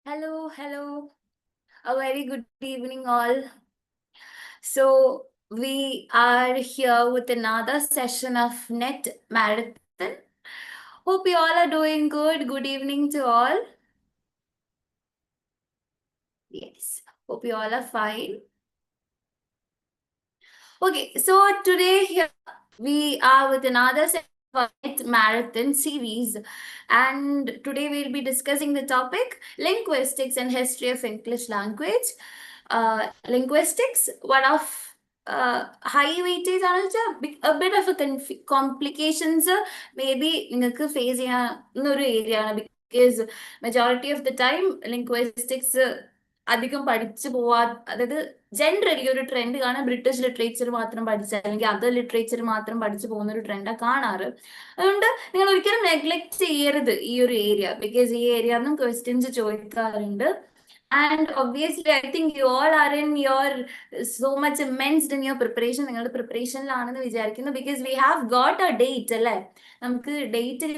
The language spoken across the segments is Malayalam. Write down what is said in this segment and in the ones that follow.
Hello. A very good evening, all. So, we are here with another session of Net Marathon. Hope you all are doing good. Good evening to all. Yes, hope you all are fine. Okay, so today here we are with another session of Net Marathon series, and today we'll be discussing the topic linguistics and history of English language. Linguistics, one of high weightage a bit of a complications maybe നിങ്ങൾക്ക് ഫേസ് ചെയ്യാവുന്ന ഒരു ഏരിയ ആണ് because majority of the time linguistics അധികം പഠിച്ചു പോവാ അതായത് ജനറലി ഒരു ട്രെൻഡ് കാണാൻ ബ്രിട്ടീഷ് ലിറ്ററേച്ചർ മാത്രം പഠിച്ച അല്ലെങ്കിൽ അതർ ലിറ്ററേച്ചർ മാത്രം പഠിച്ചു പോകുന്ന ഒരു ട്രെൻഡാണ് കാണാറ്. അതുകൊണ്ട് നിങ്ങൾ ഒരിക്കലും നെഗ്ലക്ട് ചെയ്യരുത് ഈ ഒരു ഏരിയ, ബിക്കോസ് ഈ ഏരിയ ഒന്നും ക്വസ്റ്റ്യൻസ് ചോദിക്കാറുണ്ട്. And obviously, I think you all are in your so much immersed in your preparation. നിങ്ങളുടെ പ്രിപ്പറേഷനിലാണെന്ന് വിചാരിക്കുന്നു, because we have got a date അല്ലേ? നമുക്ക് date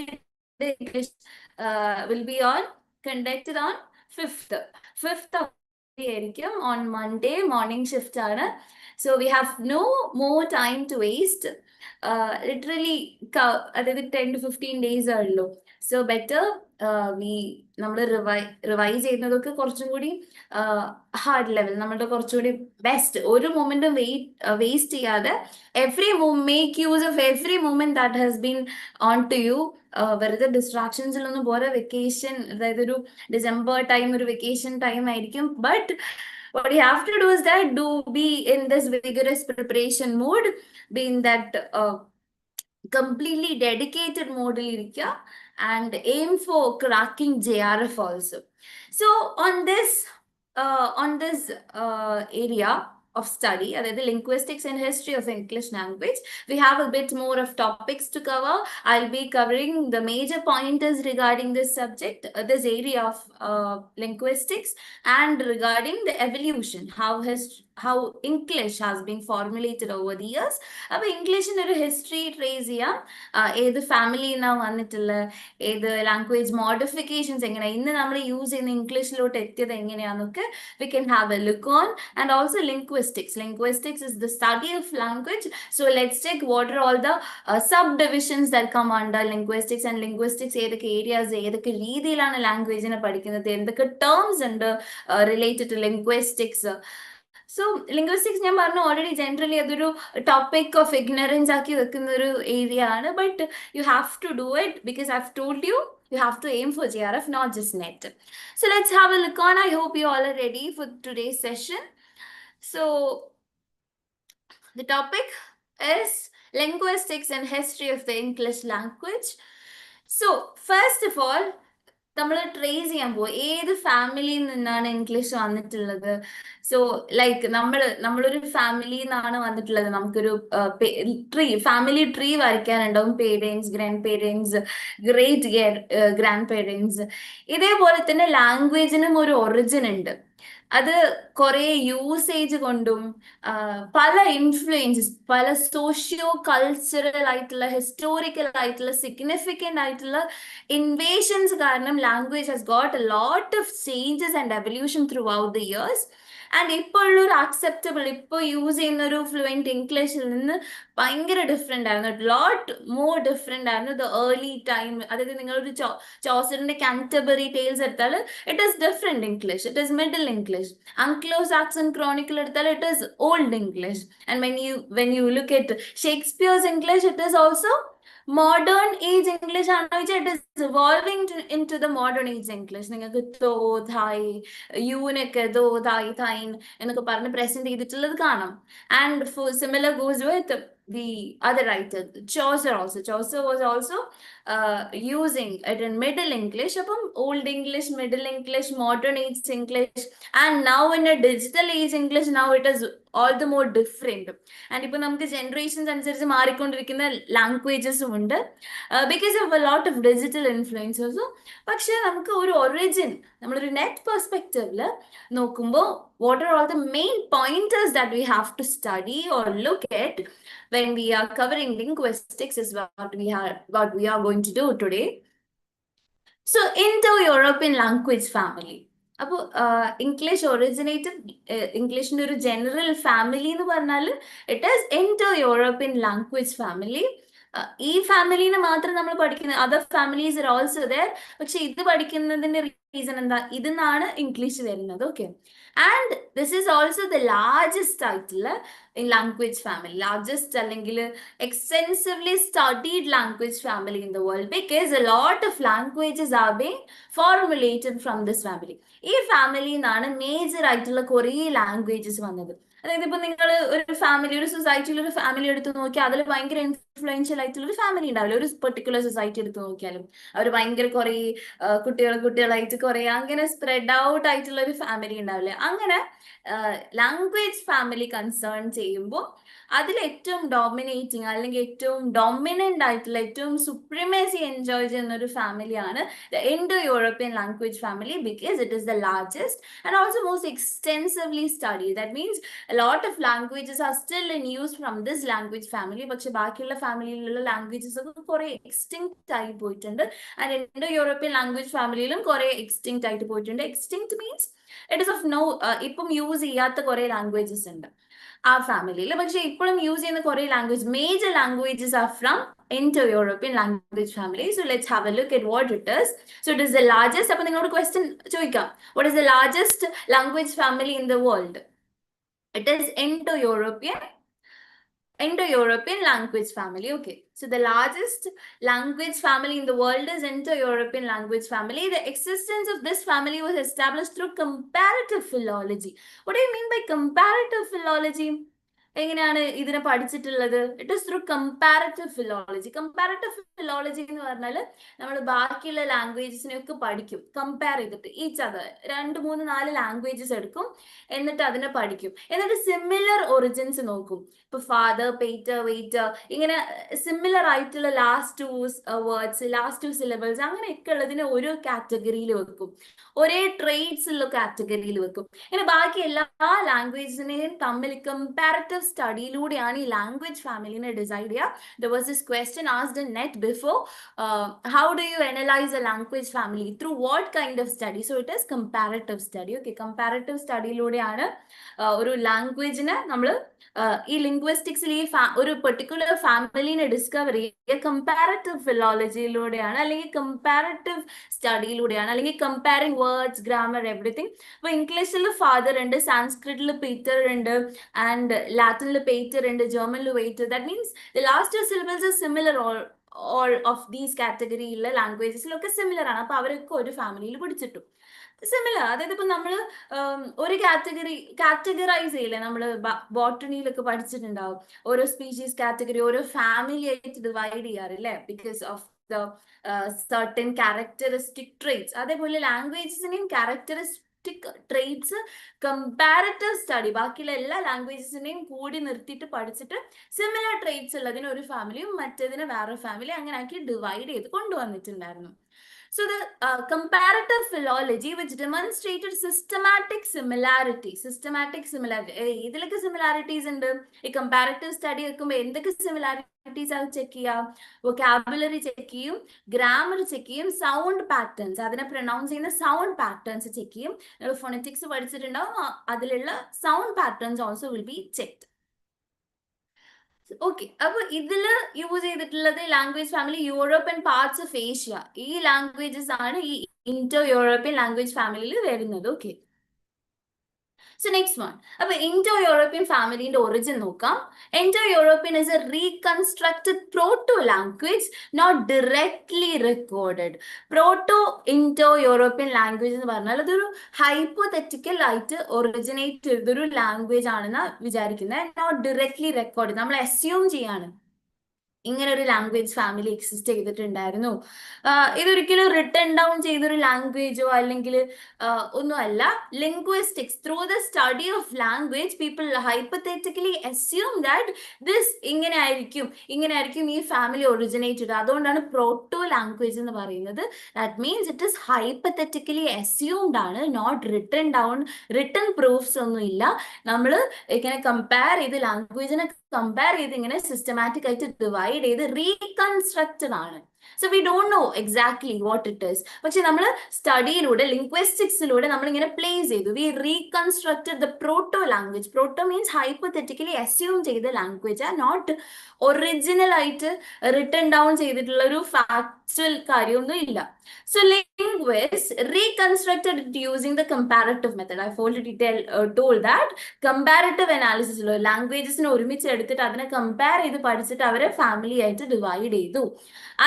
will be on conducted on 5th of ആയിരിക്കും on Monday morning shift ആണ്. So we have no more time to waste. Literally അതായത് 10 to 15 days ഉള്ളൂ. So better നമ്മൾ റിവൈസ് ചെയ്യുന്നതൊക്കെ കുറച്ചും കൂടി ഹാർഡ് ലെവൽ, നമ്മളുടെ കുറച്ചുകൂടി ബെസ്റ്റ്, ഒരു മൊമെന്റും വേസ്റ്റ് ചെയ്യാതെ make use of every moment that has been on to you. വെറുതെ ഡിസ്ട്രാക്ഷൻസിലൊന്നും പോലെ വെക്കേഷൻ, അതായത് ഒരു ഡിസംബർ ടൈം ഒരു വെക്കേഷൻ ടൈം ആയിരിക്കും. But what you have to do is that be in this vigorous preparation mode, be in that completely dedicated mode and aim for cracking JRF also. So on this area of study, the linguistics and history of English language, we have a bit more of topics to cover. I'll be covering the major pointers regarding this subject, this area of linguistics, and regarding the evolution, how English has been formulated over the years. English in a history trace ചെയ്യാം, ഏത് ഫാമിലിന്നാണ് വന്നിട്ടുള്ളത്, ഏത് ലാംഗ്വേജ് മോഡിഫിക്കേഷൻസ് എങ്ങനെയാണ് ഇന്ന് നമ്മൾ യൂസ് ചെയ്യുന്ന ഇംഗ്ലീഷിലോട്ട് എത്തിയത് എങ്ങനെയാന്നൊക്കെ we can have a look on. And also linguistics is the study of language. So let's check what are all the subdivisions that come under linguistics. And linguistics ഏതൊക്കെ ഏരിയാസ്, ഏതൊക്കെ രീതിയിലാണ് ലാംഗ്വേജിനെ പഠിക്കുന്നത്, എന്തൊക്കെ ടേംസ് ഉണ്ട് related to linguistics. So linguistics ഞാൻ പറഞ്ഞു ഓൾറെഡി ജനറലി അതൊരു ടോപ്പിക് ഓഫ് ഇഗ്നറൻസ് ആക്കി വെക്കുന്ന ഒരു ഏരിയ ആണ്. But you have to do it because I have told you have to aim for JRF, not just net. So let's have a look on. I hope you all are ready for today's session. So the topic is linguistics and history of the English language. So first of all, നമ്മൾ ട്രേസ് ചെയ്യാൻ പോകും ഏത് ഫാമിലിയിൽ നിന്നാണ് ഇംഗ്ലീഷ് വന്നിട്ടുള്ളത്. സോ ലൈക്ക് നമ്മളൊരു ഫാമിലിയിൽ നിന്നാണ് വന്നിട്ടുള്ളത്, നമുക്കൊരു ഫാമിലി ട്രീ വരയ്ക്കാനുണ്ടാവും. Parents, grandparents, great grandparents. ഇതേപോലെ തന്നെ ലാംഗ്വേജിനും ഒരു ഒറിജിൻ ഉണ്ട്. അത് കുറെ യൂസേജ് കൊണ്ടും പല ഇൻഫ്ലുവൻസസ്, പല സോഷ്യോ കൾച്ചറൽ ആയിട്ടുള്ള, ഹിസ്റ്റോറിക്കൽ ആയിട്ടുള്ള, സിഗ്നിഫിക്കൻ്റ് ആയിട്ടുള്ള ഇൻവേഷൻസ് കാരണം language has got A lot of changes and evolution through out the years. And ഇപ്പോൾ ഉള്ളൊരു അക്സെപ്റ്റബിൾ, ഇപ്പോൾ യൂസ് ചെയ്യുന്ന ഒരു ഫ്ലുവൻറ്റ് ഇംഗ്ലീഷിൽ നിന്ന് ഭയങ്കര ഡിഫറെൻ്റ് ആയിരുന്നു, ലോട്ട് മോർ ഡിഫറെൻ്റ് ആയിരുന്നു ദ ഏർലി ടൈം. അതായത് നിങ്ങളൊരു ചോസറിന്റെ കാൻറ്റർബറി ടെയിൽസ് എടുത്താൽ it is different English, it is middle English. Anglo-Saxon Chronicle എടുത്താൽ it is Old English. And when you look at Shakespeare's English, it is also modern age English. It is evolving into the modern age English. നിങ്ങൾക്ക് തോ, തായ്, യൂനൊക്കെ തോ, തായ്, തൈൻ എന്നൊക്കെ പറഞ്ഞ് പ്രസന്റ് ചെയ്തിട്ടുള്ളത് കാണാം. And for similar goes with the other writer, Chaucer also. Chaucer was also using it in Middle English. അപ്പം Old English, Middle English, Modern Age English, and now in a digital age English, now it is all the more different. And ഇപ്പൊ നമുക്ക് ജനറേഷൻസ് അനുസരിച്ച് മാറിക്കൊണ്ടിരിക്കുന്ന ലാംഗ്വേജസും ഉണ്ട് because of a lot of digital ഇൻഫ്ലുവൻസേഴ്സും. പക്ഷെ നമുക്ക് ഒരു ഒറിജിൻ, നമ്മളൊരു നെറ്റ് പെർസ്പെക്റ്റീവിൽ നോക്കുമ്പോൾ what are all the main pointers that we have to study or look at when we are covering linguistics is what we are going to do today. So Indo-European language family. അപ്പോൾ ഇംഗ്ലീഷ് ഒറിജിനേറ്റഡ് ഇംഗ്ലീഷിന്റെ ഒരു ജനറൽ ഫാമിലി എന്ന് പറഞ്ഞാൽ it is Indo European language family. ഈ ഫാമിലിനെ മാത്രം നമ്മൾ പഠിക്കുന്നത്, other families are also there. പക്ഷെ ഇത് പഠിക്കുന്നതിന്റെ റീസൺ എന്താ? ഇതിന്നാണ് ഇംഗ്ലീഷ് വരുന്നത്. Okay, and this is also the largest ആയിട്ടുള്ള ലാംഗ്വേജ് ഫാമിലി, ലാർജസ്റ്റ് അല്ലെങ്കിൽ extensively studied language family in the world, because a lot of languages are being formulated from this family. ഈ ഫാമിലിയിൽ നിന്നാണ് മേജർ ആയിട്ടുള്ള കുറേ ലാംഗ്വേജസ് വന്നത്. അതായത് ഇപ്പൊ നിങ്ങൾ ഒരു ഫാമിലി, ഒരു സൊസൈറ്റിയിൽ ഒരു ഫാമിലി എടുത്ത് നോക്കിയാൽ അതിൽ ഭയങ്കര ഇൻഫ്ലുവൻഷ്യൽ ആയിട്ടുള്ള ഒരു ഫാമിലി ഉണ്ടാവില്ല. ഒരു പെർട്ടിക്കുലർ സൊസൈറ്റി എടുത്ത് നോക്കിയാലും അവർ ഭയങ്കര കുറേ കുട്ടികളായിട്ട് കുറേ അങ്ങനെ സ്പ്രെഡ് ഔട്ട് ആയിട്ടുള്ള ഒരു ഫാമിലി ഉണ്ടാവില്ല. അങ്ങനെ ലാംഗ്വേജ് ഫാമിലി കൺസേൺ ചെയ്യുമ്പോൾ അതിൽ ഏറ്റവും ഡോമിനേറ്റിംഗ് അല്ലെങ്കിൽ ഏറ്റവും ഡോമിനന്റ് ആയിട്ടുള്ള ഏറ്റവും സുപ്രീമസി എൻജോയ് ചെയ്യുന്ന ഒരു ഫാമിലിയാണ് the Indo European language family, because it is the largest and also most extensively study. That means a lot of languages are still in use from this language family. പക്ഷെ ബാക്കിയുള്ള ഫാമിലിയിലുള്ള ലാംഗ്വേജസ് ഒക്കെ കുറെ എക്സ്റ്റിങ്ക്റ്റ് ആയി പോയിട്ടുണ്ട്. ആൻഡ് ഇൻഡോ യൂറോപ്യൻ ലാംഗ്വേജ് ഫാമിലിയിലും കുറെ എക്സ്റ്റിങ്ക്റ്റ് ആയിട്ട് പോയിട്ടുണ്ട്. Extinct means it is of no, ഇപ്പം യൂസ് ചെയ്യാത്ത കുറെ ലാംഗ്വേജസ് ഉണ്ട് ആ ഫാമിലിയിൽ. പക്ഷെ ഇപ്പോഴും യൂസ് ചെയ്യുന്ന കുറെ language, major languages are from Indo-European language family. So let's have a look at what it is. So it is the largest. അപ്പോൾ നിങ്ങളോട് ക്വസ്റ്റ്യൻ ചോദിക്കാം, what is the largest language family in the world? It is Indo-European language family. Okay, so the largest language family in the world is Indo-European language family. The existence of this family was established through comparative philology. What do you mean by comparative philology? എങ്ങനെയാണ് ഇതിനെ പഠിച്ചിട്ടുള്ളത്? It is through comparative philology. Comparative philology എന്ന് പറഞ്ഞാൽ നമ്മൾ ബാക്കിയുള്ള ലാംഗ്വേജസിനെ ഒക്കെ പഠിക്കും, കമ്പയർ ചെയ്തിട്ട് ഈച്ച് അതർ 2, 3, 4 ലാംഗ്വേജസ് എടുക്കും, എന്നിട്ട് അതിനെ പഠിക്കും, എന്നിട്ട് സിമിലർ ഒറിജിൻസ് നോക്കും. ഇപ്പൊ ഫാദർ, പേറ്റർ, വെയിറ്റർ, ഇങ്ങനെ സിമിലർ ആയിട്ടുള്ള ലാസ്റ്റ് 2 വേർഡ്സ്, ലാസ്റ്റ് 2 സിലബിൾസ് അങ്ങനെയൊക്കെ ഉള്ളതിനെ ഓരോ കാറ്റഗറിയിൽ വെക്കും, ഒരേ ട്രേഡ്സ് ഉള്ള കാറ്റഗറിയിൽ വെക്കും. ഇങ്ങനെ ബാക്കി എല്ലാ ലാംഗ്വേജിനെയും തമ്മിൽ കമ്പാരറ്റീവ് സ്റ്റഡിയിലൂടെയാണ് ഈ ലാംഗ്വേജ് ഫാമിലിനെ ഡിസൈഡ് ചെയ്യുക. There was this question asked in net before, how do you analyze a language family? Through what kind of study? So it is comparative study. Okay, comparative സ്റ്റഡിയിലൂടെയാണ് ഒരു ലാംഗ്വേജിനെ നമ്മൾ ഈ ലിംഗ്വിസ്റ്റിക്സിൽ ഈ ഒരു പെർട്ടിക്കുലർ ഫാമിലിനെ ഡിസ്കവർ ചെയ്യുക കമ്പാരറ്റീവ് ഫിലോളജിയിലൂടെയാണ്, അല്ലെങ്കിൽ കമ്പാരറ്റീവ് സ്റ്റഡിയിലൂടെയാണ്, അല്ലെങ്കിൽ കമ്പയറിംഗ് വേർഡ്സ്, ഗ്രാമർ, എവറിത്തിങ്. അപ്പൊ ഇംഗ്ലീഷിൽ ഫാദർ ഉണ്ട്, സാൻസ്ക്രിറ്റിൽ പീറ്റർ ഉണ്ട്, ആൻഡ് ലാറ്റിനിൽ പേറ്റർ ഉണ്ട്, ജർമ്മനിൽ വെയിറ്റർ. That means the last 2 syllables are similar all of these കാറ്റഗറിയിലുള്ള ലാംഗ്വേജസിലൊക്കെ സിമിലർ ആണ്. അപ്പൊ അവരൊക്കെ ഒരു ഫാമിലിയിൽ പിടിച്ചിട്ടു സിമിലർ. അതായത് ഇപ്പൊ നമ്മൾ ഒരു കാറ്റഗറൈസ് ചെയ്യില്ലേ, നമ്മൾ ബോട്ടണിയിലൊക്കെ പഠിച്ചിട്ടുണ്ടാവും, ഓരോ സ്പീഷീസ് കാറ്റഗറി ഓരോ ഫാമിലി ആയിട്ട് ഡിവൈഡ് ചെയ്യാറില്ലേ, because of the certain characteristic traits. അതേപോലെ ലാംഗ്വേജസിനെയും ക്യാരക്ടറിസ്റ്റിക് ട്രേറ്റ്സ് കമ്പാരറ്റീവ് സ്റ്റഡി ബാക്കിയുള്ള എല്ലാ ലാംഗ്വേജസിനെയും കൂടി നിർത്തിയിട്ട് പഠിച്ചിട്ട് സിമിലർ ട്രേറ്റ്സ് ഉള്ളതിന് ഒരു ഫാമിലിയും മറ്റേതിന് വേറെ ഫാമിലി അങ്ങനെ ആക്കി ഡിവൈഡ് ചെയ്ത് കൊണ്ടുവന്നിട്ടുണ്ടായിരുന്നു. So the comparative philology which demonstrated systematic similarity. ഇതിലൊക്കെ similarities ഉണ്ട്. ഈ comparative study വെക്കുമ്പോൾ എന്തൊക്കെ similarities അത് ചെക്ക് ചെയ്യാം? വൊക്കാബുലറി ചെക്ക് ചെയ്യും, ഗ്രാമർ ചെക്ക് ചെയ്യും, സൗണ്ട് പാറ്റേൺസ്, അതിനെ പ്രൊനൗൺസ് ചെയ്യുന്ന സൗണ്ട് പാറ്റേൺസ് ചെക്ക് ചെയ്യും. ഫോണറ്റിക്സ് പഠിച്ചിട്ടുണ്ടാവും, അതിലുള്ള sound patterns also will be checked. Okay, അപ്പൊ ഇതില് യൂസ് ചെയ്തിട്ടുള്ളത് language family European parts of Asia. ഈ ലാംഗ്വേജസ് ആണ് ഈ ഇൻഡോ യൂറോപ്യൻ ലാംഗ്വേജ് ഫാമിലിയിൽ വരുന്നത്. Okay, so next one. അപ്പൊ ഇൻഡോ യൂറോപ്യൻ ഫാമിലിന്റെ ഒറിജിൻ നോക്കാം. Indo European is a reconstructed proto language, not directly recorded. Proto Indo European language എന്ന് പറഞ്ഞാൽ അതൊരു ഹൈപ്പോതെറ്റിക്കൽ ആയിട്ട് ഒറിജിനേറ്റ് ചെയ്തൊരു ലാംഗ്വേജ് ആണെന്ന് വിചാരിക്കുന്നത്, നോട്ട് ഡയറക്ട്ലി റെക്കോർഡ്. നമ്മൾ അസ്യൂം ചെയ്യാണ് ഇങ്ങനെ ഒരു ലാംഗ്വേജ് ഫാമിലി എക്സിസ്റ്റ് ചെയ്തിട്ടുണ്ടായിരുന്നു. ഇതൊരിക്കലും റിട്ടൺ ഡൗൺ ചെയ്തൊരു ലാംഗ്വേജോ അല്ലെങ്കിൽ ഒന്നുമല്ല. Linguistics through the study of language people hypothetically assume that this ഇങ്ങനെ ആയിരിക്കും ഈ ഫാമിലി ഒറിജിനേറ്റഡ്. അതുകൊണ്ടാണ് പ്രോട്ടോ ലാംഗ്വേജ് എന്ന് പറയുന്നത്. That means it is hypothetically assumed ആണ്, not written down. Written proofs ഒന്നും ഇല്ല. നമ്മൾ ഇങ്ങനെ കമ്പയർ ചെയ്ത് ലാംഗ്വേജിനെ കമ്പയർ ചെയ്ത് ഇങ്ങനെ സിസ്റ്റമാറ്റിക് ആയിട്ട് ഡിവൈഡ് ചെയ്ത് റീകൺസ്ട്രക്റ്റഡ് ആണ്. So we don't know exactly what it is. പക്ഷെ നമ്മൾ സ്റ്റഡിയിലൂടെ ലിംഗ്വിസ്റ്റിക്സിലൂടെ നമ്മൾ ഇങ്ങനെ പ്ലേസ് ചെയ്തു. We reconstructed the proto language. Proto means hypothetically assume ചെയ്ത ലാംഗ്വേജ്, നോട്ട് ഒറിജിനൽ ആയിട്ട് റിട്ടൺ ഡൗൺ ചെയ്തിട്ടുള്ള ഒരു ഫാക്ച്വൽ കാര്യമൊന്നും ഇല്ല. So linguists reconstructed it using the comparative method. I've already told that comparative analysis ലാംഗ്വേജസിനെ ഒരുമിച്ച് എടുത്തിട്ട് അതിനെ കമ്പയർ ചെയ്ത് പഠിച്ചിട്ട് അവരെ ഫാമിലി ആയിട്ട് ഡിവൈഡ് ചെയ്തു.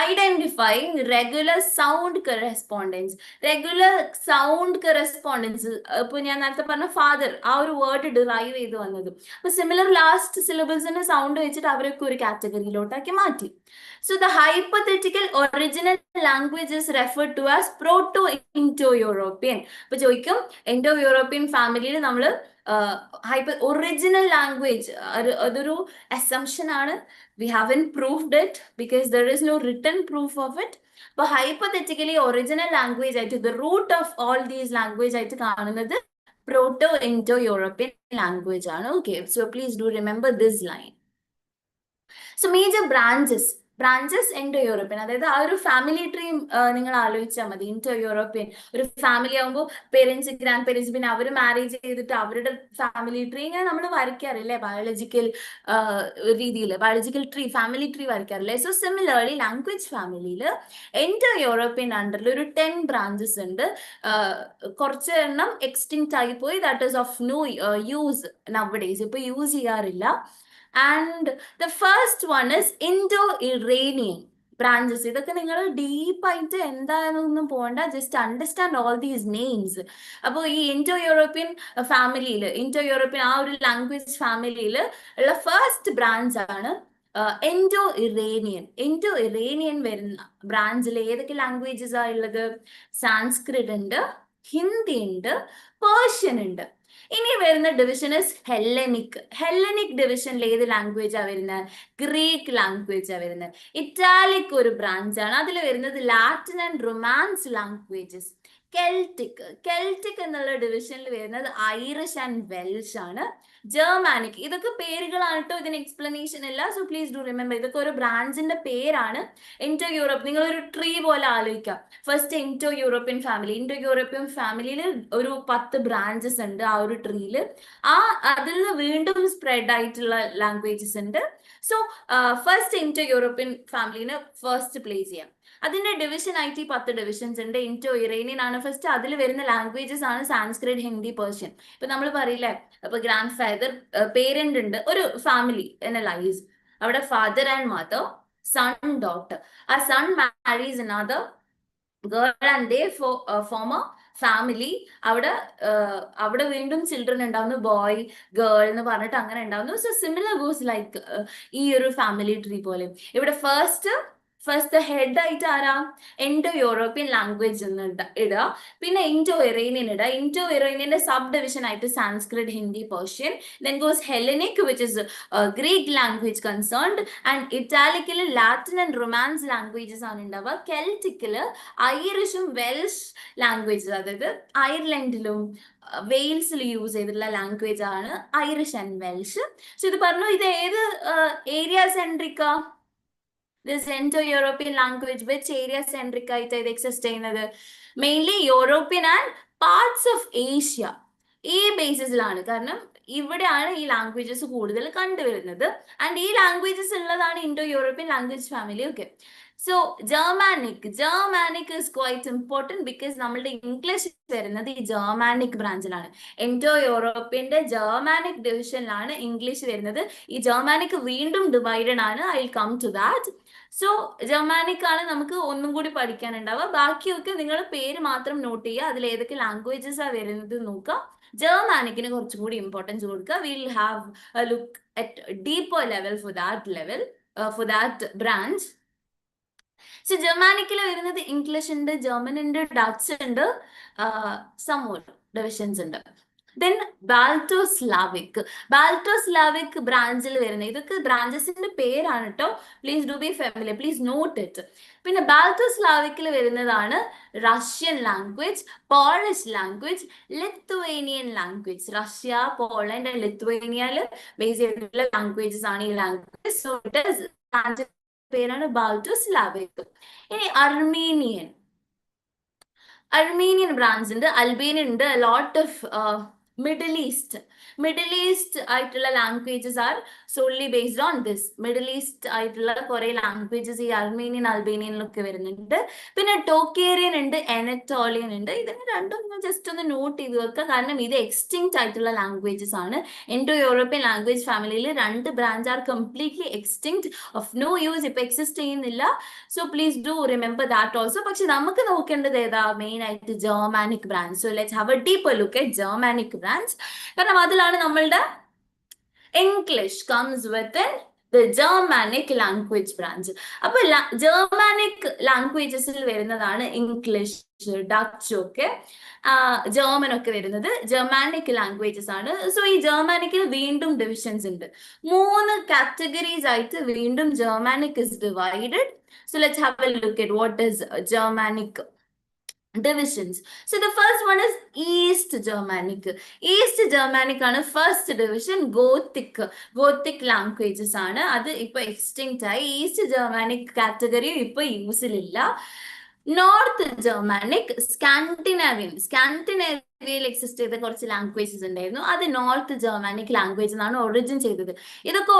Identifying regular sound correspondence. Regular sound correspondence, ഇപ്പൊ ഞാൻ നേരത്തെ പറഞ്ഞ ഫാദർ, ആ ഒരു വേർഡ് ഡിറൈവ് ചെയ്ത് വന്നത്. അപ്പൊ സിമിലർ ലാസ്റ്റ് സിലബിൾസിന്റെ സൗണ്ട് വെച്ചിട്ട് അവരൊക്കെ ഒരു കാറ്റഗറിയിലോട്ടാക്കി മാറ്റി. So the hypothetical original language is referred to as Proto-Indo-European. അപ്പൊ ചോദിക്കും, ഇൻഡോ-യൂറോപ്യൻ ഫാമിലിയിൽ നമ്മൾ ഒറിജിനൽ ലാംഗ്വേജ് അതൊരു അസംഷൻ ആണ്. We haven't proved it because there is no written proof of it. But hypothetically original language ആയിട്ട്, the root of all these language ആയിട്ട് കാണുന്നത് Proto-Indo-European language ആണ്. Okay, so please do remember this line. So major branches Indo European, അതായത് ആ ഒരു ഫാമിലി ട്രീ നിങ്ങൾ ആലോചിച്ചാൽ മതി. ഇൻഡോ യൂറോപ്യൻ ഒരു ഫാമിലി ആകുമ്പോൾ പേരൻസ്, ഗ്രാൻഡ് പേരൻസ്, പിന്നെ അവർ മാരേജ് ചെയ്തിട്ട് അവരുടെ ഫാമിലി ട്രീ ഇങ്ങനെ നമ്മൾ വരയ്ക്കാറില്ലേ ബയോളജിക്കൽ രീതിയിൽ, ബയോളജിക്കൽ ട്രീ, ഫാമിലി ട്രീ വരയ്ക്കാറില്ലേ. സോ സിമിലർലി ലാംഗ്വേജ് ഫാമിലിയിൽ ഇൻഡോ യൂറോപ്യൻ അണ്ടറിൽ ഒരു 10 ബ്രാഞ്ചസ് ഉണ്ട്. കുറച്ച് എണ്ണം എക്സ്റ്റിങ്ക്റ്റ് ആയി പോയി, that is of no use nowadays, ഇപ്പൊ യൂസ് ചെയ്യാറില്ല. And the first one is Indo-Iranian branches. ഇതൊക്കെ നിങ്ങൾ ഡീപ്പായിട്ട് എന്താണെന്നൊന്നും പോകണ്ട, just understand all these names. അപ്പോൾ ഈ ഇൻഡോ യൂറോപ്യൻ ഫാമിലിയിൽ, ഇൻഡോ യൂറോപ്യൻ ആ ഒരു ലാംഗ്വേജ് ഫാമിലിയിൽ ഉള്ള ഫസ്റ്റ് ബ്രാഞ്ച് ആണ് ഇൻഡോ-ഇറേനിയൻ. ഇൻഡോ-ഇറേനിയൻ വരുന്ന ബ്രാഞ്ചിൽ ഏതൊക്കെ ലാംഗ്വേജസ് ആ ഉള്ളത്? സാൻസ്ക്രിറ്റ് ഉണ്ട്, ഹിന്ദി ഉണ്ട്, പേർഷ്യൻ ഉണ്ട്. ഇനി വരുന്ന ഡിവിഷൻ ഇസ് ഹെല്ലനിക്. ഹെല്ലനിക് ഡിവിഷനിൽ ഏത് ലാംഗ്വേജ് ആ വരുന്നത്? ഗ്രീക്ക് ലാംഗ്വേജ് ആ വരുന്നത്. ഇറ്റാലിക് ഒരു ബ്രാഞ്ച് ആണ്, അതിൽ വരുന്നത് Latin and Romance languages. Celtic എന്നുള്ള ഡിവിഷനിൽ വരുന്നത് ഐറിഷ് ആൻഡ് വെൽഷ് ആണ്. ജർമാനിക്, ഇതൊക്കെ പേരുകളാണ് കേട്ടോ, ഇതിന് എക്സ്പ്ലനേഷൻ ഇല്ല. സോ പ്ലീസ് ഡു റിമെമ്പർ, ഇതൊക്കെ ഒരു ബ്രാഞ്ചിന്റെ പേരാണ്. ഇൻഡോ യൂറോപ്പ് നിങ്ങളൊരു ട്രീ പോലെ ആലോചിക്കാം. First Indo European family, Indo European ഫാമിലിയിൽ ഒരു 10 ബ്രാഞ്ചസ് ഉണ്ട് ആ ഒരു ട്രീയിൽ. അതിൽ നിന്ന് വീണ്ടും സ്പ്രെഡ് ആയിട്ടുള്ള ലാംഗ്വേജസ് ഉണ്ട്. സോ ഫസ്റ്റ് ഇൻഡോ യൂറോപ്യൻ ഫാമിലിന് ഫസ്റ്റ് പ്ലേസ് ചെയ്യാം. അതിന്റെ ഡിവിഷൻ ആയിട്ട് 10 ഡിവിഷൻസ് ഉണ്ട്. ഇൻഡോ ഇറേനിയൻ ആണ് ഫസ്റ്റ്. അതിൽ വരുന്ന ലാംഗ്വേജസ് ആണ് സാൻസ്ക്രിറ്റ്, ഹിന്ദി, പേർഷ്യൻ. ഇപ്പൊ നമ്മൾ പറയില്ലേ, അപ്പൊ ഗ്രാൻഡ് ഫാദർ, പേരന്റ് ഉണ്ട്, ഒരു ഫാമിലി അനലൈസ്. അവിടെ father and mother, son, daughter. ആ son marries another girl and they form a family. അവിടെ വീണ്ടും ചിൽഡ്രൻ ഉണ്ടാവുന്നു, ബോയ്, ഗേൾ എന്ന് പറഞ്ഞിട്ട് അങ്ങനെ ഉണ്ടാവുന്നു. സോ സിമിലർ ഗോസ് ലൈക്ക് ഈ ഒരു ഫാമിലി ട്രീ പോലെ. ഇവിടെ ഫസ്റ്റ് ഹെഡ് ആയിട്ട് ആരാ? ഇൻഡോ യൂറോപ്യൻ ലാംഗ്വേജ് എന്ന് ഇടുക. പിന്നെ ഇൻഡോ ഇറേനിയൻ ഇടുക. ഇൻഡോ ഇറേനിയന്റെ സബ് ഡിവിഷൻ ആയിട്ട് Sanskrit, Hindi, Persian. Then goes Hellenic which is Greek language concerned. And ഇറ്റാലിക്കില് ലാറ്റിൻ ആൻഡ് റൊമാൻസ് ലാംഗ്വേജസ് ആണ് ഉണ്ടാവുക. കെൽറ്റിക്കില് ഐറിഷും വെൽഷ് ലാംഗ്വേജസ്, അതായത് അയർലൻഡിലും വെയിൽസിൽ യൂസ് ചെയ്തിട്ടുള്ള ലാംഗ്വേജ് ആണ് ഐറിഷ് ആൻഡ് വെൽഷ്. സോ ഇത് പറഞ്ഞു, ഇത് ഏത് ഏരിയ സെൻട്രിക്കാ? This Indo-European language, which area centric ആയിട്ട് ഇത് എക്സിസ്റ്റ് ചെയ്യുന്നത്? Mainly European and parts of Asia. ഈ ബേസിസിലാണ്, കാരണം ഇവിടെയാണ് ഈ ലാംഗ്വേജസ് കൂടുതൽ കണ്ടുവരുന്നത്. ആൻഡ് ഈ ലാംഗ്വേജസ് ഉള്ളതാണ് Indo European language family. Okay, so Germanic is quite important because നമ്മളുടെ ഇംഗ്ലീഷ് വരുന്നത് ഈ ജർമാനിക് ബ്രാഞ്ചിലാണ്. ഇൻഡോ യൂറോപ്യന്റെ ജർമാനിക് ഡിവിഷനിലാണ് ഇംഗ്ലീഷ് വരുന്നത്. ഈ ജർമാനിക് വീണ്ടും ഡിവൈഡഡ് ആണ്. I come to that. So Germanic ആണ് നമുക്ക് ഒന്നും കൂടി പഠിക്കാനുണ്ടാവുക. ബാക്കിയൊക്കെ നിങ്ങൾ പേര് മാത്രം നോട്ട് ചെയ്യുക, അതിൽ ഏതൊക്കെ ലാംഗ്വേജസ് ആ വരുന്നത് നോക്കുക. ജർമാനിക്കിന് കുറച്ചും കൂടി ഇമ്പോർട്ടൻസ് കൊടുക്കുക. Will have a look at deeper level for that branch. So ജർമാനിക്കിൽ വരുന്നത് ഇംഗ്ലീഷ് ഉണ്ട്, ജർമ്മൻ ഉണ്ട്, ഡച്ച് ഉണ്ട്, സം മോർ ഡിവിഷൻസ് ഉണ്ട്. ദെൻ ബാൾട്ടോസ്ലാവിക് ബ്രാഞ്ചിൽ വരുന്നത്, ഇതൊക്കെ ബ്രാഞ്ചസിന്റെ പേരാണ് കേട്ടോ. Please do be familiar, please note it. പിന്നെ ബാൾട്ടോസ്ലാവിക്കിൽ വരുന്നതാണ് Russian language, Polish language, Lithuanian language. Russia, Poland and ലിത്വേനിയയിൽ ബേസ് ചെയ്തിട്ടുള്ള ലാംഗ്വേജസ് ആണ് ഈ ലാംഗ്വേജ്. സോ ഇറ്റ് ഈസ് പേരാണ് ബാൾട്ടോ സ്ലാവിക്. ഇനി അർമീനിയൻ ബ്രാഞ്ച് ഉണ്ട്, അൽബേനിയൻ ഉണ്ട്, ലോട്ട് ഓഫ് മിഡിൽ ഈസ്റ്റ് ആയിട്ടുള്ള languages are സോൺലി based on this. Middle east ആയിട്ടുള്ള കുറെ ലാംഗ്വേജസ് ഈ അർമീനിയൻ അൽബേനിയനിലൊക്കെ വരുന്നുണ്ട്. പിന്നെ ടോക്കേറിയൻ ഉണ്ട്, എനറ്റോളിയൻ ഉണ്ട്. ഇതിന് രണ്ടും ജസ്റ്റ് ഒന്ന് നോട്ട് ചെയ്ത് വെക്കുക, കാരണം ഇത് എക്സ്റ്റിങ്ക്റ്റ് ആയിട്ടുള്ള ലാംഗ്വേജസ് ആണ്. ഇൻഡോ യൂറോപ്യൻ ലാംഗ്വേജ് ഫാമിലിയിൽ 2 branch are completely extinct, of no use, ഇപ്പൊ എക്സിസ്റ്റ് ചെയ്യുന്നില്ല. So please do remember that also. പക്ഷെ നമുക്ക് നോക്കേണ്ടത് ഏതാ? മെയിൻ ആയിട്ട് Germanic branch. So let's have a deeper look at Germanic branch. കാരണം അതിലാണ് നമ്മളുടെ English comes with the Germanic language branch. അപ്പൊ ജർമാനിക് ലാംഗ്വേജസിൽ വരുന്നതാണ് ഇംഗ്ലീഷ്, ഡച്ച് ഒക്കെ, ജർമ്മൻ ഒക്കെ വരുന്നത് ജർമാനിക് ലാംഗ്വേജസ് ആണ്. സോ ഈ ജർമാനിക്കിൽ വീണ്ടും ഡിവിഷൻസ് ഉണ്ട്. 3 കാറ്റഗറീസ് ആയിട്ട് വീണ്ടും Germanic is divided. So let's have a look at what is Germanic divisions. So the first one is East Germanic. East Germanic ആണ് ഫസ്റ്റ് ഡിവിഷൻ. ഗോത്തിക് ലാംഗ്വേജസ് ആണ്. അത് ഇപ്പൊ എക്സ്റ്റിങ്ക്റ്റ് ആയി. ഈസ്റ്റ് ജർമാനിക് കാറ്റഗറി ഇപ്പൊ യൂസിലില്ല. നോർത്ത് ജർമാനിക്, സ്കാൻഡിനേവിയയിൽ എക്സിസ്റ്റ് ചെയ്ത കുറച്ച് ലാംഗ്വേജസ് ഉണ്ടായിരുന്നു. അത് നോർത്ത് ജർമാനിക് ലാംഗ്വേജ് എന്നാണ് ഒറിജിൻ ചെയ്തത്. ഇതൊക്കെ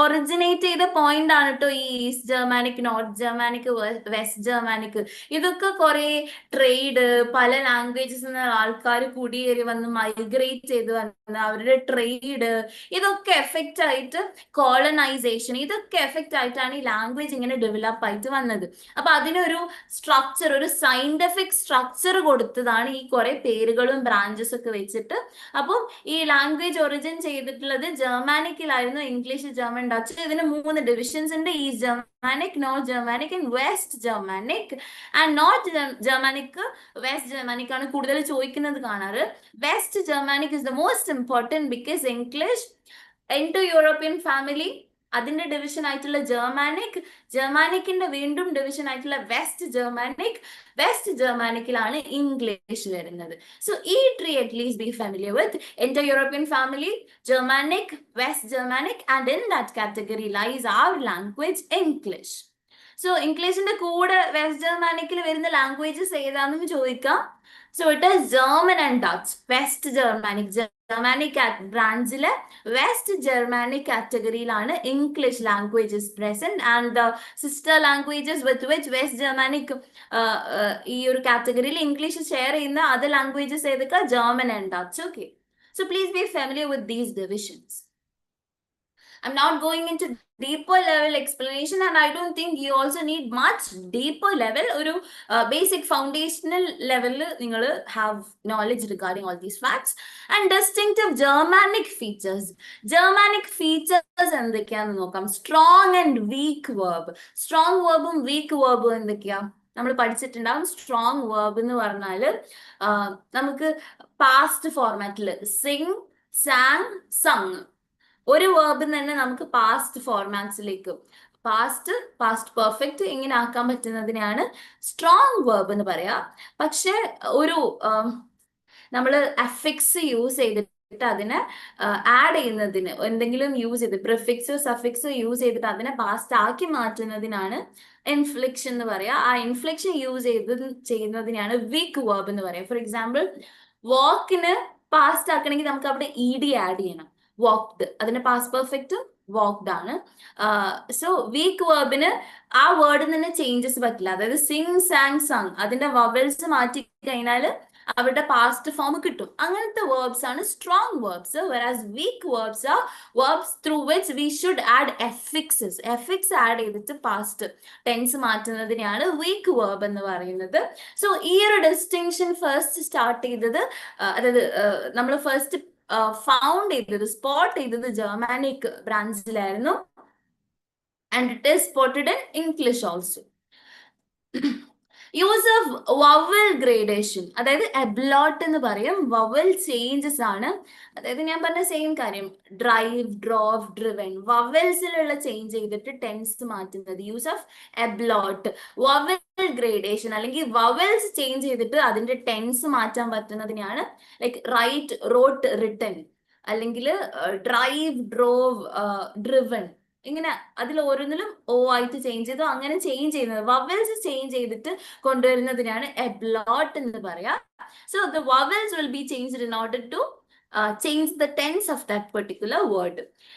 ഒറിജിനേറ്റ് ചെയ്ത പോയിന്റ് ആണ് കേട്ടോ. ഈ east Germanic, North Germanic, West Germanic, ഇതൊക്കെ കുറെ ട്രേഡ്, പല ലാംഗ്വേജസ് ആൾക്കാർ കുടിയേറി വന്ന് മൈഗ്രേറ്റ് ചെയ്ത് വന്ന് അവരുടെ ട്രേഡ്, ഇതൊക്കെ എഫക്റ്റ് ആയിട്ട്, കോളനൈസേഷൻ, ഇതൊക്കെ എഫക്റ്റ് ആയിട്ടാണ് ഈ ലാംഗ്വേജ് ഇങ്ങനെ ഡെവലപ്പ് ആയിട്ട് വന്നത്. അപ്പൊ അതിനൊരു സ്ട്രക്ചർ, ഒരു സയന്റിഫിക് സ്ട്രക്ചർ കൊടുത്തതാണ് ഈ കുറെ പേരുകളും ബ്രാഞ്ചസ് ഒക്കെ വെച്ചിട്ട്. അപ്പം ഈ ലാംഗ്വേജ് ഒറിജിൻ ചെയ്തിട്ടുള്ളത് ജർമാനിക്കിലായിരുന്നു, ഇംഗ്ലീഷ്, ജർമ്മൻ, ഡച്ച്. ഇതിന് 3 ഡിവിഷൻസ് ഉണ്ട്: East Germanic, North Germanic and West Germanic. And North Germanic, West Germanic ആണ് കൂടുതൽ ചോദിക്കുന്നത് കാണാറ്. West Germanic is the most important because English Indo European family, അതിന്റെ ഡിവിഷൻ ആയിട്ടുള്ള ജർമാനിക്കിന്റെ വീണ്ടും ഡിവിഷൻ ആയിട്ടുള്ള വെസ്റ്റ് ജർമാനിക്കിലാണ് ഇംഗ്ലീഷ് വരുന്നത്. സോ ഈ tree at least be familiar with. Indo European family, Germanic, West Germanic, and in that category lies our language English. So ഇംഗ്ലീഷിന്റെ കൂടെ വെസ്റ്റ് ജർമാനിക്കിൽ വരുന്ന ലാംഗ്വേജസ് ഏതാണെന്ന് ചോദിക്കാം. So it is German and Dutch. West Germanic ബ്രാഞ്ചിലെ വെസ്റ്റ് ജർമാനിക് കാറ്റഗറിയിലാണ് English languages present. And the sister languages with which West Germanic ഈ ഒരു കാറ്റഗറിയിൽ ഇംഗ്ലീഷ് ഷെയർ ചെയ്യുന്ന അതർ ലാംഗ്വേജസ് ഏതൊക്കെ? German and Dutch. Okay, so please be familiar with these divisions. I'm not going into deeper level explanation, and I don't think you also need much deeper level. Oru basic foundational level ningal have knowledge regarding all these facts. And distinctive Germanic features endokkaanu nokam. Strong and weak verb. Strong verb um weak verb um endokkiya നമ്മൾ പഠിച്ചിട്ടുണ്ടാവും. സ്ട്രോങ് വേർബ് എന്ന് പറഞ്ഞാൽ നമുക്ക് പാസ്റ്റ് ഫോർമാറ്റിൽ സിങ്, സാങ്, സങ്, ഒരു വേർബിൽ തന്നെ നമുക്ക് പാസ്റ്റ് ഫോർമാറ്റ്സിലേക്ക്, പാസ്റ്റ് പെർഫെക്റ്റ് ഇങ്ങനെ ആക്കാൻ പറ്റുന്നതിനെയാണ് സ്ട്രോങ് വേർബ് എന്ന് പറയാ. പക്ഷെ ഒരു നമ്മൾ അഫിക്സ് യൂസ് ചെയ്തിട്ട് അതിനെ ആഡ് ചെയ്യുന്നതിന്, എന്തെങ്കിലും യൂസ് ചെയ്ത് പ്രിഫിക്സോ സഫിക്സോ യൂസ് ചെയ്തിട്ട് അതിനെ പാസ്റ്റ് ആക്കി മാറ്റുന്നതിനാണ് ഇൻഫ്ലിക്ഷൻ എന്ന് പറയാ. ആ ഇൻഫ്ലിക്ഷൻ യൂസ് ചെയ്യുന്നതിനാണ് വീക്ക് വേർബ് എന്ന് പറയാം. ഫോർ എക്സാമ്പിൾ, വാക്കിന് പാസ്റ്റ് ആക്കണമെങ്കിൽ നമുക്ക് അവിടെ ഇ ഡി ആഡ് ചെയ്യണം. വാക്ക്ഡ്, അതിന്റെ പാസ്റ്റ് പെർഫെക്റ്റ് വാക്ക്ഡ് ആണ്. സോ വീക്ക് വേർബിന് ആ വേർഡിൽ നിന്ന് ചേഞ്ചസ് പറ്റില്ല. അതായത് സിങ്, സാങ്, സങ്, അതിന്റെ വവൽസ് മാറ്റി കഴിഞ്ഞാൽ അവരുടെ പാസ്റ്റ് ഫോം കിട്ടും. അങ്ങനത്തെ വേർബ്സ് ആണ് strong verbs. Whereas weak verbs are verbs through which we should add affixes. Affix add ചെയ്തിട്ട് പാസ്റ്റ് ടെൻസ് മാറ്റുന്നതിനെയാണ് വീക്ക് വേർബ് എന്ന് പറയുന്നത്. സോ ഈ ഒരു ഡിസ്റ്റിങ്ഷൻ ഫസ്റ്റ് സ്റ്റാർട്ട് ചെയ്തത്, അതായത് നമ്മൾ ഫസ്റ്റ് സ്പോട്ട് ചെയ്തത് ജർമാനിക് ബ്രാഞ്ചിലായിരുന്നു. And it is spotted in English also. Use of vowel gradation, അതായത് എബ്ലോട്ട് എന്ന് പറയും. വവൽ ചേഞ്ചസ് ആണ്. അതായത് ഞാൻ പറഞ്ഞ സെയിം കാര്യം, ഡ്രൈവ്, ഡ്രോവ്, ഡ്രിവൻ, വവൽസിലുള്ള ചേഞ്ച് ചെയ്തിട്ട് ടെൻസ് മാറ്റുന്നത്. Use of ablaut. Vowel gradation അല്ലെങ്കിൽ വവൽസ് ചേഞ്ച് ചെയ്തിട്ട് അതിന്റെ ടെൻസ് മാറ്റാൻ പറ്റുന്നതിനെയാണ് ലൈക്ക് റൈറ്റ്, റോട്ട്, റിട്ടൺ, അല്ലെങ്കിൽ ഡ്രൈവ്, ഡ്രോവ്, ഡ്രിവൻ. ഇങ്ങനെ അതിൽ ഓരോന്നിലും ഓ ആയിട്ട് ചേഞ്ച് ചെയ്തു, അങ്ങനെ ചേഞ്ച് ചെയ്യുന്നത് വവൽസ് ചേഞ്ച് ചെയ്തിട്ട് കൊണ്ടുവരുന്നതിനാണ് എബ്ലോട്ട് എന്ന് പറയാ. So the vowels will be changed in order to change the tense of that particular word.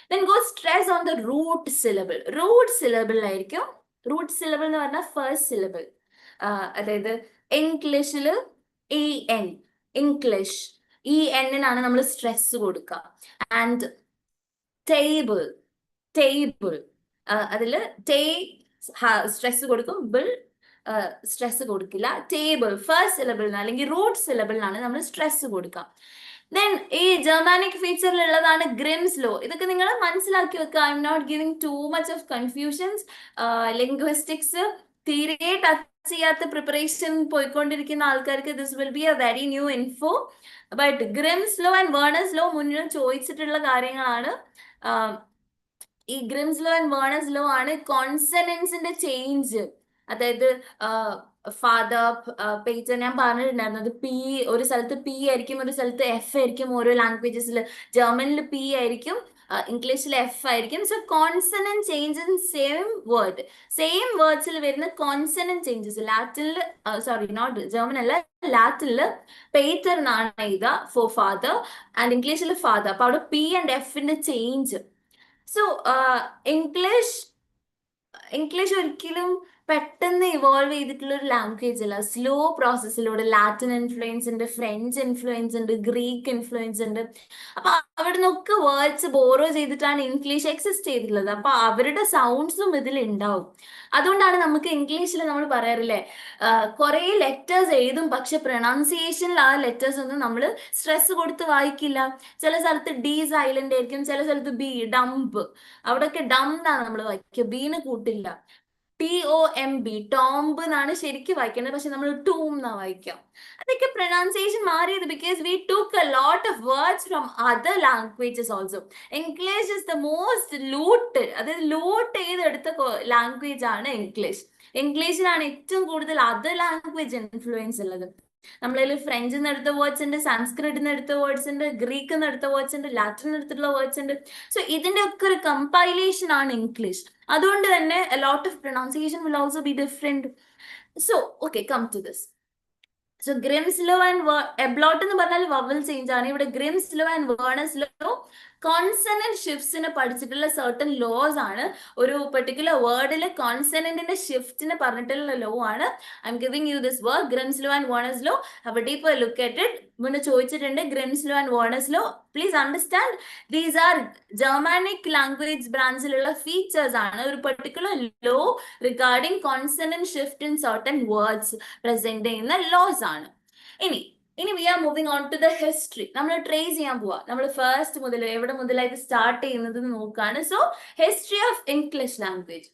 Then go stress on the root syllable. Root syllable ആയിരിക്കും. റൂട്ട് സിലബിൾ എന്ന് പറഞ്ഞാൽ ഫസ്റ്റ് സിലബിൾ. അതായത് ഇംഗ്ലീഷിൽ EN, ഇംഗ്ലീഷ്, EN-നാണ് നമ്മൾ സ്ട്രെസ് കൊടുക്കുക. ആൻഡ് ടേബിൾ, ടേബിൾ അതിൽ സ്ട്രെസ് കൊടുക്കും, ബിൾ സ്ട്രെസ് കൊടുക്കില്ല. ടേബിൾ ഫസ്റ്റ് സിലബിളിന് അല്ലെങ്കിൽ റൂട്ട് സിലബിളിനാണ് നമ്മൾ സ്ട്രെസ് കൊടുക്കുക. ദെൻ ഈ ജർമാനിക് ഫീച്ചറിലുള്ളതാണ് ഗ്രിംസ് ലോ. ഇതൊക്കെ നിങ്ങൾ മനസ്സിലാക്കി വെക്കുക. I'm not giving too much of confusions. Linguistics തീരെ ടച്ച് ചെയ്യാത്ത പ്രിപ്പറേഷൻ പോയിക്കൊണ്ടിരിക്കുന്ന ആൾക്കാർക്ക് this will be a very new info. But Grimm's law and Verner's law മുന്നിൽ ചോദിച്ചിട്ടുള്ള കാര്യങ്ങളാണ്. ഈ Grimm's law and Verner's law ആണ് കോൺസണൻസിന്റെ ചേഞ്ച്. അതായത് ഫാദർ, പേജർ ഞാൻ പറഞ്ഞിട്ടുണ്ടായിരുന്നു, അത് പി ഒരു സ്ഥലത്ത് പി ആയിരിക്കും, ഒരു സ്ഥലത്ത് എഫ് ആയിരിക്കും. ഓരോ ലാംഗ്വേജസിൽ ജർമ്മനിൽ പി ആയിരിക്കും, ഇംഗ്ലീഷിൽ എഫ് ആയിരിക്കും. So consonant changes in same വേർഡ്സിൽ വരുന്ന കോൺസണന്റ് ചേഞ്ചസ്. ലാറ്റിനിൽ സോറി നോട്ട് ജർമ്മൻ അല്ല, ലാറ്റിനിൽ പേറ്റർ എന്നാണ് എഴുതുക ഫോർ ഫാദർ, ആൻഡ് ഇംഗ്ലീഷിൽ ഫാദർ. അപ്പൊ അവിടെ പി ആൻഡ് എഫിന്റെ ചേഞ്ച്. സോ ഇംഗ്ലീഷ് ഒരിക്കലും പെട്ടെന്ന് ഇവോൾവ് ചെയ്തിട്ടുള്ള ഒരു ലാംഗ്വേജ് അല്ല. സ്ലോ പ്രോസസ്സിലൂടെ ലാറ്റിൻ ഇൻഫ്ലുവൻസ് ഉണ്ട്, ഫ്രഞ്ച് ഇൻഫ്ലുവൻസ് ഉണ്ട്, ഗ്രീക്ക് ഇൻഫ്ലുവൻസ് ഉണ്ട്. അപ്പൊ അവിടെ നിന്നൊക്കെ വേർഡ്സ് ബോറോ ചെയ്തിട്ടാണ് ഇംഗ്ലീഷ് എക്സിസ്റ്റ് ചെയ്തിട്ടുള്ളത്. അപ്പൊ അവരുടെ സൗണ്ട്സും ഇതിൽ ഉണ്ടാവും. അതുകൊണ്ടാണ് നമുക്ക് ഇംഗ്ലീഷിൽ നമ്മൾ പറയാറില്ലേ, കുറെ ലെറ്റേഴ്സ് എഴുതും, പക്ഷെ പ്രൊണൗൺസിയേഷനിൽ ആ ലെറ്റേഴ്സ് ഒന്നും നമ്മൾ സ്ട്രെസ് കൊടുത്ത് വായിക്കില്ല. ചില സ്ഥലത്ത് ഡി സൈലന്റ് ആയിരിക്കും, ചില സ്ഥലത്ത് ബി, ഡംപ്. അവിടെയൊക്കെ ഡം എന്നാണ് നമ്മൾ വായിക്കുക, ബീന് കൂട്ടില്ല. TOMB, ടോംബ് എന്നാണ് ശരിക്കും വായിക്കേണ്ടത്, പക്ഷെ നമ്മൾ ടൂം എന്നാ വായിക്കാം. അതൊക്കെ പ്രൊനൗൺസിയേഷൻ മാറിയത് because we took A lot of words from other languages also. English is the most looted, അതായത് ലൂട്ട് ചെയ്തെടുത്ത ലാംഗ്വേജ് ആണ് ഇംഗ്ലീഷ്. ഇംഗ്ലീഷിലാണ് ഏറ്റവും കൂടുതൽ അതർ ലാംഗ്വേജ് ഇൻഫ്ലുവൻസ് ഉള്ളത്. നമ്മളതിൽ ഫ്രഞ്ചിൽ നിന്ന് എടുത്ത വേർഡ്സ് ഉണ്ട്, സംസ്കൃതിൽ നിന്ന് എടുത്ത വേർഡ്സ് ഉണ്ട്, ഗ്രീക്കിൽ നിന്ന് എടുത്ത വേർഡ്സ് ഉണ്ട്, ലാറ്റിൻ എടുത്തിട്ടുള്ള വേർഡ്സ് ഉണ്ട്. സോ ഇതിന്റെ ഒക്കെ ഒരു കമ്പൈലേഷൻ ആണ് ഇംഗ്ലീഷ്. അതുകൊണ്ട് തന്നെ a lot of pronunciation will also be different. So, okay, come to this. So, Grimm's law and Eblot എന്ന് പറഞ്ഞാൽ വവൽ ചേഞ്ച് ആണ്. ഇവിടെ Grimm's law and Werner's law consonant ഷിഫ്റ്റ്സിന് പഠിച്ചിട്ടുള്ള സർട്ടൻ ലോസ് ആണ്. ഒരു പെർട്ടിക്കുലർ വേർഡിലെ കോൺസണന്റിന്റെ ഷിഫ്റ്റിന് പറഞ്ഞിട്ടുള്ള ലോ ആണ്. I M giving you this work, Grimm's law and Werner's law. Have a deeper look at it. മുന്നേ ചോദിച്ചിട്ടുണ്ട് Grimm's law and Werner's law. Please understand, these are Germanic language branchലുള്ള ഫീച്ചേഴ്സ് ആണ്. ഒരു particular law regarding consonant shift in certain words present ചെയ്യുന്ന ലോസ് ആണ്. ഇനി we are moving on to the history. നമ്മൾ ട്രേസ് ചെയ്യാൻ പോവാ. നമ്മൾ ഫസ്റ്റ് മുതൽ എവിടെ മുതലായിട്ട് സ്റ്റാർട്ട് ചെയ്യുന്നത് നോക്കാണ്. So history of English language.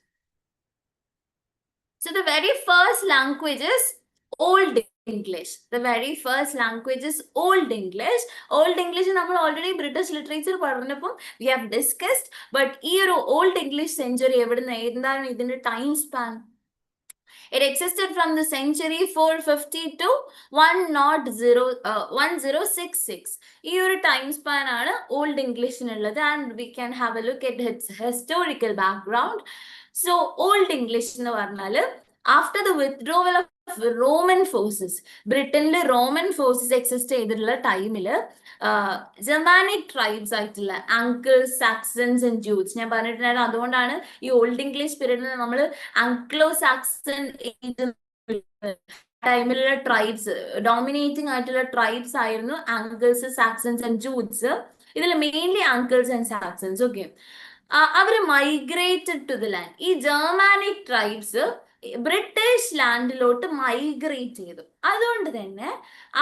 So the very first language is Old English. The very first language is Old English. Old English നമ്മൾ ഓൾറെഡി ബ്രിട്ടീഷ് ലിറ്ററേച്ചർ പറഞ്ഞപ്പോൾ വി ഹാവ് ഡിസ്കസ്ഡ്. ബട്ട് ഈ ഒരു ഓൾഡ് ഇംഗ്ലീഷ് സെഞ്ചുറി എവിടുന്ന്, എന്താണ് ഇതിന്റെ time span? It existed from the century 450 to 1066. ഈ ഒരു ടൈം സ്പാൻ ആണ് ഓൾഡ് ഇംഗ്ലീഷിനുള്ളത്. And we can have a look at its historical background. So Old English എന്ന് പറഞ്ഞാൽ after the withdrawal of Roman forces, ബ്രിട്ടനിൽ റോമൻ ഫോഴ്സസ് എക്സിസ്റ്റ് ചെയ്തിട്ടുള്ള ടൈമില് ജർമാനിക് ട്രൈബ്സ് ആയിട്ടുള്ള ആങ്കിൾസ്, സാക്സൺസ് ആൻഡ് ജൂസ് ഞാൻ പറഞ്ഞിട്ടുണ്ടായിരുന്നു. അതുകൊണ്ടാണ് ഈ ഓൾഡ് ഇംഗ്ലീഷ് പീരീഡിൽ നമ്മൾ ആംഗ്ലോ സാക്സൺ ടൈമിലുള്ള ട്രൈബ്സ്, ഡോമിനേറ്റിംഗ് ആയിട്ടുള്ള ട്രൈബ്സ് ആയിരുന്നു ആങ്കിൾസ്, സാക്സൺസ് ആൻഡ് ജൂസ്. ഇതിൽ mainly Angles and Saxons. Okay, അവര് മൈഗ്രേറ്റഡ് ടു ദ ലാൻഡ്. ഈ ജർമാനിക് ട്രൈബ്സ് ബ്രിട്ടീഷ് ലാൻഡിലോട്ട് മൈഗ്രേറ്റ് ചെയ്തു. അതുകൊണ്ട് തന്നെ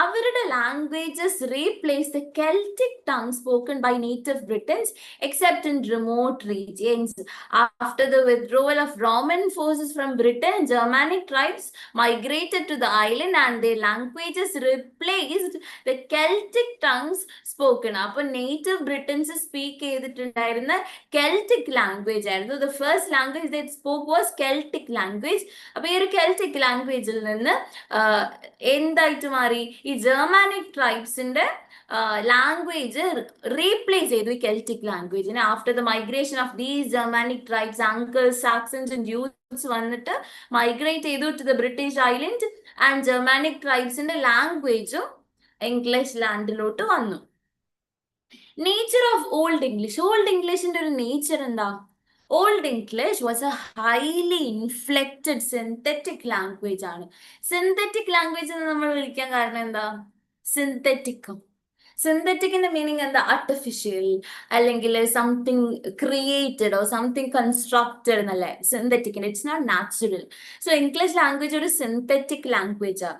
അവരുടെ languages replace the Celtic tongue spoken by native Britons except in remote regions. After the withdrawal of Roman forces from Britain, Germanic tribes migrated to the island and their languages replaced the Celtic tongues spoken. അപ്പോൾ നേറ്റീവ് ബ്രിട്ടൻസ് സ്പീക്ക് ചെയ്തിട്ടുണ്ടായിരുന്ന കെൽറ്റിക് ലാംഗ്വേജ് ആയിരുന്നു. The first language they spoke was Celtic language. അപ്പൊ ഈ ഒരു കെൽറ്റിക് ലാംഗ്വേജിൽ നിന്ന് എന്തായിട്ട് മാറി? ഈ ജർമാനിക് ട്രൈബ്സിന്റെ ലാംഗ്വേജ് റീപ്ലേസ് ചെയ്തു ഈ കെൽറ്റിക് ലാംഗ്വേജിനെ. After the migration of these Germanic tribes, Angles, Saxons and Jutes വന്നിട്ട് മൈഗ്രേറ്റ് ചെയ്തു to the British island, and Germanic ട്രൈബ്സിന്റെ ലാംഗ്വേജും ഇംഗ്ലീഷ് ലാൻഡിലോട്ട് വന്നു. Nature of Old English. Old ഇംഗ്ലീഷിന്റെ ഒരു നേച്ചർ എന്താ? Old English was a highly inflected synthetic language ആണ്. സിന്തറ്റിക് ലാംഗ്വേജ് എന്ന് നമ്മൾ വിളിക്കാൻ കാരണം എന്താ? സിന്തറ്റിക്. സിന്തറ്റിക്കിന്റെ മീനിങ് എന്താ? ആർട്ടിഫിഷ്യൽ, അല്ലെങ്കിൽ something created or something constructed എന്നല്ലേ സിന്തറ്റിക്കിന്. It's not natural. So English language ഒരു സിന്തറ്റിക് ലാംഗ്വേജാ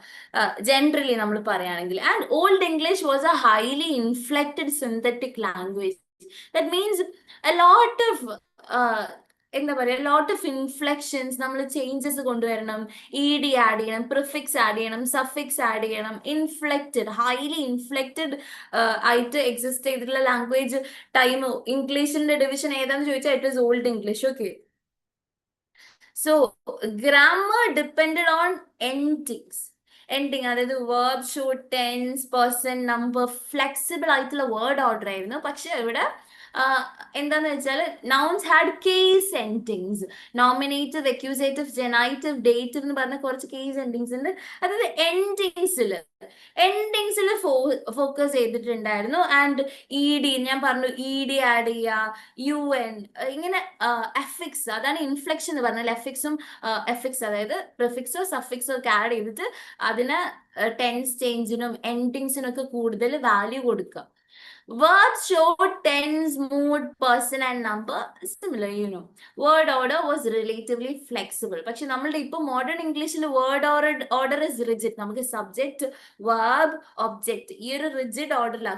ജനറലി നമ്മൾ പറയുകയാണെങ്കിൽ. And Old English was a highly inflected synthetic language. That means a lot of എന്താ പറയുക, ലോട്ട് ഓഫ് ഇൻഫ്ലെക്ഷൻസ് നമ്മൾ ചേഞ്ചസ് കൊണ്ടുവരണം. ഇ ഡി ആഡ് ചെയ്യണം, പ്രിഫിക്സ് ആഡ് ചെയ്യണം, സഫിക്സ് ആഡ് ചെയ്യണം. ഇൻഫ്ലെക്റ്റഡ്, ഹൈലി ഇൻഫ്ലെക്റ്റഡ് ആയിട്ട് എക്സിസ്റ്റ് ചെയ്തിട്ടുള്ള ലാംഗ്വേജ് ടൈം. ഇംഗ്ലീഷിന്റെ ഡിവിഷൻ ഏതാന്ന് ചോദിച്ചാൽ it is Old English. Okay. So grammar depended on endings. Endings, അതായത് verb, short tense, person, number, flexible ആയിട്ടുള്ള വേർഡ് ഓർഡർ ആയിരുന്നു. പക്ഷെ ഇവിടെ എന്താന്ന് വെച്ചാൽ nouns had case endings. Nominative, accusative, genitive, dative എന്ന് പറഞ്ഞ കുറച്ച് കേസ് എൻഡിങ്സ് ഉണ്ട്. അതായത് എൻഡിങ്സിൽ ഫോക്കസ് ചെയ്തിട്ടുണ്ടായിരുന്നു. ആൻഡ് ഇ ഡി, ഞാൻ പറഞ്ഞു ഇ ഡി ആഡ് ചെയ്യുക, യു എൻ, ഇങ്ങനെ എഫിക്സ്, അതാണ് ഇൻഫ്ലെക്ഷൻ എന്ന് പറഞ്ഞാൽ. എഫിക്സ് അതായത് പ്രിഫിക്സോ സഫിക്സോ ഒക്കെ ആഡ് ചെയ്തിട്ട് അതിന് ടെൻസ് ചേഞ്ചിനും എൻഡിങ്സിനും ഒക്കെ കൂടുതൽ വാല്യൂ കൊടുക്കുക. Verbs showed tense, mood, person and number. Similar, you know. Word order was relatively flexible. പക്ഷെ നമ്മളുടെ ഇപ്പൊ മോഡേൺ ഇംഗ്ലീഷിൽ വേർഡ് ഓർഡർ ഇസ് റിജിഡ്. നമുക്ക് സബ്ജക്ട്, verb, object ഈ ഒരു റിജിഡ് ഓർഡറില്ല.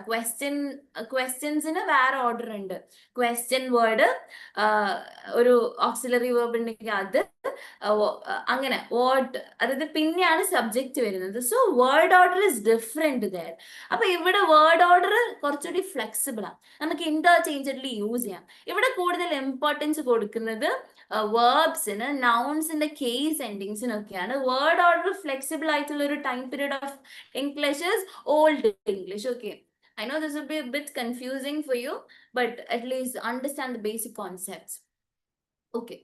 ക്വസ്റ്റ്യൻസിന് വേറെ ഓർഡർ ഉണ്ട്. ക്വസ്റ്റ്യൻ വേർഡ്, ഒരു ഓക്സിലറി വേർബ് ഉണ്ടെങ്കിൽ അത്, അങ്ങനെ വാട്ട്, അതായത് പിന്നെയാണ് സബ്ജക്ട് വരുന്നത്. So word order is different there. അപ്പൊ ഇവിടെ വേർഡ് ഓർഡർ കുറച്ചുകൂടി ഫ്ലെക്സിബിൾ ആണ്, നമുക്ക് ഇന്റർചേഞ്ചബിളി യൂസ് ചെയ്യാം. ഇവിടെ കൂടുതൽ ഇമ്പോർട്ടൻസ് കൊടുക്കുന്നത് വേർബ്സിന്, നൗൺസിന്റെ കേസ് എൻഡിങ്സിനൊക്കെയാണ്. വേർഡ് ഓർഡർ ഫ്ലെക്സിബിൾ ആയിട്ടുള്ള ഒരു time period of English is Old English. Okay, I know this will be a bit confusing for you, but at least understand the basic concepts. Okay.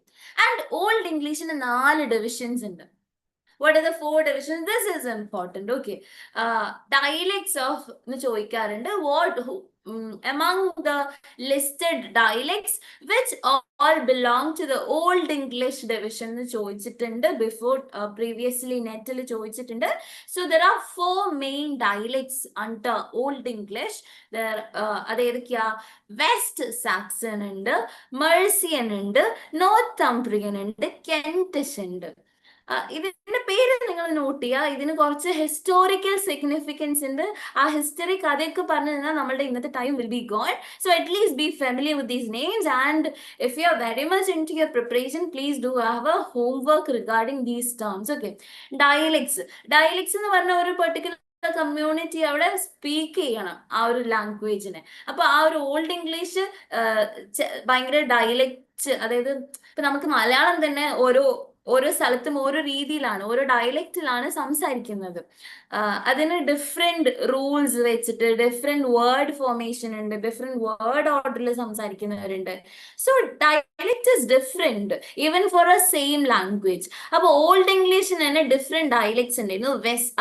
And Old English in 4 divisions ഉണ്ട്. What are the 4 divisions? This is important. Okay. Dialects of എന്ന് ചോദിക്കാറുണ്ട്. Among the listed dialects, which all belong to the Old English division എന്ന് ചോദിച്ചിട്ടുണ്ട്. Before previously നെറ്റിൽ ചോദിച്ചിട്ടുണ്ട്. So there are 4 main dialects under Old English. There അതേതൊക്കെയാ? വെസ്റ്റ് സാക്സൺ ഉണ്ട്, മെർസിയൻ ഉണ്ട്, നോർത്തംബ്രിയൻ ഉണ്ട്, കെന്റിഷ് ഉണ്ട്. ഇതിന്റെ പേര് നിങ്ങൾ നോട്ട് ചെയ്യുക. ഇതിന് കുറച്ച് ഹിസ്റ്റോറിക്കൽ സിഗ്നിഫിക്കൻസ് ഉണ്ട്. ആ ഹിസ്റ്ററി കഥയൊക്കെ പറഞ്ഞു തന്നാൽ നമ്മളുടെ ഇന്നത്തെ time will be gone. So at least be familiar with these names. And if you are very much into your preparation, please do have a homework regarding these terms. Okay. Dialects എന്ന് പറഞ്ഞ ഒരു പെർട്ടിക്കുലർ കമ്മ്യൂണിറ്റി അവിടെ സ്പീക്ക് ചെയ്യണം ആ ഒരു ലാംഗ്വേജിനെ. അപ്പൊ ആ ഒരു ഓൾഡ് ഇംഗ്ലീഷ് ഭയങ്കര ഡയലക്റ്റ്, അതായത് ഇപ്പൊ നമുക്ക് മലയാളം തന്നെ ഓരോ സ്ഥലത്തും ഓരോ രീതിയിലാണ്, ഓരോ ഡയലക്റ്റിലാണ് സംസാരിക്കുന്നത്. അതിന് ഡിഫറെന്റ് റൂൾസ് വെച്ചിട്ട് ഡിഫറെന്റ് വേർഡ് ഫോർമേഷൻ ഉണ്ട്, ഡിഫറെന്റ് വേർഡ് ഓർഡറിൽ സംസാരിക്കുന്നവരുണ്ട്. So dialect is different even for a same language. അപ്പൊ ഓൾഡ് ഇംഗ്ലീഷിന് തന്നെ ഡിഫറെന്റ് ഡയലക്ട്സ് ഉണ്ടായിരുന്നു.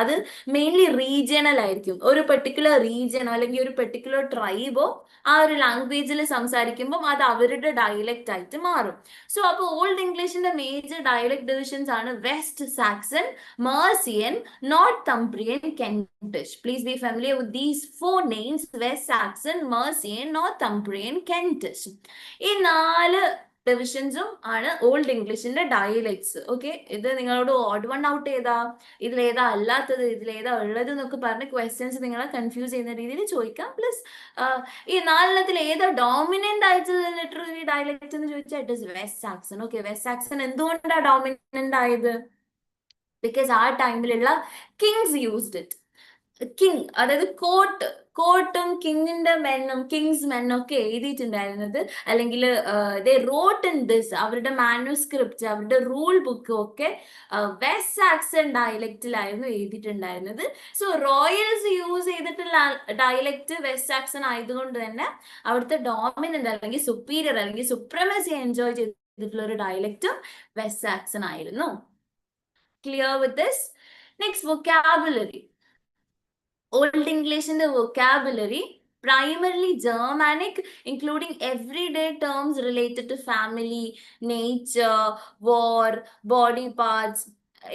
അത് മെയിൻലി റീജിയണൽ ആയിരിക്കും. ഒരു പെർട്ടിക്കുലർ റീജിയനോ അല്ലെങ്കിൽ ഒരു പെർട്ടിക്കുലർ ട്രൈബോ ആ ഒരു ലാംഗ്വേജിൽ സംസാരിക്കുമ്പോൾ അത് അവരുടെ ഡയലക്റ്റ് ആയിട്ട് മാറും. സോ അപ്പൊ ഓൾഡ് ഇംഗ്ലീഷിന്റെ മേജർ ഡയലക്ട് ഡിവിഷൻസ് ആണ് West Saxon, Mercian, Northumbrian, Kentish. Please be familiar with these 4 names: West Saxon, Mercian, Northumbrian, Kentish. ഈ 4 ഡിവിഷൻസും ആണ് ഓൾഡ് ഇംഗ്ലീഷിന്റെ ഡയലക്ട്സ്. ഓക്കെ, ഇത് നിങ്ങളോട് ഓഡ് വൺ ഔട്ട് ചെയ്താ, ഇതിലേതാ അല്ലാത്തത്, ഇതിലേതാ ഉള്ളത് എന്നൊക്കെ പറഞ്ഞ് ക്വസ്റ്റ്യൻസ് നിങ്ങളെ കൺഫ്യൂസ് ചെയ്യുന്ന രീതിയിൽ ചോദിക്കാം. പ്ലസ് ഈ 4 ഏതാ ഡോമിനന്റ് ആയിട്ടുള്ള ലിറ്റററി ഡയലക്ട് എന്ന് ചോദിച്ചാൽ it is West Saxon. Okay, West Saxon എന്തുകൊണ്ടാണ് ഡോമിനന്റ് ആയത്? ബിക്കോസ് ആ ടൈമിലുള്ള കിങ്സ് യൂസ്ഡ് ഇറ്റ്. കിങ്, അതായത് കോട്ടും കിങ്ങിന്റെ മെന്നും കിങ്സ് മെന്നും ഒക്കെ എഴുതിയിട്ടുണ്ടായിരുന്നത്, അല്ലെങ്കിൽ ദേ റോട്ട് ഇൻ ദിസ്, അവരുടെ മാനുസ്ക്രിപ്റ്റ്, അവരുടെ റൂൾ ബുക്ക് ഒക്കെ വെസ്റ്റ് സാക്സൺ ഡയലക്റ്റിലായിരുന്നു എഴുതിയിട്ടുണ്ടായിരുന്നത്. സോ റോയൽസ് യൂസ് ചെയ്തിട്ടുള്ള ഡയലക്റ്റ് വെസ്റ്റ് സാക്സൺ ആയതുകൊണ്ട് തന്നെ അവിടുത്തെ ഡോമിനന്റ് അല്ലെങ്കിൽ സുപ്പീരിയർ അല്ലെങ്കിൽ സുപ്രമസി എൻജോയ് ചെയ്തിട്ടുള്ള ഒരു ഡയലക്റ്റും വെസ്റ്റ് സാക്സൺ ആയിരുന്നു. Clear with this? Next, vocabulary. Old English in the vocabulary, primarily Germanic, including everyday terms related to family, nature, war, body parts.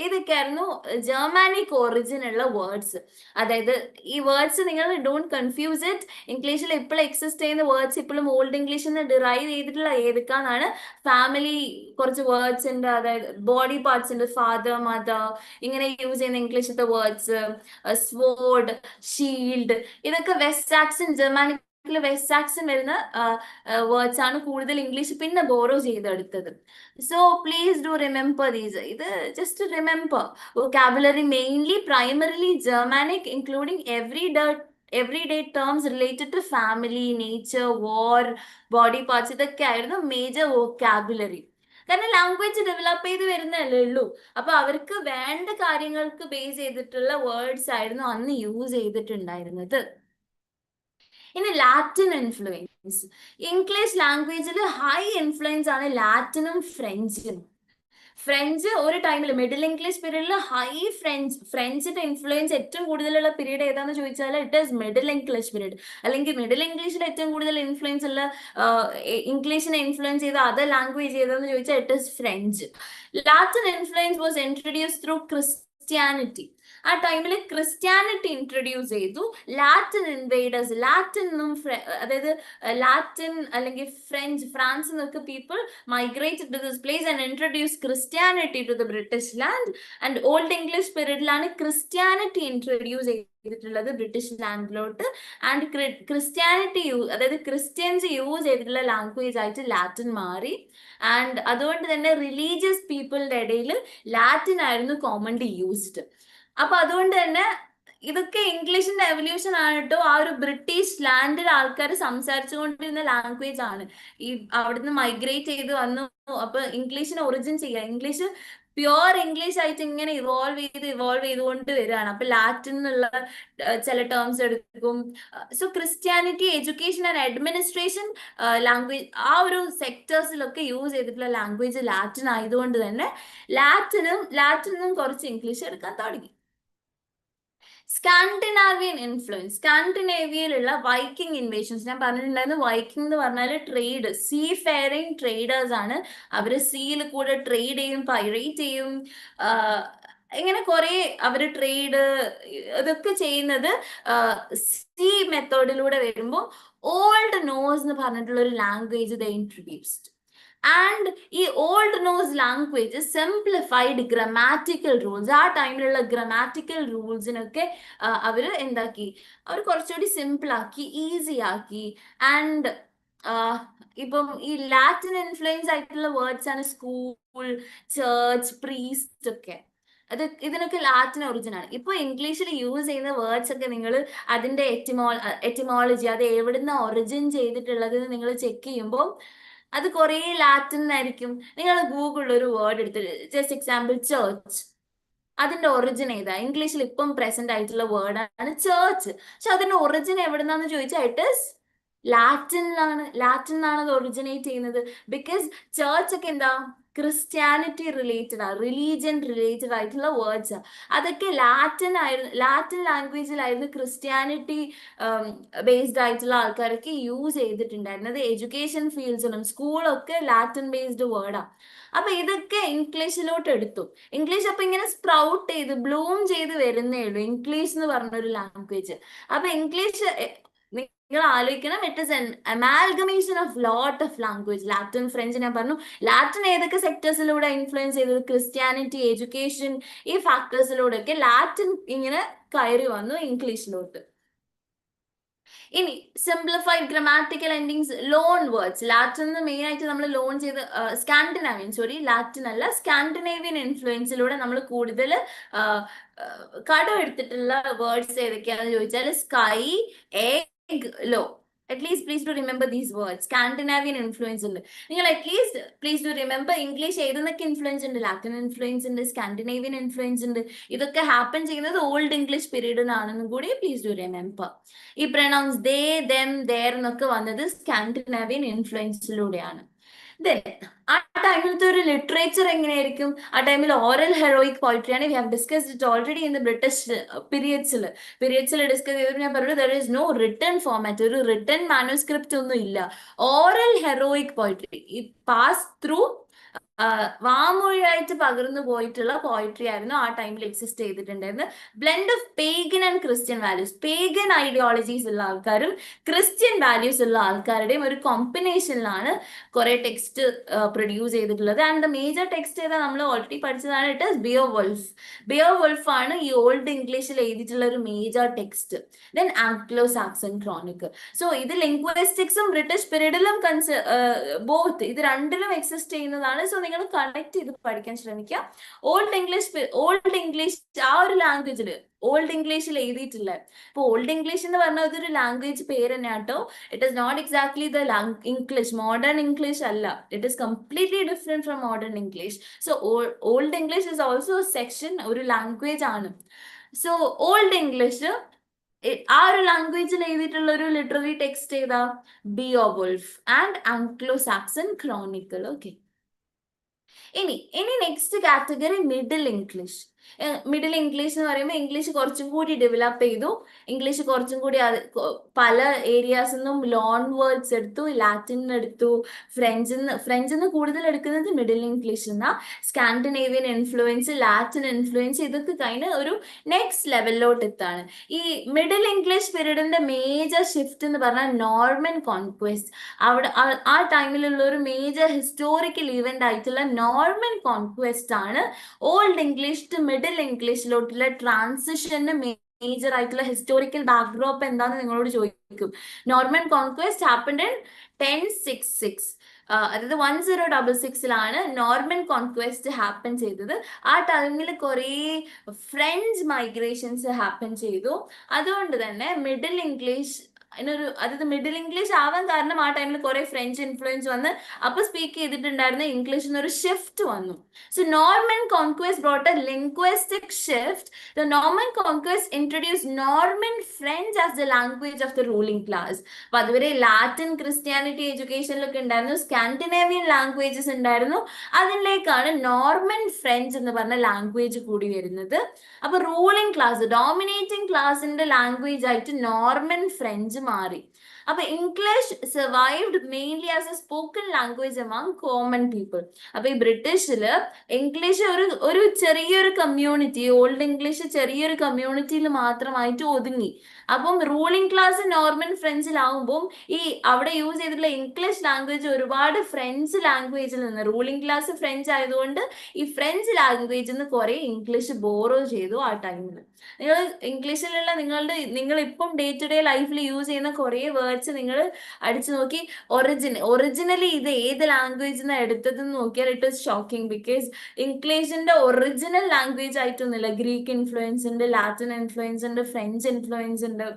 ഇതൊക്കെയായിരുന്നു ജർമാനിക് ഒറിജിൻ ഉള്ള വേർഡ്സ്. അതായത് ഈ വേർഡ്സ് നിങ്ങൾ ഡോണ്ട് കൺഫ്യൂസ് ഇറ്റ്. ഇംഗ്ലീഷിൽ ഇപ്പോഴും എക്സിസ്റ്റ് ചെയ്യുന്ന വേർഡ്സ് ഇപ്പോഴും ഓൾഡ് ഇംഗ്ലീഷിൽ നിന്ന് ഡിറൈവ് ചെയ്തിട്ടുള്ള ഏതൊക്കെയാണ്? ഫാമിലി കുറച്ച് വേർഡ്സ് ഉണ്ട്, അതായത് ബോഡി പാർട്സ് ഉണ്ട്, ഫാദർ, മദർ, ഇങ്ങനെ യൂസ് ചെയ്യുന്ന ഇംഗ്ലീഷിലത്തെ വേർഡ്സ്, സ്വോർഡ്, ഷീൽഡ്, ഇതൊക്കെ വെസ്റ്റ് സാക്സൺ, ജർമാനിക്കിൽ വെസ്റ്റ് സാക്സൺ വരുന്ന വേർഡ്സ് ആണ് കൂടുതൽ ഇംഗ്ലീഷ് പിന്നെ ബോറോ ചെയ്തെടുത്തത്. So please do remember these. ഇത് just remember. Vocabulary mainly primarily Germanic, including everyday terms related to family, nature, war, body parts. ഇതൊക്കെ ആയിരുന്നു മേജർ വൊക്കാബുലറി. കാരണം ലാംഗ്വേജ് ഡെവലപ്പ് ചെയ്ത് വരുന്നല്ലേ ഉള്ളൂ. അപ്പൊ അവർക്ക് വേണ്ട കാര്യങ്ങൾക്ക് ബേസ് ചെയ്തിട്ടുള്ള വേർഡ്സ് ആയിരുന്നു അന്ന് യൂസ് ചെയ്തിട്ടുണ്ടായിരുന്നത്. ഇനി ലാറ്റിൻ ഇൻഫ്ലുവൻസ്. ഇംഗ്ലീഷ് ലാംഗ്വേജിൽ ഹൈ ഇൻഫ്ലുവൻസ് ആണ് ലാറ്റിനും ഫ്രഞ്ചിനും. ഫ്രഞ്ച് ഒരു ടൈമിൽ മിഡിൽ ഇംഗ്ലീഷ് പീരീഡിൽ ഹൈ ഫ്രഞ്ചിന്റെ ഇൻഫ്ലുവൻസ് ഏറ്റവും കൂടുതലുള്ള പീരീഡ് ഏതാന്ന് ചോദിച്ചാൽ it is middle English period. അല്ലെങ്കിൽ മിഡിൽ ഇംഗ്ലീഷിൽ ഏറ്റവും കൂടുതൽ ഇൻഫ്ലുവൻസ് ഉള്ള ഇംഗ്ലീഷിനെ ഇൻഫ്ലുവൻസ് ചെയ്ത അതർ ലാംഗ്വേജ് ഏതാന്ന് ചോദിച്ചാൽ it is French. Latin influence was introduce through Christianity. ആ ടൈമിൽ ക്രിസ്ത്യാനിറ്റി ഇൻട്രൊഡ്യൂസ് ചെയ്തു. ലാറ്റിൻ ഇൻവേഡേഴ്സ്, ലാറ്റിൻ എന്നും അതായത് ലാറ്റിൻ അല്ലെങ്കിൽ ഫ്രഞ്ച്, ഫ്രാൻസ് എന്നൊക്കെ people migrated to this place and introduced Christianity to the British land. And Old English periodലാണ് ക്രിസ്ത്യാനിറ്റി ഇൻട്രൊഡ്യൂസ് ചെയ്തിട്ടുള്ളത് ബ്രിട്ടീഷ് ലാൻഡിലോട്ട്. ആൻഡ് ക്രിസ്ത്യാനിറ്റി അതായത് ക്രിസ്ത്യൻസ് യൂസ് ചെയ്തിട്ടുള്ള ലാംഗ്വേജ് ആയിട്ട് ലാറ്റിൻ മാറി. ആൻഡ് അതുകൊണ്ട് തന്നെ റിലീജിയസ് പീപ്പിളിന്റെ ഇടയിൽ ലാറ്റിൻ ആയിരുന്നു കോമൺലി യൂസ്ഡ്. അപ്പൊ അതുകൊണ്ട് തന്നെ ഇതൊക്കെ ഇംഗ്ലീഷിന്റെ എവല്യൂഷൻ ആണ് കേട്ടോ. ആ ഒരു ബ്രിട്ടീഷ് ലാൻഡിൽ ആൾക്കാർ സംസാരിച്ചുകൊണ്ടിരുന്ന ലാംഗ്വേജ് ആണ്. ഈ അവിടുന്ന് മൈഗ്രേറ്റ് ചെയ്ത് വന്നു. അപ്പൊ ഇംഗ്ലീഷിന് ഒറിജിൻ ചെയ്യാം. ഇംഗ്ലീഷ് പ്യുവർ ഇംഗ്ലീഷ് ആയിട്ട് ഇങ്ങനെ ഇവോൾവ് ചെയ്തുകൊണ്ട് വരികയാണ്. അപ്പൊ ലാറ്റിൻ എന്നുള്ള ചില ടേംസ് എടുക്കും. So Christianity, education and administration language, ആ ഒരു സെക്ടേഴ്സിലൊക്കെ യൂസ് ചെയ്തിട്ടുള്ള ലാംഗ്വേജ് ലാറ്റിൻ ആയതുകൊണ്ട് തന്നെ ലാറ്റിനും കുറച്ച് ഇംഗ്ലീഷ് എടുക്കാൻ തുടങ്ങി. സ്കാൻഡിനാവിയൻ ഇൻഫ്ലുവൻസ്. സ്കാൻഡിനേവിയയിലുള്ള വൈക്കിംഗ് ഇൻവേഷൻസ് ഞാൻ പറഞ്ഞിട്ടുണ്ടായിരുന്നു. വൈക്കിംഗ് എന്ന് പറഞ്ഞാൽ ട്രേഡ്, സീ ഫെയറിംഗ് ട്രേഡേഴ്സ് ആണ്. അവര് സീയിൽ കൂടെ ട്രേഡ് ചെയ്യും, പൈറേറ്റ് ചെയ്യും, ഇങ്ങനെ കുറെ അവര് ട്രേഡ് ഇതൊക്കെ ചെയ്യുന്നത് സീ മെത്തേഡിലൂടെ വരുമ്പോൾ ഓൾഡ് നോസ് എന്ന് പറഞ്ഞിട്ടുള്ള ഒരു ലാംഗ്വേജ് ദ ഇൻട്രൊഡ്യൂസ്ഡ്. ആൻഡ് ഈ old Norse language simplified grammatical rules. ആ ടൈമിലുള്ള ഗ്രമാറ്റിക്കൽ റൂൾസിനൊക്കെ അവർ എന്താക്കി, അവർ കുറച്ചുകൂടി സിമ്പിൾ ആക്കി, ഈസി ആക്കി. ആൻഡ് ഇപ്പം ഈ ലാറ്റിൻ ഇൻഫ്ലുവൻസ് ആയിട്ടുള്ള വേർഡ്സ് ആണ് സ്കൂൾ, ചേർച്ച്, പ്രീസ്റ്റ് ഒക്കെ. ഇതിനൊക്കെ ലാറ്റിൻ ഒറിജിൻ ആണ്. ഇപ്പൊ ഇംഗ്ലീഷിൽ യൂസ് ചെയ്യുന്ന വേർഡ്സ് ഒക്കെ നിങ്ങൾ അതിന്റെ എറ്റിമോളജി, അത് എവിടുന്ന ഒറിജിൻ ചെയ്തിട്ടുള്ളത് നിങ്ങൾ ചെക്ക് ചെയ്യുമ്പോൾ അത് കുറേ ലാറ്റിൻ ആയിരിക്കും. നിങ്ങൾ ഗൂഗിളിൽ ഒരു വേർഡ് എടുത്തിട്ട് ജസ്റ്റ് എക്സാമ്പിൾ ചേർച്ച്, അതിന്റെ ഒറിജിൻ ഏതാ? ഇംഗ്ലീഷിൽ ഇപ്പം പ്രസന്റ് ആയിട്ടുള്ള വേർഡാണ് ചേർച്ച്. പക്ഷെ അതിന്റെ ഒറിജിൻ എവിടുന്നാന്ന് ചോദിച്ചാൽ ഇറ്റ് ഇസ് ലാറ്റിനിലാണ് അത് ഒറിജിനേറ്റ് ചെയ്യുന്നത്. ബിക്കോസ് ചേർച്ച് ഒക്കെ എന്താ, ക്രിസ്ത്യാനിറ്റി റിലേറ്റഡ് ആ, റിലീജിയൻ റിലേറ്റഡ് ആയിട്ടുള്ള വേർഡ്സ്. അതൊക്കെ ലാറ്റിൻ ലാംഗ്വേജിലായിരുന്നു ക്രിസ്ത്യാനിറ്റി ബേസ്ഡ് ആയിട്ടുള്ള ആൾക്കാരൊക്കെ യൂസ് ചെയ്തിട്ടുണ്ടായിരുന്നത്. എഡ്യൂക്കേഷൻ ഫീൽഡ്സിലും സ്കൂളൊക്കെ ലാറ്റിൻ ബേസ്ഡ് വേർഡാണ്. അപ്പൊ ഇതൊക്കെ ഇംഗ്ലീഷിലോട്ട് എടുത്തു. ഇംഗ്ലീഷ് അപ്പൊ ഇങ്ങനെ സ്പ്രൗട്ട് ചെയ്ത് ബ്ലൂം ചെയ്ത് വരുന്നേ ഉള്ളൂ ഇംഗ്ലീഷ് എന്ന് പറഞ്ഞൊരു ലാംഗ്വേജ്. അപ്പൊ ഇംഗ്ലീഷ് നിങ്ങൾ ആലോചിക്കണം, it is N amalgamation of lot of language. Latin, French ഞാൻ പറഞ്ഞു. ലാറ്റിൻ ഏതൊക്കെ സെക്ടേഴ്സിലൂടെ ഇൻഫ്ലുവൻസ് ചെയ്തത്? ക്രിസ്ത്യാനിറ്റി, എഡ്യൂക്കേഷൻ, ഈ ഫാക്ടേഴ്സിലൂടെ ഒക്കെ ലാറ്റിൻ ഇങ്ങനെ കയറി വന്നു ഇംഗ്ലീഷിലോട്ട്. ഇനി simplified grammatical endings, loan words. Latin main ആയിട്ട് നമ്മൾ ലോൺ ചെയ്ത് ലാറ്റിൻ അല്ല, സ്കാൻഡിനേവിയൻ ഇൻഫ്ലുവൻസിലൂടെ നമ്മൾ കൂടുതൽ കടം എടുത്തിട്ടുള്ള വേർഡ്സ് ഏതൊക്കെയാണെന്ന് ചോദിച്ചാൽ sky, egg, law. At least please to remember these words. Scandinavian influence ഉണ്ട്. നിങ്ങൾ at least please to remember English ഏതെന്നൊക്കെ ഇൻഫ്ലുവൻസ് ഉണ്ട്. ലാറ്റിൻ ഇൻഫ്ലുവൻസ് ഉണ്ട്, സ്കാൻഡിനേവിയൻ ഇൻഫ്ലുവൻസ് ഉണ്ട്. ഇതൊക്കെ ഹാപ്പൻ ചെയ്യുന്നത് ഓൾഡ് ഇംഗ്ലീഷ് പീരീഡിനാണെന്നും കൂടി പ്ലീസ് ടു റിമെമ്പർ. ഈ പ്രൊനൗൺസ് ദേ, ദെം, ദേർ എന്നൊക്കെ വന്നത് സ്കാൻഡിനാവിയൻ ഇൻഫ്ലുവൻസിലൂടെയാണ്. ആ ടൈമിലത്തെ ഒരു ലിറ്ററേച്ചർ എങ്ങനെയായിരിക്കും? ആ ടൈമിൽ ഓറൽ ഹെറോയിക് പോയിട്രി ആണ്. We have discussed it already in the British പീരിയഡ്സിൽ ഡിസ്കസ് ചെയ്തപ്പോൾ ഞാൻ പറഞ്ഞു there is no written format, ഒരു റിട്ടൺ മാനുസ്ക്രിപ്റ്റ് ഒന്നും ഇല്ല. ഓറൽ ഹെറോയിക് പോയിട്രി, ഈ പാസ് ത്രൂ വാമൊഴിയായിട്ട് പകർന്നു പോയിട്ടുള്ള പോയിട്രി ആയിരുന്നു ആ ടൈമിൽ എക്സിസ്റ്റ് ചെയ്തിട്ടുണ്ടായിരുന്നത്. Blend of pagan and Christian values, pagan ideologies ഉള്ള ആൾക്കാരും ക്രിസ്ത്യൻ വാല്യൂസ് ഉള്ള ആൾക്കാരുടെയും ഒരു കോമ്പിനേഷനിലാണ് കുറെ ടെക്സ്റ്റ് പ്രൊഡ്യൂസ് ചെയ്തിട്ടുള്ളത്. ആൻഡ് ദ മേജർ ടെക്സ്റ്റ് ഏതാ നമ്മൾ ഓൾറെഡി പഠിച്ചതാണ്, ഇറ്റ് ഇസ് ബിയോവോൾഫ്. ബിയോവോൾഫ് ആണ് ഈ ഓൾഡ് ഇംഗ്ലീഷിൽ എഴുതിയിട്ടുള്ള ഒരു major text. Then Anglo Saxon chronicle. So ഇത് ലിംഗ്വിസ്റ്റിക്സും ബ്രിട്ടീഷ് പീരീഡിലും ബോത്ത് ഇത് രണ്ടിലും എക്സിസ്റ്റ് ചെയ്യുന്നതാണ്. സോ നിങ്ങൾ കണക്ട് ചെയ്ത് പഠിക്കാൻ ശ്രമിക്കുക. ഓൾഡ് ഇംഗ്ലീഷ് ആ ഒരു ലാംഗ്വേജിൽ ഓൾഡ് ഇംഗ്ലീഷിൽ എഴുതിയിട്ടില്ല. ഇപ്പൊ ഓൾഡ് ഇംഗ്ലീഷ് എന്ന് പറഞ്ഞാൽ ഇതൊരു ലാംഗ്വേജ് പേര് തന്നെ കേട്ടോ. It is not exactly the English, modern English അല്ല. It is completely different from modern English. So Old English is also section, ഒരു ലാംഗ്വേജ് ആണ്. സോ ഓൾഡ് ഇംഗ്ലീഷ് ആ ഒരു ലാംഗ്വേജിൽ എഴുതിയിട്ടുള്ള ഒരു ലിറ്റററി ടെക്സ്റ്റ് ഏതാ? Beowulf and Anglo Saxon Chronicle. Okay, ഇനി next category Middle English. Middle English എന്ന് പറയുമ്പോൾ ഇംഗ്ലീഷ് കുറച്ചും കൂടി ഡെവലപ്പ് ചെയ്തു. ഇംഗ്ലീഷ് കുറച്ചും കൂടി പല ഏരിയാസിൽ നിന്നും ലോൺ വേർഡ്സ് എടുത്തു, ലാറ്റിൻ എടുത്തു, ഫ്രഞ്ചിന്ന് കൂടുതൽ എടുക്കുന്നത് മിഡിൽ ഇംഗ്ലീഷ് എന്നാ. സ്കാൻഡിനേവിയൻ ഇൻഫ്ലുവൻസ്, ലാറ്റിൻ ഇൻഫ്ലുവൻസ്, ഇതൊക്കെ കഴിഞ്ഞ് ഒരു നെക്സ്റ്റ് ലെവലിലോട്ട് എത്താണ്. ഈ മിഡിൽ ഇംഗ്ലീഷ് പീരീഡിന്റെ മേജർ ഷിഫ്റ്റ് എന്ന് പറഞ്ഞാൽ നോർമൻ കോൺക്വസ്റ്റ്. അവിടെ ആ ടൈമിലുള്ള ഒരു മേജർ ഹിസ്റ്റോറിക്കൽ ഇവന്റ് ആയിട്ടുള്ള നോർമൻ കോൺക്വസ്റ്റ് ആണ് ഓൾഡ് ഇംഗ്ലീഷ് ടു മിഡിൽ ഇംഗ്ലീഷിലോട്ടുള്ള ട്രാൻസിഷന് മേജർ ആയിട്ടുള്ള ഹിസ്റ്റോറിക്കൽ ബാക്ക്ഡ്രോപ്പ് എന്താന്ന് നിങ്ങളോട് ചോദിക്കും. നോർമൻ കോൺക്വസ്റ്റ് ഹാപ്പൻഡ് ഇൻ 1066, അതായത് 1066 നോർമൻ കോൺക്വസ്റ്റ് ഹാപ്പൻ ചെയ്തത്. ആ ടൈമിൽ കുറേ ഫ്രഞ്ച് മൈഗ്രേഷൻസ് ഹാപ്പൻ ചെയ്തു. അതുകൊണ്ട് തന്നെ മിഡിൽ ഇംഗ്ലീഷ് അതായത് മിഡിൽ ഇംഗ്ലീഷ് ആവാൻ കാരണം ആ ടൈമിൽ കുറെ ഫ്രഞ്ച് ഇൻഫ്ലുവൻസ് വന്ന് അപ്പൊ സ്പീക്ക് ചെയ്തിട്ടുണ്ടായിരുന്ന ഇംഗ്ലീഷിന് ഒരു ഷിഫ്റ്റ് വന്നു. So Norman conquest brought A linguistic shift. The Norman conquest introduce Norman French as the language of the ruling class. അപ്പൊ അതുവരെ ലാറ്റിൻ ക്രിസ്ത്യാനിറ്റി എഡ്യൂക്കേഷനിലൊക്കെ ഉണ്ടായിരുന്നു, സ്കാൻഡിനേവിയൻ ലാംഗ്വേജസ് ഉണ്ടായിരുന്നു. അതിലേക്കാണ് നോർമൻ ഫ്രഞ്ച് എന്ന് പറഞ്ഞ ലാംഗ്വേജ് കൂടി വരുന്നത്. അപ്പൊ റൂളിംഗ് ക്ലാസ്, ഡോമിനേറ്റിംഗ് ക്ലാസിന്റെ ലാംഗ്വേജ് ആയിട്ട് നോർമൻ ഫ്രഞ്ച് മാറി. അപ്പൊ English survived mainly as A spoken language among common people. അപ്പൊ ഈ ബ്രിട്ടീഷില് ഇംഗ്ലീഷ് ഒരു ചെറിയൊരു കമ്മ്യൂണിറ്റി, ഓൾഡ് ഇംഗ്ലീഷ് ചെറിയൊരു കമ്മ്യൂണിറ്റിയിൽ മാത്രമായിട്ട് ഒതുങ്ങി. അപ്പം റൂളിംഗ് ക്ലാസ് നോർമൻ ഫ്രഞ്ചിലാവുമ്പോൾ ഈ അവിടെ യൂസ് ചെയ്തിട്ടുള്ള ഇംഗ്ലീഷ് ലാംഗ്വേജ് ഒരുപാട് ഫ്രഞ്ച് ലാംഗ്വേജിൽ നിന്ന്, റൂളിംഗ് ക്ലാസ് ഫ്രഞ്ച് ആയതുകൊണ്ട് ഈ ഫ്രഞ്ച് ലാംഗ്വേജിൽ നിന്ന് കുറെ ഇംഗ്ലീഷ് ബോറോ ചെയ്തു ആ ടൈമിൽ. നിങ്ങൾ ഇംഗ്ലീഷിലുള്ള നിങ്ങൾ ഇപ്പം ഡേ ടു ഡേ ലൈഫിൽ യൂസ് ചെയ്യുന്ന കുറെ വേർഡ്സ് നിങ്ങൾ അടിച്ചു നോക്കി ഒറിജിനലി ഇത് ഏത് ലാംഗ്വേജിൽ നിന്ന് എടുത്തതെന്ന് നോക്കിയാൽ ഇറ്റ് ഇസ് ഷോക്കിംഗ്. ബിക്കോസ് ഇംഗ്ലീഷിന്റെ ഒറിജിനൽ ലാംഗ്വേജ് ആയിട്ടൊന്നുമില്ല. ഗ്രീക്ക് ഇൻഫ്ലുവൻസ് ഉണ്ട്, ലാറ്റിൻ ഇൻഫ്ലുവൻസ് ഉണ്ട്, ഫ്രഞ്ച് ഇൻഫ്ലുവൻസ് ഉണ്ട്.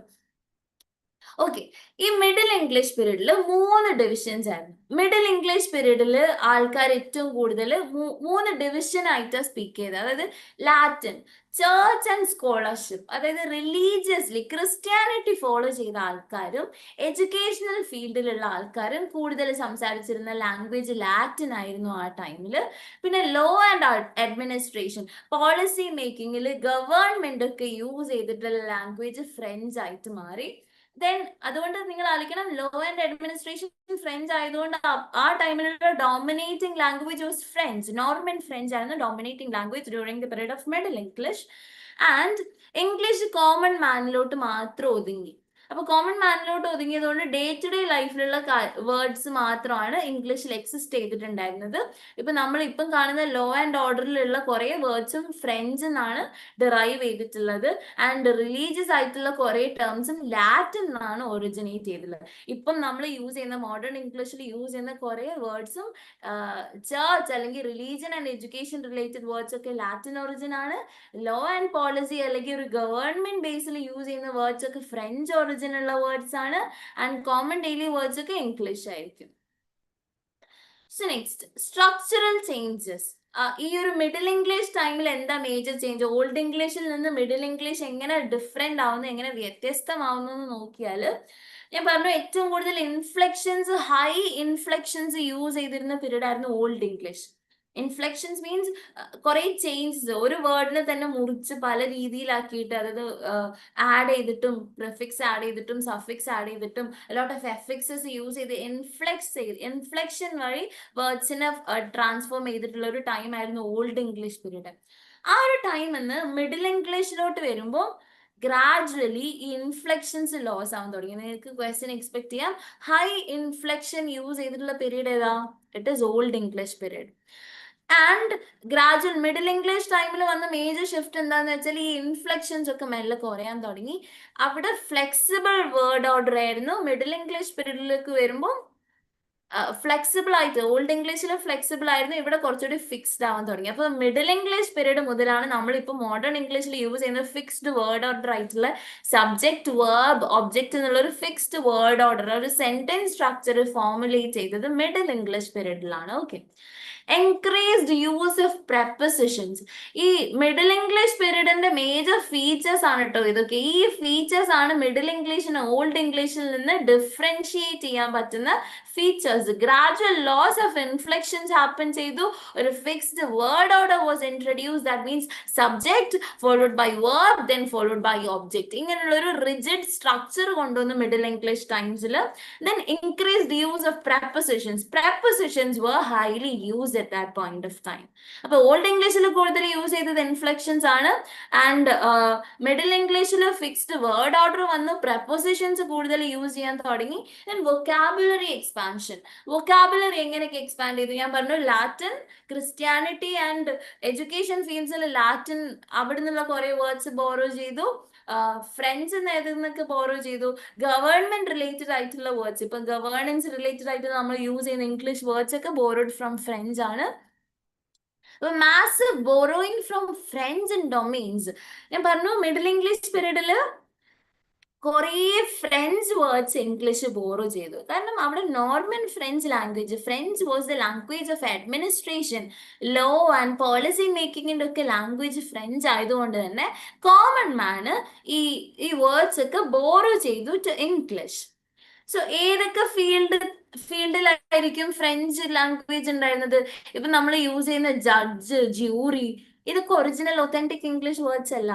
ഓക്കെ, ഈ മിഡിൽ ഇംഗ്ലീഷ് പീരീഡിൽ 3 ഡിവിഷൻസ് ആയിരുന്നു. മിഡിൽ ഇംഗ്ലീഷ് പീരീഡിൽ ആൾക്കാർ ഏറ്റവും കൂടുതൽ 3 ഡിവിഷൻ ആയിട്ടാണ് സ്പീക്ക് ചെയ്തത്. അതായത് ലാറ്റിൻ, ചേർച്ച് ആൻഡ് സ്കോളർഷിപ്പ്, അതായത് റിലീജിയസ്ലി ക്രിസ്ത്യാനിറ്റി ഫോളോ ചെയ്ത ആൾക്കാരും എഡ്യൂക്കേഷണൽ ഫീൽഡിലുള്ള ആൾക്കാരും കൂടുതൽ സംസാരിച്ചിരുന്ന ലാംഗ്വേജ് ലാറ്റിൻ ആയിരുന്നു ആ ടൈമിൽ. പിന്നെ ലോ ആൻഡ് അഡ്മിനിസ്ട്രേഷൻ, പോളിസി മേക്കിങ്ങിൽ ഗവൺമെന്റ് ഒക്കെ യൂസ് ചെയ്തിട്ടുള്ള ലാംഗ്വേജ് ഫ്രഞ്ച് ആയിട്ട് മാറി. ദെൻ അതുകൊണ്ട് നിങ്ങൾ ആലോചിക്കണം, ലോ ആൻഡ് അഡ്മിനിസ്ട്രേഷൻ ഫ്രഞ്ച് ആയതുകൊണ്ട് ആ ടൈമിലുള്ള dominating language was French. Norman French ആയിരുന്നു dominating language during the period of middle English. And English common മാനിലോട്ട് മാത്രം ഒതുങ്ങി. അപ്പൊ കോമൺ മാനിലോട്ട് ഒതുങ്ങിയതുകൊണ്ട് ഡേ ടു ഡേ ലൈഫിലുള്ള വേർഡ്സ് മാത്രമാണ് ഇംഗ്ലീഷിൽ എക്സിസ്റ്റ് ചെയ്തിട്ടുണ്ടായിരുന്നത്. ഇപ്പൊ നമ്മൾ ഇപ്പം കാണുന്ന ലോ ആൻഡ് ഓർഡറിലുള്ള കുറെ വേർഡ്സും ഫ്രഞ്ചിൽ നിന്നാണ് ഡിറൈവ് ചെയ്തിട്ടുള്ളത്. ആൻഡ് റിലീജിയസ് ആയിട്ടുള്ള കുറെ ടേംസും ലാറ്റിൻ നിന്നാണ് ഒറിജിനേറ്റ് ചെയ്തിട്ടുള്ളത്. ഇപ്പം നമ്മൾ യൂസ് ചെയ്യുന്ന മോഡേൺ ഇംഗ്ലീഷിൽ യൂസ് ചെയ്യുന്ന കുറെ വേർഡ്സും ചർച്ച് അല്ലെങ്കിൽ religion and education related words ഒക്കെ ലാറ്റിൻ ഒറിജിൻ ആണ്. ലോ ആൻഡ് പോളിസി അല്ലെങ്കിൽ ഒരു ഗവൺമെന്റ് ബേസിൽ യൂസ് ചെയ്യുന്ന വേർഡ്സ് ഒക്കെ ഫ്രഞ്ച് ഒറിജിൻ ഉള്ള വേർഡ്സ് ആണ്. ആൻഡ് കോമൺ ഡെയിലി വേർഡ്സ് ഒക്കെ ഇംഗ്ലീഷ് ആയിരിക്കും. So next structural changes. ഈ ഒരു മിഡിൽ ഇംഗ്ലീഷ് ടൈമിൽ എന്താ മേജർ ചേഞ്ച്? ഓൾഡ് ഇംഗ്ലീഷിൽ നിന്ന് മിഡിൽ ഇംഗ്ലീഷ് എങ്ങനെ ഡിഫറെന്റ് ആവുന്നു, എങ്ങനെ വ്യത്യസ്തമാവുന്നു എന്ന് നോക്കിയാൽ ഞാൻ പറഞ്ഞു ഏറ്റവും കൂടുതൽ ഇൻഫ്ലെക്ഷൻസ്, ഹൈ ഇൻഫ്ലെക്ഷൻസ് യൂസ് ചെയ്തിരുന്ന പീരീഡ് ആയിരുന്നു ഓൾഡ് ഇംഗ്ലീഷ്. ഇൻഫ്ലെക്ഷൻസ് മീൻസ് കുറെ ചേഞ്ചസ്, ഒരു വേർഡിനെ തന്നെ മുറിച്ച് പല രീതിയിലാക്കിയിട്ട്, അതായത് ആഡ് ചെയ്തിട്ടും പ്രിഫിക്സ് ആഡ് ചെയ്തിട്ടും സഫിക്സ് ആഡ് ചെയ്തിട്ടും ലോട്ട് ഓഫ് എഫിക്സസ് യൂസ് ചെയ്ത് ഇൻഫ്ലെക്ഷൻ വഴി വേർഡ്സിനെ ട്രാൻസ്ഫോം ചെയ്തിട്ടുള്ള ഒരു ടൈം ആയിരുന്നു ഓൾഡ് ഇംഗ്ലീഷ് പീരീഡ്. ആ ഒരു ടൈം നിന്ന് മിഡിൽ ഇംഗ്ലീഷിലോട്ട് വരുമ്പോൾ ഗ്രാജുവലി ഈ ഇൻഫ്ലെക്ഷൻസ് ലോസ് ആവാൻ തുടങ്ങി. നിങ്ങൾക്ക് ക്വസ്റ്റ്യൻ എക്സ്പെക്ട് ചെയ്യാം, ഹൈ ഇൻഫ്ലെക്ഷൻ യൂസ് ചെയ്തിട്ടുള്ള പീരീഡ് ഏതാ? It is old English period. And gradual middle English ടൈമിൽ വന്ന മേജർ ഷിഫ്റ്റ് എന്താന്ന് വെച്ചാൽ ഈ ഇൻഫ്ലെക്ഷൻസ് ഒക്കെ മെല്ലെ കുറയാൻ തുടങ്ങി. അവിടെ ഫ്ലെക്സിബിൾ വേർഡ് ഓർഡർ ആയിരുന്നു. മിഡിൽ ഇംഗ്ലീഷ് പീരീഡിലേക്ക് വരുമ്പോൾ ഫ്ലെക്സിബിൾ ആയിട്ട്, ഓൾഡ് ഇംഗ്ലീഷിൽ ഫ്ലെക്സിബിൾ ആയിരുന്നു, ഇവിടെ കുറച്ചുകൂടി ഫിക്സ്ഡ് ആവാൻ തുടങ്ങി. അപ്പൊ മിഡിൽ ഇംഗ്ലീഷ് പീരീഡ് മുതലാണ് നമ്മളിപ്പോൾ മോഡേൺ ഇംഗ്ലീഷിൽ യൂസ് ചെയ്യുന്ന ഫിക്സ്ഡ് വേർഡ് ഓർഡർ ആയിട്ടുള്ള സബ്ജക്ട് വേർബ് ഒബ്ജക്റ്റ് എന്നുള്ള ഒരു ഫിക്സ്ഡ് വേർഡ് ഓർഡർ, ഒരു സെന്റൻസ് സ്ട്രക്ചർ ഫോർമുലേറ്റ് ചെയ്തത് മിഡിൽ ഇംഗ്ലീഷ് പീരീഡിലാണ്. Okay. Encouraged use of prepositions. ഈ മിഡിൽ ഇംഗ്ലീഷ് പീരീഡിന്റെ മേജർ ഫീച്ചേഴ്സ് ആണ് കേട്ടോ ഇതൊക്കെ. ഈ ഫീച്ചേഴ്സ് ആണ് മിഡിൽ ഇംഗ്ലീഷിന് ഓൾഡ് ഇംഗ്ലീഷിൽ നിന്ന് ഡിഫറൻഷിയേറ്റ് ചെയ്യാൻ പറ്റുന്ന features. Gradual loss of inflections happen ചെയ്തു. ഒരു fixed word order was introduce. That means subject followed by verb then followed by object. ഇങ്ങനെയുള്ള ഒരു റിജിഡ് സ്ട്രക്ചർ കൊണ്ടുവന്ന് മിഡിൽ ഇംഗ്ലീഷ് ടൈംസിൽ. Then increased use of prepositions. Prepositions were highly used at that point of time. അപ്പോൾ ഓൾഡ് ഇംഗ്ലീഷിൽ കൂടുതൽ യൂസ് ചെയ്തത് ഇൻഫ്ലെക്ഷൻസ് ആണ്. ആൻഡ് മിഡിൽ ഇംഗ്ലീഷിൽ ഫിക്സ്ഡ് വേർഡ് ഓർഡർ വന്നു, പ്രപ്പോസിഷൻസ് കൂടുതൽ യൂസ് ചെയ്യാൻ തുടങ്ങി. Then vocabulary expansion. വൊക്കാബുലറി എങ്ങനെയൊക്കെ എക്സ്പാൻഡ് ചെയ്തു? ഞാൻ പറഞ്ഞു ലാറ്റിൻ, ക്രിസ്ത്യാനിറ്റി ആൻഡ് എഡ്യൂക്കേഷൻ ഫീൽഡ്സിൽ ലാറ്റിൻ അവിടെ നിന്നുള്ള കുറെ വേർഡ്സ് ബോറോ ചെയ്തു. ഫ്രഞ്ച് എന്നൊക്കെ ബോറോ ചെയ്തു. ഗവൺമെന്റ് റിലേറ്റഡ് ആയിട്ടുള്ള വേർഡ്സ്, ഇപ്പൊ ഗവേണൻസ് റിലേറ്റഡ് ആയിട്ട് നമ്മൾ യൂസ് ചെയ്യുന്ന ഇംഗ്ലീഷ് വേർഡ്സ് ഒക്കെ ബോറോഡ് ഫ്രം ഫ്രഞ്ച് ആണ്. Massive borrowing from French and domains. ഞാൻ പറഞ്ഞു മിഡിൽ ഇംഗ്ലീഷ് പീരീഡില് കുറേ ഫ്രഞ്ച് വേർഡ്സ് ഇംഗ്ലീഷ് ബോറോ ചെയ്തു. കാരണം അവിടെ Norman French language, French was the language of administration, law and policy മേക്കിങ്ങിന്റെ ഒക്കെ ലാംഗ്വേജ് ഫ്രഞ്ച് ആയതുകൊണ്ട് തന്നെ കോമൺ മാന് ഈ വേർഡ്സ് ഒക്കെ ബോറോ ചെയ്തു ടു ഇംഗ്ലീഷ്. സോ ഏതൊക്കെ ഫീൽഡിലായിരിക്കും ഫ്രഞ്ച് ലാംഗ്വേജ് ഉണ്ടായിരുന്നത്? ഇപ്പൊ നമ്മൾ യൂസ് ചെയ്യുന്ന ജഡ്ജ്, ജൂറി, ഇതൊക്കെ ഒറിജിനൽ ഒത്തന്റിക് ഇംഗ്ലീഷ് വേർഡ്സ് അല്ല.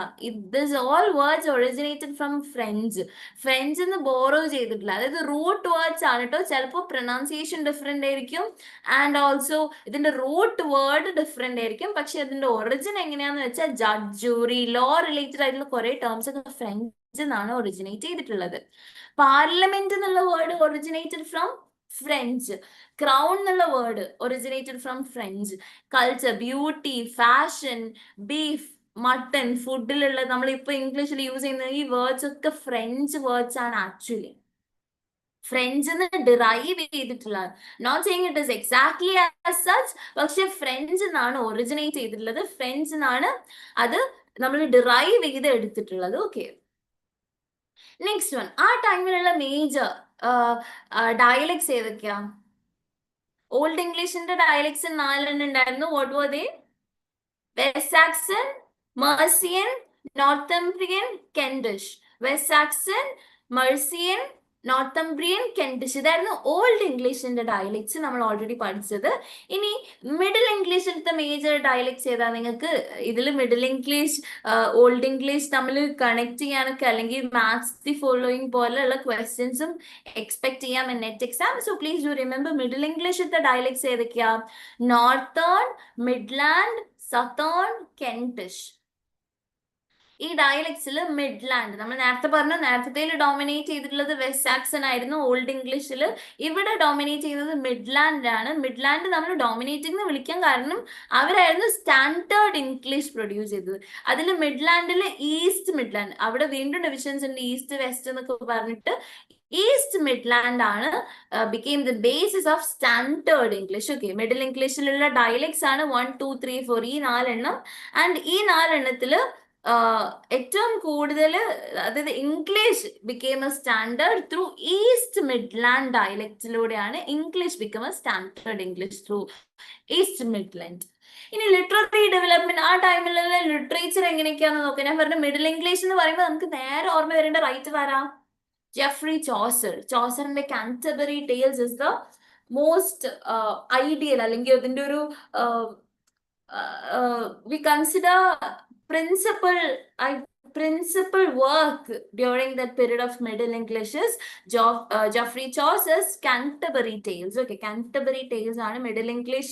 This all words originated from French. French എന്ന് ബോറോ ചെയ്തിട്ടില്ല. അതായത് റൂട്ട് വേർഡ്സ് ആണ് കേട്ടോ. ചിലപ്പോൾ പ്രൊനൗൺസിയേഷൻ ഡിഫറെന്റ് ആയിരിക്കും ആൻഡ് ഓൾസോ ഇതിന്റെ റൂട്ട് വേർഡ് ഡിഫറെന്റ് ആയിരിക്കും. പക്ഷെ അതിന്റെ ഒറിജിൻ എങ്ങനെയാന്ന് വെച്ചാൽ ജഡ്ജ്, ജൂറി, ലോ റിലേറ്റഡ് ആയിട്ടുള്ള കുറെ ടേംസ് ഒക്കെ ഫ്രഞ്ച് എന്നാണ് ഒറിജിനേറ്റ് ചെയ്തിട്ടുള്ളത്. പാർലമെന്റ് എന്നുള്ള word originated from French. Crown എന്നുള്ള word originated from French. Culture, beauty, fashion, beef, mutton, ഫുഡിലുള്ള നമ്മളിപ്പോ ഇംഗ്ലീഷിൽ യൂസ് ചെയ്യുന്ന ഈ വേർഡ്സ് ഒക്കെ ഫ്രഞ്ച് വേർഡ്സ് ആണ് ആക്ച്വലി. ഫ്രഞ്ച് ഡിറൈവ് ചെയ്തിട്ടുള്ളത്. Not saying it is exactly as such, പക്ഷെ ഫ്രഞ്ച് എന്നാണ് ഒറിജിനേറ്റ് ചെയ്തിട്ടുള്ളത്. ഫ്രഞ്ച് എന്നാണ് അത് നമ്മൾ ഡിറൈവ് ചെയ്ത് എടുത്തിട്ടുള്ളത്. ഓക്കെ. നെക്സ്റ്റ് വൺ, ആ ടൈമിലുള്ള മേജർ ഡയലക്ട്സ് ഏതൊക്കെയാ? ഓൾഡ് ഇംഗ്ലീഷിന്റെ ഡയലക്ട്സ് 4 ഉണ്ടായിരുന്നു. What were they? West Saxon, Mercian, Northumbrian, Kentish. West Saxon, Mercian, Northumbrian, Kentish. ഇതായിരുന്നു ഓൾഡ് ഇംഗ്ലീഷിന്റെ ഡയലക്ട്സ് നമ്മൾ ഓൾറെഡി പഠിച്ചത്. ഇനി മിഡിൽ ഇംഗ്ലീഷിലത്തെ മേജർ ഡയലക്ട്സ് ഏതാ? നിങ്ങൾക്ക് ഇതിൽ മിഡിൽ ഇംഗ്ലീഷ്, ഓൾഡ് ഇംഗ്ലീഷ് തമ്മിൽ കണക്ട് ചെയ്യാനൊക്കെ അല്ലെങ്കിൽ മാത്സ് ദി ഫോളോയിങ് പോലെയുള്ള ക്വസ്റ്റ്യൻസും എക്സ്പെക്ട് ചെയ്യാം in NET exam. So please do remember middle ഇംഗ്ലീഷിലത്തെ ഡയലക്ട്സ് ഏതൊക്കെയാ? Northern, Midland, southern, കെൻഡിഷ്. ഈ ഡയലക്ട്സിൽ മിഡ്ലാൻഡ് നമ്മൾ നേരത്തെ പറഞ്ഞു, നേരത്തെ ഡോമിനേറ്റ് ചെയ്തിട്ടുള്ളത് വെസ്റ്റ് സാക്സൺ ആയിരുന്നു ഓൾഡ് ഇംഗ്ലീഷിൽ. ഇവിടെ ഡോമിനേറ്റ് ചെയ്യുന്നത് മിഡ്ലാൻഡ് ആണ്. മിഡ്ലാൻഡ് നമ്മൾ ഡോമിനേറ്റിംഗ് എന്ന് വിളിക്കാൻ കാരണം അവരായിരുന്നു സ്റ്റാൻഡേർഡ് ഇംഗ്ലീഷ് പ്രൊഡ്യൂസ് ചെയ്തത്. അതിൽ മിഡ്ലാൻഡിൽ ഈസ്റ്റ് മിഡ്ലാൻഡ്, അവിടെ വീണ്ടും ഡിവിഷൻസ് ഉണ്ട്, ഈസ്റ്റ് വെസ്റ്റ് എന്നൊക്കെ പറഞ്ഞിട്ട്. ഈസ്റ്റ് മിഡ്ലാൻഡ് ആണ് became the basis of standard English. Okay, middle ഇംഗ്ലീഷിലുള്ള ഡയലക്ട്സ് ആണ് 1, 2, 3, 4 ഈ 4 ആൻഡ് ഈ 4 ഏറ്റവും കൂടുതൽ, അതായത് English became a standard through East Midland ഡയലക്ട്സിലൂടെയാണ് English become a standard English through East Midland. ഇനി ലിറ്റററി ഡെവലപ്മെന്റ്, ആ ടൈമിലുള്ള ലിറ്ററേച്ചർ എങ്ങനെയൊക്കെയാണെന്ന് നോക്കാം. ഞാൻ പറഞ്ഞ മിഡിൽ ഇംഗ്ലീഷ് എന്ന് പറയുമ്പോൾ നമുക്ക് നേരെ ഓർമ്മ വരേണ്ട റൈറ്റ് വരാം ജെഫ്രി ചോസർ. ചോസറിന്റെ Canterbury Tales is the most ideal, അല്ലെങ്കിൽ അതിന്റെ ഒരു we consider principal principal work during that period of Middle English is Geoffrey Chaucer's Canterbury Tales. Okay, Canterbury Tales ആണ് Middle English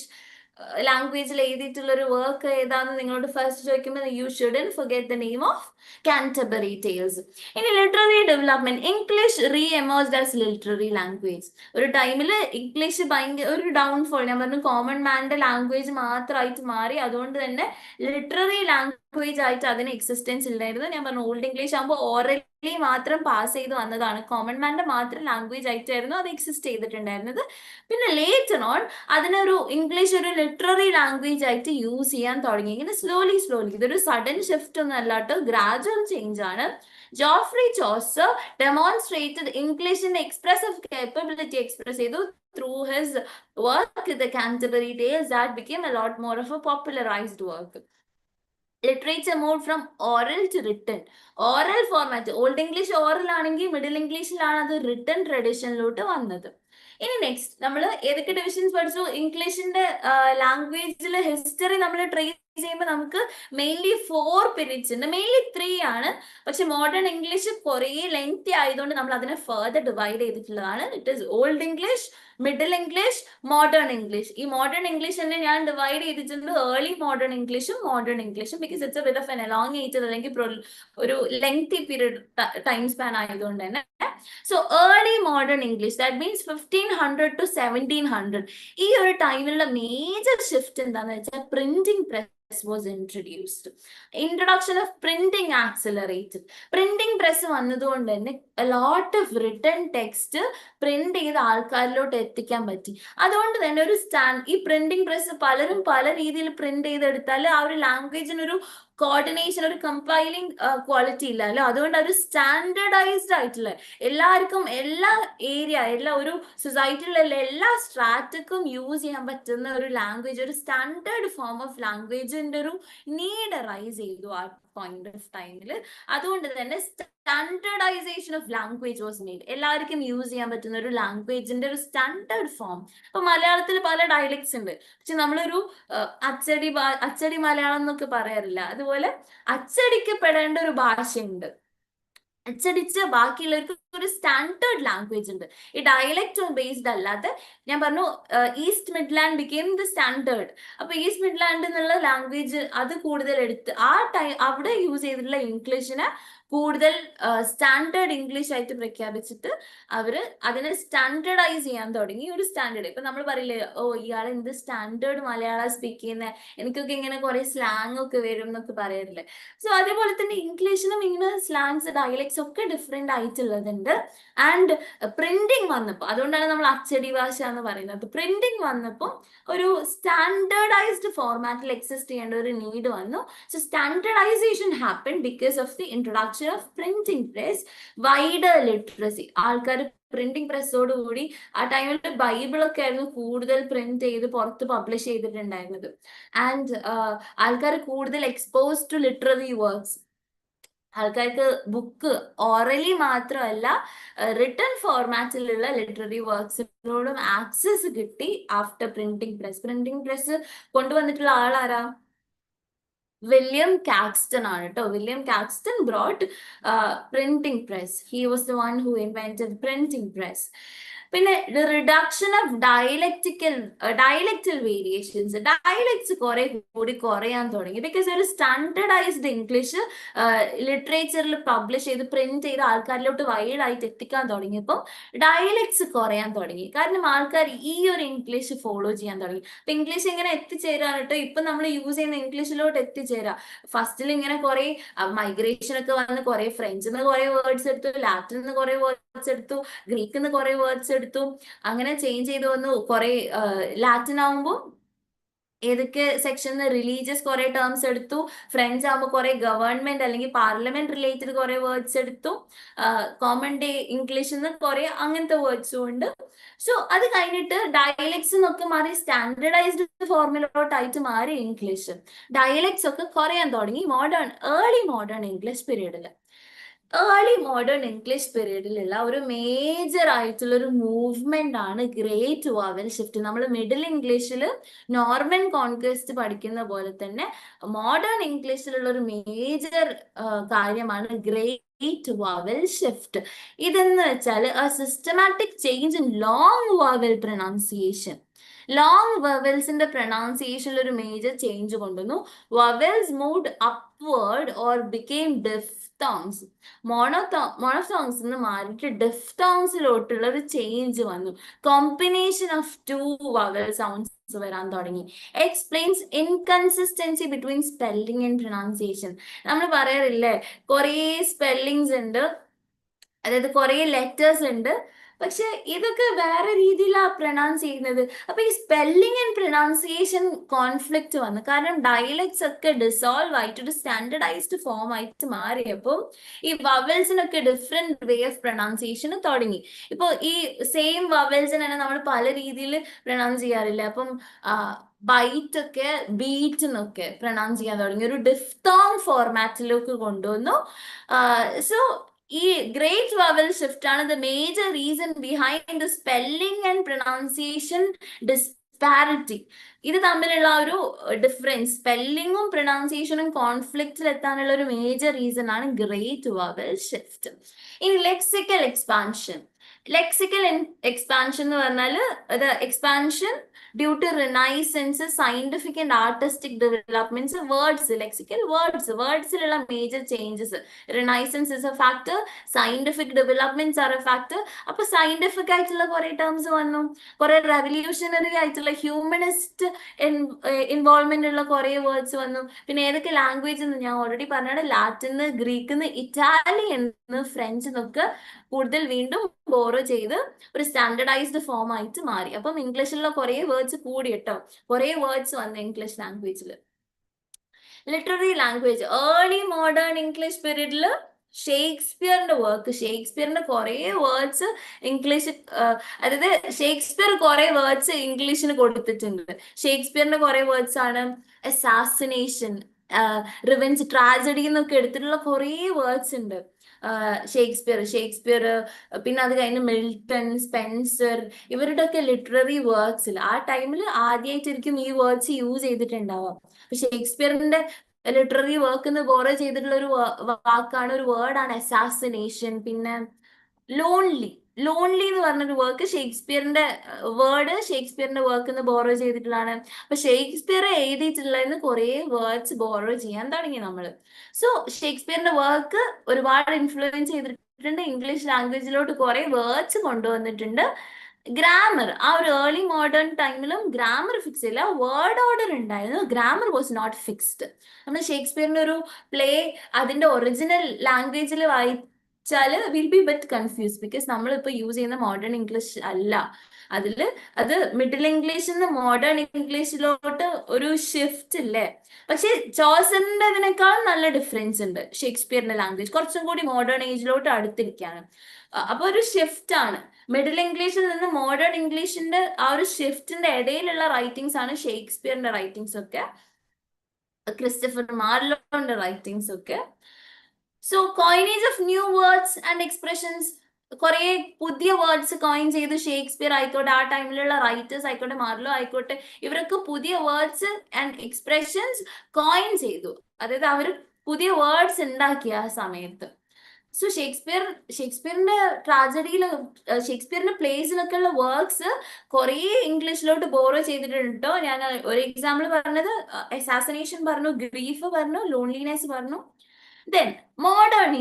ലാംഗ്വേജിൽ എഴുതിയിട്ടുള്ള ഒരു വർക്ക് ഏതാന്ന് നിങ്ങളോട് ഫസ്റ്റ് ചോദിക്കുമ്പോൾ you shouldn't forget the name of Canterbury Tales. ഇനി literary development, English reemerged as literary language. ഒരു ടൈമിൽ ഇംഗ്ലീഷ് ഭയങ്കര ഒരു ഡൗൺഫോൾ, ഞാൻ പറഞ്ഞു കോമൺ മാന്റെ ലാംഗ്വേജ് മാത്രമായിട്ട് മാറി. അതുകൊണ്ട് തന്നെ ലിറ്റററി ലാംഗ്വേജ് ആയിട്ട് അതിന് എക്സിസ്റ്റൻസ് ഇല്ലായിരുന്നു. ഞാൻ പറഞ്ഞു ഓൾഡ് ഇംഗ്ലീഷ് ആകുമ്പോൾ ഓറലി മാത്രം പാസ് ചെയ്ത് വന്നതാണ്, കോമൺ മാന്റെ മാത്രം ലാംഗ്വേജ് ആയിട്ടായിരുന്നു അത് എക്സിസ്റ്റ് ചെയ്തിട്ടുണ്ടായിരുന്നത്. പിന്നെ ലേറ്റർ ഓൺ അതിനൊരു ഇംഗ്ലീഷ് ഒരു ലിറ്റററി ലാംഗ്വേജ് ആയിട്ട് യൂസ് ചെയ്യാൻ തുടങ്ങി. ഇങ്ങനെ സ്ലോലി ഇതൊരു സഡൻ ഷിഫ്റ്റ് ഒന്നും അല്ലാട്ടോ, ഗ്രാജുവൽ ചേഞ്ച് ആണ്. ജോഫ്രി ചോസർ ഡെമോൺസ്ട്രേറ്റഡ് ഇംഗ്ലീഷിന്റെ എക്സ്പ്രസീവ് കേപ്പബിലിറ്റി എക്സ്പ്രസ് ചെയ്തു through his work the Canterbury Tales that became a lot more of a popularized work. Literature moved from oral to written. Oral format, old English oral ആണെങ്കിൽ മിഡിൽ ഇംഗ്ലീഷിലാണ് അത് റിട്ടൺ ട്രഡീഷനിലോട്ട് വന്നത്. ഇനി നെക്സ്റ്റ് നമ്മൾ ഏതൊക്കെ ഡിവിഷൻസ് പഠിച്ചു? ഇംഗ്ലീഷിന്റെ ലാംഗ്വേജിലെ ഹിസ്റ്ററി നമ്മൾ ട്രേസ് ചെയ്യുമ്പോൾ നമുക്ക് മെയിൻലി 4 പീരീഡ്സ് ഉണ്ട്. മെയിൻലി 3 ആണ്, പക്ഷെ മോഡേൺ ഇംഗ്ലീഷ് കുറേ ലെങ്തി ആയതുകൊണ്ട് നമ്മൾ അതിനെ ഫർദർ ഡിവൈഡ് ചെയ്തിട്ടുള്ളതാണ്. It is old English, Middle English, modern English. ഈ മോഡേൺ ഇംഗ്ലീഷ് തന്നെ ഞാൻ ഡിവൈഡ് ചെയ്തിട്ടുണ്ട് ഏർലി മോഡേൺ ഇംഗ്ലീഷും മോഡേൺ ഇംഗ്ലീഷും, because it's A bit of N elongated അല്ലെങ്കിൽ ഒരു ലെങ്തി പീരീഡ് ടൈം സ്പാൻ ആയതുകൊണ്ട് തന്നെ. So early modern English, that means 1500 to 1700. ഈ ഒരു ടൈമിലുള്ള മേജർ ഷിഫ്റ്റ് എന്താണെന്ന് വെച്ചാൽ printing press was introduced. Introduction of printing accelerated. Printing press വന്നതുകൊണ്ട് തന്നെ a lot of written text print ചെയ്ത് ആൾക്കാരിലോട്ട് എത്തിക്കാൻ പറ്റി. അതുകൊണ്ട് തന്നെ ഒരു ഈ പ്രിന്റിംഗ് പ്രസ് പലരും പല രീതിയിൽ പ്രിന്റ് ചെയ്തെടുത്താൽ ആ ഒരു ലാംഗ്വേജിനൊരു കോർഡിനേഷൻ, ഒരു കമ്പൈലിംഗ് ക്വാളിറ്റി ഇല്ലല്ലോ. അതുകൊണ്ട് ഒരു സ്റ്റാൻഡേർഡൈസ്ഡ് ആയിട്ടുള്ള എല്ലാവർക്കും എല്ലാ ഏരിയ, എല്ലാ ഒരു സൊസൈറ്റിയിലുള്ള എല്ലാ സ്ട്രാറ്റക്കും യൂസ് ചെയ്യാൻ പറ്റുന്ന ഒരു ലാംഗ്വേജ്, ഒരു സ്റ്റാൻഡേർഡ് ഫോം ഓഫ് ലാംഗ്വേജിന്റെ ഒരു നീഡ് റൈസ് ചെയ്തു ആ പോയിന്റ് ഓഫ് ടൈമിൽ. അതുകൊണ്ട് തന്നെ standardisation of language was need. എല്ലാവർക്കും യൂസ് ചെയ്യാൻ പറ്റുന്ന ഒരു ലാംഗ്വേജിന്റെ ഒരു സ്റ്റാൻഡേർഡ് ഫോം. ഇപ്പൊ മലയാളത്തിൽ പല ഡയലക്ട്സ് ഉണ്ട്, പക്ഷെ നമ്മളൊരു അച്ചടി മലയാളം എന്നൊക്കെ പറയാറില്ല. അതുപോലെ അച്ചടിക്കപ്പെടേണ്ട ഒരു ഭാഷയുണ്ട്, അച്ചടിച്ച് ബാക്കിയുള്ളവർക്ക് ഒരു സ്റ്റാൻഡേർഡ് ലാംഗ്വേജ് ഉണ്ട്. ഈ ഡയലക്ട് ബേസ്ഡ് അല്ലാതെ ഞാൻ പറഞ്ഞു east Midland became the standard. അപ്പൊ ഈസ്റ്റ് മിഡ്ലാൻഡ് എന്നുള്ള ലാംഗ്വേജ് അത് കൂടുതൽ എടുത്ത് ആ അവിടെ യൂസ് ചെയ്തിട്ടുള്ള ഇംഗ്ലീഷിനെ കൂടുതൽ സ്റ്റാൻഡേർഡ് ഇംഗ്ലീഷ് ആയിട്ട് പ്രഖ്യാപിച്ചിട്ട് അവര് അതിനെ സ്റ്റാൻഡേർഡൈസ് ചെയ്യാൻ തുടങ്ങി. ഒരു സ്റ്റാൻഡേർഡ്, ഇപ്പൊ നമ്മൾ പറയില്ലേ, ഓ ഇയാൾ എന്ത് സ്റ്റാൻഡേർഡ് മലയാളം സ്പീക്ക് ചെയ്യുന്നത്, എനിക്കൊക്കെ ഇങ്ങനെ കുറെ സ്ലാങ് ഒക്കെ വരും എന്നൊക്കെ പറയറില്ലേ. സോ അതേപോലെ തന്നെ ഇംഗ്ലീഷിനും ഇങ്ങനെ സ്ലാങ്സ് ഡയലക്ട്സ് ഒക്കെ ഡിഫറെന്റ് ആയിട്ടുള്ളതുണ്ട്. ആൻഡ് പ്രിന്റിങ് വന്നപ്പോൾ, അതുകൊണ്ടാണ് നമ്മൾ അച്ചടി ഭാഷ എന്ന് പറയുന്നത്. പ്രിന്റിങ് വന്നപ്പോൾ ഒരു സ്റ്റാൻഡേർഡൈസ്ഡ് ഫോർമാറ്റിൽ എക്സിസ്റ്റ് ചെയ്യേണ്ട ഒരു നീഡ് വന്നു. So standardisation happen because of the introduction of printing press, wider literacy. ആൾക്കാർ പ്രിന്റിംഗ് പ്രസ്സോടുകൂടി ആ ടൈമിൽ ബൈബിളൊക്കെ ആയിരുന്നു കൂടുതൽ പ്രിന്റ് ചെയ്ത് പുറത്ത് പബ്ലിഷ് ചെയ്തിട്ടുണ്ടായിരുന്നത്. ആൻഡ് ആൾക്കാർ കൂടുതൽ എക്സ്പോസ് ടു ലിറ്റററി വർക്ക്സ്. ആൾക്കാർക്ക് ബുക്ക് ഓറലി മാത്രമല്ല റിട്ടൺ ഫോർമാറ്റിലുള്ള ലിറ്റററി വർക്ക്സിനോടും ആക്സസ് കിട്ടി after printing press. Printing press കൊണ്ടുവന്നിട്ടുള്ള ആളാരാ? വില്യം കാക്സ്റ്റൺ ആണ് കേട്ടോ. William Caxton brought printing press. He was the one who invented printing press. പിന്നെ റിഡക്ഷൻ ഓഫ് ഡയലക്ടൽ വേരിയേഷൻസ്. ഡയലക്ട്സ് കുറെ കൂടി കുറയാൻ തുടങ്ങി. ബിക്കോസ് ഒരു സ്റ്റാൻഡേർഡൈസ്ഡ് ഇംഗ്ലീഷ് ലിറ്ററേച്ചറിൽ പബ്ലിഷ് ചെയ്ത് പ്രിന്റ് ചെയ്ത് ആൾക്കാരിലോട്ട് വൈഡായിട്ട് എത്തിക്കാൻ തുടങ്ങിയപ്പോൾ ഡയലക്ട്സ് കുറയാൻ തുടങ്ങി. കാരണം ആൾക്കാർ ഈ ഒരു ഇംഗ്ലീഷ് ഫോളോ ചെയ്യാൻ തുടങ്ങി. അപ്പൊ ഇംഗ്ലീഷ് ഇങ്ങനെ എത്തിച്ചേരാനിട്ടോ ഇപ്പൊ നമ്മൾ യൂസ് ചെയ്യുന്ന ഇംഗ്ലീഷിലോട്ട് എത്തിച്ചേരാം. ഫസ്റ്റിൽ ഇങ്ങനെ കുറെ മൈഗ്രേഷൻ ഒക്കെ വന്ന് കുറെ ഫ്രഞ്ചിൽ നിന്ന് കുറെ വേർഡ്സ് എടുത്തു, ലാറ്റിനിൽ നിന്ന് കുറെ വേർഡ്സ് എടുത്തു, ഗ്രീക്കിൽ നിന്ന് കുറെ വേർഡ്സ് എടുത്തു, അങ്ങനെ ചേഞ്ച് ചെയ്ത് വന്നു. കുറെ ലാറ്റിൻ ആവുമ്പോൾ ഏതൊക്കെ സെക്ഷനിൽ റിലീജിയസ് കുറെ ടേംസ് എടുത്തു, ഫ്രഞ്ച് ആകുമ്പോൾ കുറെ ഗവൺമെന്റ് അല്ലെങ്കിൽ പാർലമെന്റ് റിലേറ്റഡ് കുറെ വേർഡ്സ് എടുത്തു, കോമൺ ഡേ ഇംഗ്ലീഷിൽ നിന്ന് കുറെ അങ്ങനത്തെ വേർഡ്സും ഉണ്ട്. സോ അത് കഴിഞ്ഞിട്ട് ഡയലക്ട്സ് എന്നൊക്കെ മാറി സ്റ്റാൻഡേർഡൈസ്ഡ് ഫോർമുലോട്ടായിട്ട് മാറി ഇംഗ്ലീഷ്. ഡയലക്ട്സ് ഒക്കെ കുറയാൻ തുടങ്ങി ഏർലി മോഡേൺ ഇംഗ്ലീഷ് പീരീഡിൽ. ഏർലി മോഡേൺ ഇംഗ്ലീഷ് പീരീഡിലുള്ള ഒരു മേജർ ആയിട്ടുള്ള ഒരു മൂവ്മെന്റ് ആണ് ഗ്രേറ്റ് വവൽ ഷിഫ്റ്റ്. നമ്മൾ മിഡിൽ ഇംഗ്ലീഷിൽ നോർമൻ കോൺക്വസ്റ്റ് പഠിക്കുന്ന പോലെ തന്നെ മോഡേൺ ഇംഗ്ലീഷിലുള്ള ഒരു മേജർ കാര്യമാണ് ഗ്രേറ്റ് വവൽ ഷിഫ്റ്റ്. ഇതെന്ന് വെച്ചാൽ systematic change in long vowel pronunciation. Long വവൽസിന്റെ പ്രൊനൗൺസിയേഷനിൽ ഒരു മേജർ ചേഞ്ച് കൊണ്ടുവന്നു. Vowels moved upward or became diphthongs. Monophthongs നിന്ന് മാറിയിട്ട് ഡിഫ്തോങ്സിലോട്ടുള്ള ഒരു ചേഞ്ച് വന്നു. Combination of two vowel sounds വരാൻ തുടങ്ങി. Explains inconsistency between spelling and pronunciation. നമ്മൾ പറയാറില്ലേ കുറേ സ്പെല്ലിങ്സ് ഉണ്ട്, അതായത് കുറെ ലെറ്റേഴ്സ് ഉണ്ട്, പക്ഷെ ഇതൊക്കെ വേറെ രീതിയിലാണ് പ്രൊനൗൺസ് ചെയ്യുന്നത്. അപ്പൊ ഈ സ്പെല്ലിംഗ് ആൻഡ് പ്രൊനൗൺസിയേഷൻ കോൺഫ്ലിക്റ്റ് വന്നു. കാരണം ഡയലക്ട്സ് ഒക്കെ ഡിസോൾവ് ആയിട്ട് ഒരു സ്റ്റാൻഡേർഡൈസ്ഡ് ഫോം ആയിട്ട് മാറിയപ്പോൾ ഈ വവൽസിനൊക്കെ ഡിഫറെന്റ് വേ ഓഫ് പ്രൊനൗൺസിയേഷൻ തുടങ്ങി. ഇപ്പൊ ഈ സെയിം വവൽസിന് തന്നെ നമ്മൾ പല രീതിയിൽ പ്രൊനൗൺസ് ചെയ്യാറില്ല. അപ്പം ബൈറ്റ് ഒക്കെ ബീറ്റ് എന്നൊക്കെ പ്രൊനൗൺസ് ചെയ്യാൻ തുടങ്ങി, ഒരു ഡിഫ്തോങ് ഫോർമാറ്റിലേക്ക് കൊണ്ടുവന്നു. സോ ഈ ഗ്രേറ്റ് വവൽ ഷിഫ്റ്റ് ആണ് the major reason behind the spelling and pronunciation disparity. ഇത് തമ്മിലുള്ള ഒരു ഡിഫറൻസ്, സ്പെല്ലിങ്ങും പ്രൊനൗൺസിയേഷനും കോൺഫ്ലിക്റ്റിൽ എത്താനുള്ള ഒരു മേജർ റീസൺ ആണ് ഗ്രേറ്റ് വവൽ ഷിഫ്റ്റ്. ഇനി ലെക്സിക്കൽ എക്സ്പാൻഷൻ. ലെക്സിക്കൽ എക്സ്പാൻഷൻ എന്ന് പറഞ്ഞാൽ expansion due to Renaissance, scientific and artistic developments, വേർഡ്സിലുള്ള major changes. Renaissance is a factor, scientific developments are a factor. അപ്പൊ സയന്റിഫിക് ആയിട്ടുള്ള കുറെ ടേംസ് വന്നു, കുറെ റെവല്യൂഷണറി ആയിട്ടുള്ള ഹ്യൂമനിസ്റ്റ് ഇൻവോൾവ്മെന്റ് ഉള്ള കുറെ വേർഡ്സ് വന്നു. പിന്നെ ഏതൊക്കെ ലാംഗ്വേജ് എന്ന് ഞാൻ ഓൾറെഡി പറഞ്ഞത്, ലാറ്റിന്, ഗ്രീക്കിന്ന്, ഇറ്റാലിയൻ, ഫ്രഞ്ച് എന്നൊക്കെ കൂടുതൽ വീണ്ടും ബോറോ ചെയ്ത് ഒരു സ്റ്റാൻഡേർഡൈസ്ഡ് ഫോം ആയിട്ട് മാറി. അപ്പം ഇംഗ്ലീഷിലുള്ള കുറെ വേർഡ്സ് കൂടി കേട്ടോ, കുറെ വേർഡ്സ് വന്നു ഇംഗ്ലീഷ് ലാംഗ്വേജിൽ. Literary language early modern English പീരീഡിൽ ഷേക്സ്പിയറിന്റെ കുറെ വേർഡ്സ് ഇംഗ്ലീഷ്, അതായത് ഷേക്സ്പിയർ കുറെ വേർഡ്സ് ഇംഗ്ലീഷിന് കൊടുത്തിട്ടുണ്ട്. ഷേക്സ്പിയറിന്റെ കുറെ വേർഡ്സ് ആണ് അസാസിനേഷൻ, റിവെഞ്ച്, ട്രാജഡി എന്നൊക്കെ എടുത്തിട്ടുള്ള കുറെ വേർഡ്സ് ഉണ്ട് ഷേക്സ്പിയർ. പിന്നെ അത് കഴിഞ്ഞ് മിൽട്ടൺ, സ്പെൻസർ, ഇവരുടെ ഒക്കെ ലിറ്റററി വർക്ക്സിൽ ആ ടൈമിൽ ആദ്യമായിട്ടായിരിക്കും ഈ വേർഡ്സ് യൂസ് ചെയ്തിട്ടുണ്ടാവുക. അപ്പൊ ഷേക്സ്പിയറിന്റെ ലിറ്റററി വർക്ക് ബോറോ ചെയ്തിട്ടുള്ള ഒരു വാക്കാണ്, ഒരു വേർഡാണ് അസാസിനേഷൻ. പിന്നെ ലോൺലി എന്ന് പറഞ്ഞൊരു വർക്ക് ഷേക്സ്പിയറിന്റെ വർക്ക് ബോറോ ചെയ്തിട്ടുള്ളതാണ്. അപ്പൊ ഷേക്സ്പിയർ എഴുതിയിട്ടുള്ളതിന് കുറെ വേർഡ്സ് ബോറോ ചെയ്യാൻ തുടങ്ങി നമ്മള്. സോ ഷേക്സ്പിയറിന്റെ വർക്ക് ഒരുപാട് ഇൻഫ്ലുവൻസ് ചെയ്തിട്ടുണ്ട്, ഇംഗ്ലീഷ് ലാംഗ്വേജിലോട്ട് കുറെ വേർഡ്സ് കൊണ്ടുവന്നിട്ടുണ്ട്. ഗ്രാമർ, ആ ഒരു ഏർലി മോഡേൺ ടൈമിലും ഗ്രാമർ ഫിക്സ് ചെയ്യില്ല, വേർഡ് ഓർഡർ ഉണ്ടായിരുന്നു, ഗ്രാമർ വാസ് നോട്ട് ഫിക്സ്ഡ്. നമ്മൾ ഷേക്സ്പിയറിന്റെ ഒരു പ്ലേ അതിന്റെ ഒറിജിനൽ ലാംഗ്വേജിൽ വായിച്ചാല് will be bit confuse, because നമ്മളിപ്പോ യൂസ് ചെയ്യുന്ന മോഡേൺ ഇംഗ്ലീഷ് അല്ല അത് മിഡിൽ ഇംഗ്ലീഷിൽ നിന്ന് മോഡേൺ ഇംഗ്ലീഷിലോട്ട് ഒരു ഷിഫ്റ്റ് ഇല്ലേ. പക്ഷെ ചോസറിന്റെ അതിനേക്കാളും നല്ല ഡിഫറൻസ് ഉണ്ട്. ഷേക്സ്പിയറിന്റെ ലാംഗ്വേജ് കുറച്ചും കൂടി മോഡേൺ ഏജിലോട്ട് അടുത്തിരിക്കുകയാണ്. അപ്പൊ ഒരു ഷിഫ്റ്റ് ആണ്. മിഡിൽ ഇംഗ്ലീഷിൽ നിന്ന് മോഡേൺ ഇംഗ്ലീഷിന്റെ ആ ഒരു ഷിഫ്റ്റിന്റെ ഇടയിലുള്ള റൈറ്റിംഗ്സ് ആണ് ഷേക്സ്പിയറിന്റെ റൈറ്റിംഗ്സ് ഒക്കെ, ക്രിസ്റ്റഫർ മാർലോന്റെ റൈറ്റിംഗ്സ് ഒക്കെ. So coinage of new words and expressions, കുറെ പുതിയ വേർഡ്സ് കോയിൻ ചെയ്ത് ഷേക്സ്പിയർ ആയിക്കോട്ടെ, ആ ടൈമിലുള്ള റൈറ്റേഴ്സ് ആയിക്കോട്ടെ, മാർലോ ആയിക്കോട്ടെ, ഇവരൊക്കെ പുതിയ വേർഡ്സ് ആൻഡ് എക്സ്പ്രഷൻസ് കോയിൻ ചെയ്തു. അതായത് അവർ പുതിയ വേർഡ്സ് ഉണ്ടാക്കി ആ സമയത്ത്. സോ ഷേക്സ്പിയറിന്റെ ട്രാജഡിയില് ഷേക്സ്പിയറിന്റെ പ്ലേസിലൊക്കെ ഉള്ള വർക്ക്സ് കുറേ ഇംഗ്ലീഷിലോട്ട് ബോറോ ചെയ്തിട്ടുണ്ട് കേട്ടോ. ഞാൻ ഒരു എക്സാമ്പിൾ പറഞ്ഞത് അസാസിനേഷൻ പറഞ്ഞു, ഗ്രീഫ് പറഞ്ഞു, ലോൺലിനെസ് പറഞ്ഞു. ദെൻ മോഡേൺ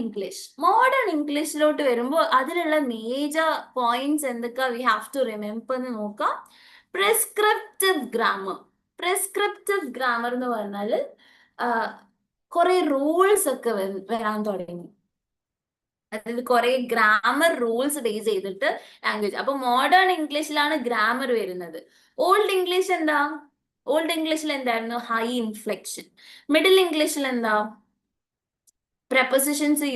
ഇംഗ്ലീഷിലോട്ട് വരുമ്പോൾ അതിലുള്ള മേജർ പോയിന്റ്സ് എന്തൊക്കെ വി ഹാവ് ടു റിമെമ്പർ എന്ന് നോക്കാം. പ്രിസ്ക്രിപ്റ്റീവ് ഗ്രാമർ എന്ന് പറഞ്ഞാൽ കുറെ റൂൾസ് ഒക്കെ വരാൻ തുടങ്ങി. അതായത് കുറെ ഗ്രാമർ റൂൾസ് ബേസ് ചെയ്തിട്ട് ലാംഗ്വേജ്. അപ്പൊ മോഡേൺ ഇംഗ്ലീഷിലാണ് ഗ്രാമർ വരുന്നത്. ഓൾഡ് ഇംഗ്ലീഷിൽ എന്തായിരുന്നു? High inflection. മിഡിൽ ഇംഗ്ലീഷിൽ എന്താ? പ്രപ്പോസിഷൻസ്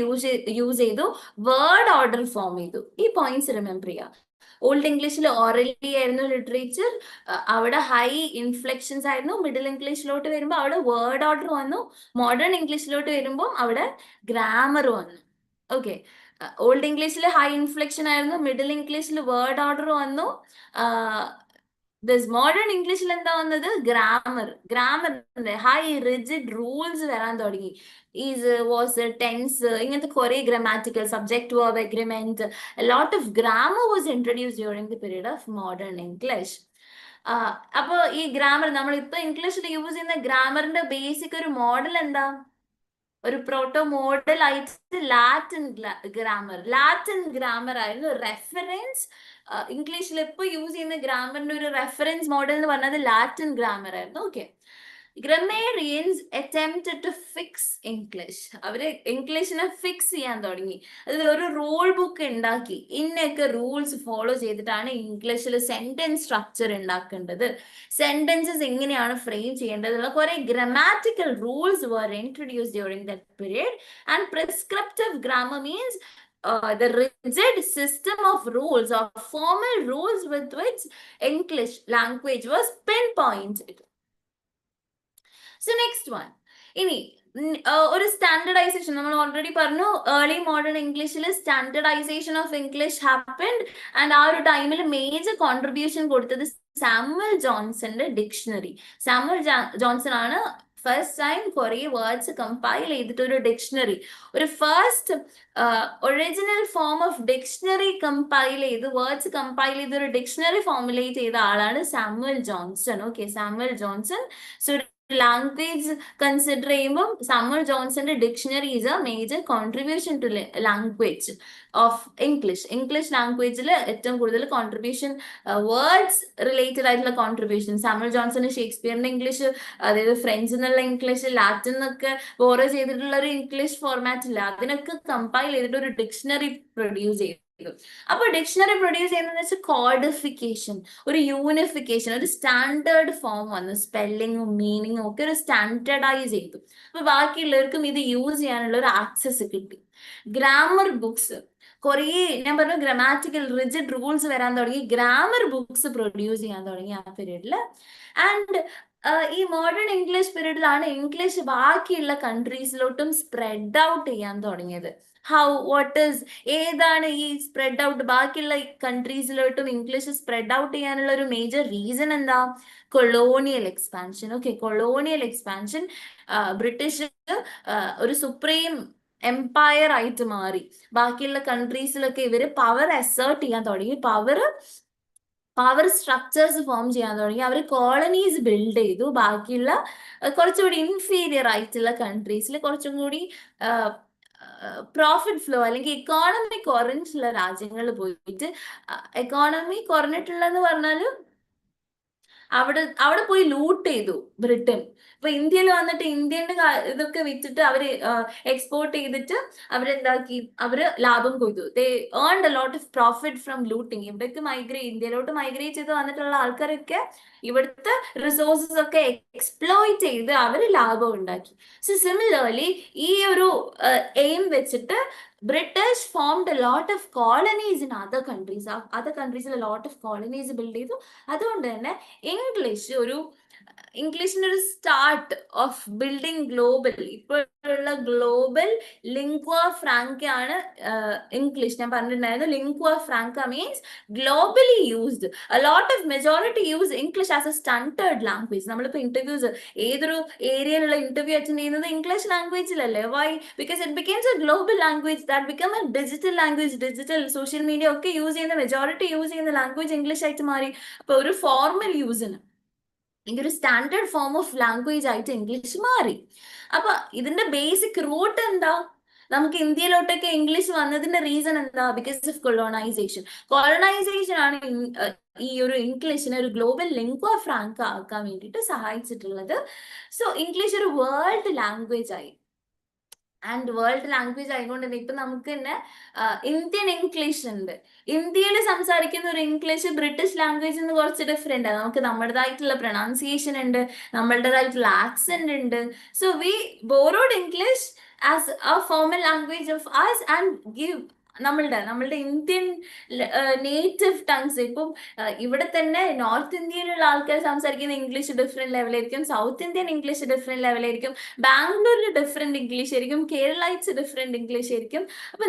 യൂസ് ചെയ്തു, വേർഡ് ഓർഡർ ഫോം ചെയ്തു. ഈ പോയിന്റ്സ് റിമെമ്പർ ചെയ്യാം. ഓൾഡ് ഇംഗ്ലീഷിൽ ഓറലി ആയിരുന്നു ലിറ്ററേച്ചർ, അവിടെ ഹൈ ഇൻഫ്ലെക്ഷൻസ് ആയിരുന്നു. മിഡിൽ ഇംഗ്ലീഷിലോട്ട് വരുമ്പോൾ അവിടെ വേർഡ് ഓർഡർ വന്നു. മോഡേൺ ഇംഗ്ലീഷിലോട്ട് വരുമ്പോൾ അവിടെ ഗ്രാമർ വന്നു. ഓക്കെ, ഓൾഡ് ഇംഗ്ലീഷിൽ ഹൈ ഇൻഫ്ലെക്ഷൻ ആയിരുന്നു, മിഡിൽ ഇംഗ്ലീഷിൽ വേർഡ് ഓർഡർ വന്നു. മോഡേൺ ഇംഗ്ലീഷിൽ എന്താ വന്നത്? ഗ്രാമറിന്റെ ഹൈ റിജിഡ് റൂൾസ് വരാൻ തുടങ്ങി. ഈസ്, വാസ്, ടെൻസ്, ഇങ്ങനത്തെ കുറെ grammatical subject verb agreement, lot of grammar was introduce during the period of modern English. അപ്പൊ ഈ ഗ്രാമർ നമ്മൾ ഇപ്പൊ ഇംഗ്ലീഷിൽ യൂസ് ചെയ്യുന്ന ഗ്രാമറിന്റെ ബേസിക് ഒരു മോഡൽ എന്താ? ഒരു പ്രോട്ടോ മോഡൽ ആയിട്ട് ലാറ്റിൻ ഗ്രാമർ ആയിരുന്നു റെഫറൻസ്. ഇംഗ്ലീഷിൽ ഇപ്പൊ യൂസ് ചെയ്യുന്ന ഗ്രാമറിന്റെ ഒരു റെഫറൻസ് മോഡൽ എന്ന് പറഞ്ഞത് ലാറ്റിൻ ഗ്രാമർ ആയിരുന്നു. Okay, grammarians attempted to fix English. അവര് ഇംഗ്ലീഷിനെ ഫിക്സ് ചെയ്യാൻ തുടങ്ങി. അതിൽ ഒരു റൂൾ ബുക്ക് ഉണ്ടാക്കി. ഇന്നൊക്കെ റൂൾസ് ഫോളോ ചെയ്തിട്ടാണ് ഇംഗ്ലീഷിൽ സെന്റൻസ് സ്ട്രക്ചർ ഉണ്ടാക്കേണ്ടത്, സെന്റൻസസ് എങ്ങനെയാണ് ഫ്രെയിം ചെയ്യേണ്ടതുള്ള കുറെ grammatical rules were introduced during that period. And prescriptive grammar means the rigid system of rules or formal rules with which English language was pinpointed. So next one, ഇനി ഒരു സ്റ്റാൻഡർഡൈസേഷൻ നമ്മൾ ഓൾറെഡി പറഞ്ഞു. ഏർലി മോഡേൺ ഇംഗ്ലീഷിൽ standardisation of English happened. And ആ ഒരു ടൈമിൽ മേജർ കോൺട്രിബ്യൂഷൻ കൊടുത്തത് സാമുവൽ ജോൺസന്റെ ഡിക്ഷണറി. സാമുവൽ ജോൺസൺ ആണ് ഫസ്റ്റ് ടൈം കുറെ വേർഡ്സ് കമ്പൈൽ ചെയ്തിട്ട് ഒരു ഡിക്ഷണറി, ഒരു first original form of dictionary compile ചെയ്ത് വേർഡ്സ് കമ്പൈൽ ചെയ്ത് ഒരു ഡിക്ഷണറി ഫോർമുലേറ്റ് ചെയ്ത ആളാണ് Samuel Johnson. Okay, Samuel Johnson. So language consider ചെയ്യുമ്പോൾ സാമുവൽ ജോൺസന്റെ dictionary is a major contribution to language of English ലാംഗ്വേജിൽ ഏറ്റവും കൂടുതൽ കോൺട്രിബ്യൂഷൻ, വേർഡ്സ് റിലേറ്റഡ് ആയിട്ടുള്ള കോൺട്രിബ്യൂഷൻ. സാമുവൽ ജോൺസൺ ഷേക്സ്പിയറിന്റെ ഇംഗ്ലീഷ്, അതായത് ഫ്രഞ്ച് എന്നുള്ള ഇംഗ്ലീഷ്, ലാറ്റിൻ എന്നൊക്കെ ബോറോ ചെയ്തിട്ടുള്ള ഒരു ഇംഗ്ലീഷ് ഫോർമാറ്റ് ഇല്ല, അതിനൊക്കെ കമ്പൈൽ ചെയ്തിട്ട് ഒരു ഡിക്ഷണറി പ്രൊഡ്യൂസ് ചെയ്തു. അപ്പൊ ഡിക്ഷണറി പ്രൊഡ്യൂസ് ചെയ്യുന്നത് വെച്ചാൽ കോഡിഫിക്കേഷൻ, ഒരു യൂണിഫിക്കേഷൻ, ഒരു സ്റ്റാൻഡേർഡ് ഫോം വന്നു. സ്പെല്ലിങ്ങും മീനിങ്ങും ഒക്കെ ഒരു സ്റ്റാൻഡേർഡൈസ് ചെയ്തു. അപ്പൊ ബാക്കിയുള്ളവർക്കും ഇത് യൂസ് ചെയ്യാനുള്ള ഒരു ആക്സസ് കിട്ടി. ഗ്രാമർ ബുക്സ് കുറേ, ഞാൻ പറഞ്ഞു ഗ്രാമാറ്റിക്കൽ റിജിഡ് റൂൾസ് വരാൻ തുടങ്ങി. ഗ്രാമർ ബുക്സ് പ്രൊഡ്യൂസ് ചെയ്യാൻ തുടങ്ങി ആ പീരീഡില്. ആൻഡ് ഈ മോഡേൺ ഇംഗ്ലീഷ് പീരീഡിലാണ് ഇംഗ്ലീഷ് ബാക്കിയുള്ള കൺട്രീസിലോട്ടും സ്പ്രെഡ് ഔട്ട് ചെയ്യാൻ തുടങ്ങിയത്. ഏതാണ് ഈ സ്പ്രെഡ് ഔട്ട്? ബാക്കിയുള്ള കൺട്രീസിലോട്ടും ഇംഗ്ലീഷ് സ്പ്രെഡ് ഔട്ട് ചെയ്യാനുള്ള ഒരു മേജർ റീസൺ എന്താ? Colonial expansion. Okay, colonial expansion. British ഒരു സുപ്രീം എംപയർ ആയിട്ട് മാറി. ബാക്കിയുള്ള കൺട്രീസിലൊക്കെ ഇവര് പവർ അസേർട്ട് ചെയ്യാൻ തുടങ്ങി, പവർ സ്ട്രക്ചേഴ്സ് ഫോം ചെയ്യാൻ തുടങ്ങി. അവർ കോളനീസ് ബിൽഡ് ചെയ്തു. ബാക്കിയുള്ള കുറച്ചുകൂടി ഇൻഫീരിയർ ആയിട്ടുള്ള കൺട്രീസിൽ കുറച്ചും കൂടി പ്രോഫിറ്റ് ഫ്ലോ അല്ലെങ്കിൽ ഇക്കോണമി കുറഞ്ഞിട്ടുള്ള രാജ്യങ്ങളിൽ പോയിട്ട്, എക്കോണമി കുറഞ്ഞിട്ടുള്ളതെന്ന് പറഞ്ഞാലും അവിടെ പോയി ലൂട്ട് ചെയ്തു ബ്രിട്ടൻ. ഇപ്പൊ ഇന്ത്യയിൽ വന്നിട്ട് ഇന്ത്യന്റെ ഇതൊക്കെ വിറ്റിട്ട് അവര് എക്സ്പോർട്ട് ചെയ്തിട്ട് അവരെന്താക്കി, അവര് ലാഭം കൊയ്തു. They earned a lot of profit from looting. ഇവിടേക്ക് ഇന്ത്യയിലോട്ട് മൈഗ്രേറ്റ് ചെയ്ത് വന്നിട്ടുള്ള ആൾക്കാരൊക്കെ ഇവിടുത്തെ റിസോഴ്സസ് ഒക്കെ എക്സ്പ്ലോയിറ്റ് ചെയ്ത് അവര് ലാഭം ഉണ്ടാക്കി. സോ സിമിലർലി ഈ ഒരു എയിം വെച്ചിട്ട് British formed a lot of colonies in other കൺട്രീസിൽ a lot of colonies build ചെയ്തു. അതുകൊണ്ട് തന്നെ ഇംഗ്ലീഷ് ഒരു ഇംഗ്ലീഷിന്റെ ഒരു സ്റ്റാർട്ട് ഓഫ് ബിൽഡിംഗ് ഗ്ലോബൽ, ഇപ്പോഴുള്ള ഗ്ലോബൽ ലിംഗ്വ ഫ്രാങ്ക ആണ് ഇംഗ്ലീഷ്. ഞാൻ പറഞ്ഞിട്ടുണ്ടായിരുന്നു lingua franca means globally used. Lot of majority use English as a standard language. നമ്മളിപ്പോൾ ഇന്റർവ്യൂസ് ഏതൊരു ഏരിയയിലുള്ള ഇന്റർവ്യൂ അറ്റൻഡ് ചെയ്യുന്നത് ഇംഗ്ലീഷ് ലാംഗ്വേജിലല്ലേ? Why? Because it becomes a global language that become A digital language. Digital social media ഒക്കെ യൂസ് ചെയ്യുന്ന മെജോറിറ്റി യൂസ് ചെയ്യുന്ന ലാംഗ്വേജ് ഇംഗ്ലീഷ് ആയിട്ട് മാറി. അപ്പൊ ഒരു ഫോർമൽ യൂസിന് ഒരു സ്റ്റാൻഡേർഡ് ഫോം ഓഫ് ലാംഗ്വേജ് ആയിട്ട് ഇംഗ്ലീഷ് മാറി. അപ്പൊ ഇതിന്റെ ബേസിക് റൂട്ട് എന്താ? നമുക്ക് ഇന്ത്യയിലോട്ടൊക്കെ ഇംഗ്ലീഷ് വന്നതിന്റെ റീസൺ എന്താ? Because of colonisation. കൊളോണൈസേഷൻ ആണ് ഈ ഒരു ഇംഗ്ലീഷിനെ ഒരു ഗ്ലോബൽ ലിംഗ്വ ഫ്രാങ്ക ആക്കാൻ വേണ്ടിയിട്ട് സഹായിച്ചിട്ടുള്ളത്. സോ ഇംഗ്ലീഷ് ഒരു വേൾഡ് ലാംഗ്വേജ് ആയി. ആൻഡ് വേൾഡ് ലാംഗ്വേജ് ആയതുകൊണ്ട് തന്നെ ഇപ്പൊ നമുക്ക് തന്നെ ഇന്ത്യൻ ഇംഗ്ലീഷ് ഉണ്ട്. ഇന്ത്യയിൽ സംസാരിക്കുന്ന ഒരു ഇംഗ്ലീഷ് ബ്രിട്ടീഷ് ലാംഗ്വേജിൽ നിന്ന് കുറച്ച് ഡിഫറെന്റ് ആണ്. നമുക്ക് നമ്മുടേതായിട്ടുള്ള പ്രൊണൗൺസിയേഷൻ ഉണ്ട്, നമ്മളുടേതായിട്ടുള്ള ആക്സെന്റ് ഉണ്ട്. So we borrowed English as a formal language of us and give നമ്മളുടെ ഇന്ത്യൻ നേറ്റീവ് ടങ്സ്. ഇപ്പം ഇവിടെ തന്നെ നോർത്ത് ഇന്ത്യയിലുള്ള ആൾക്കാർ സംസാരിക്കുന്ന ഇംഗ്ലീഷ് ഡിഫറെന്റ് ലെവലായിരിക്കും, സൗത്ത് ഇന്ത്യൻ ഇംഗ്ലീഷ് ഡിഫറെന്റ് ലെവലായിരിക്കും, ബാംഗ്ലൂരിൽ ഡിഫറെന്റ് ഇംഗ്ലീഷ് ആയിരിക്കും, കേരളൈറ്റ്സ് ഡിഫറെന്റ് ഇംഗ്ലീഷ് ആയിരിക്കും. അപ്പൊ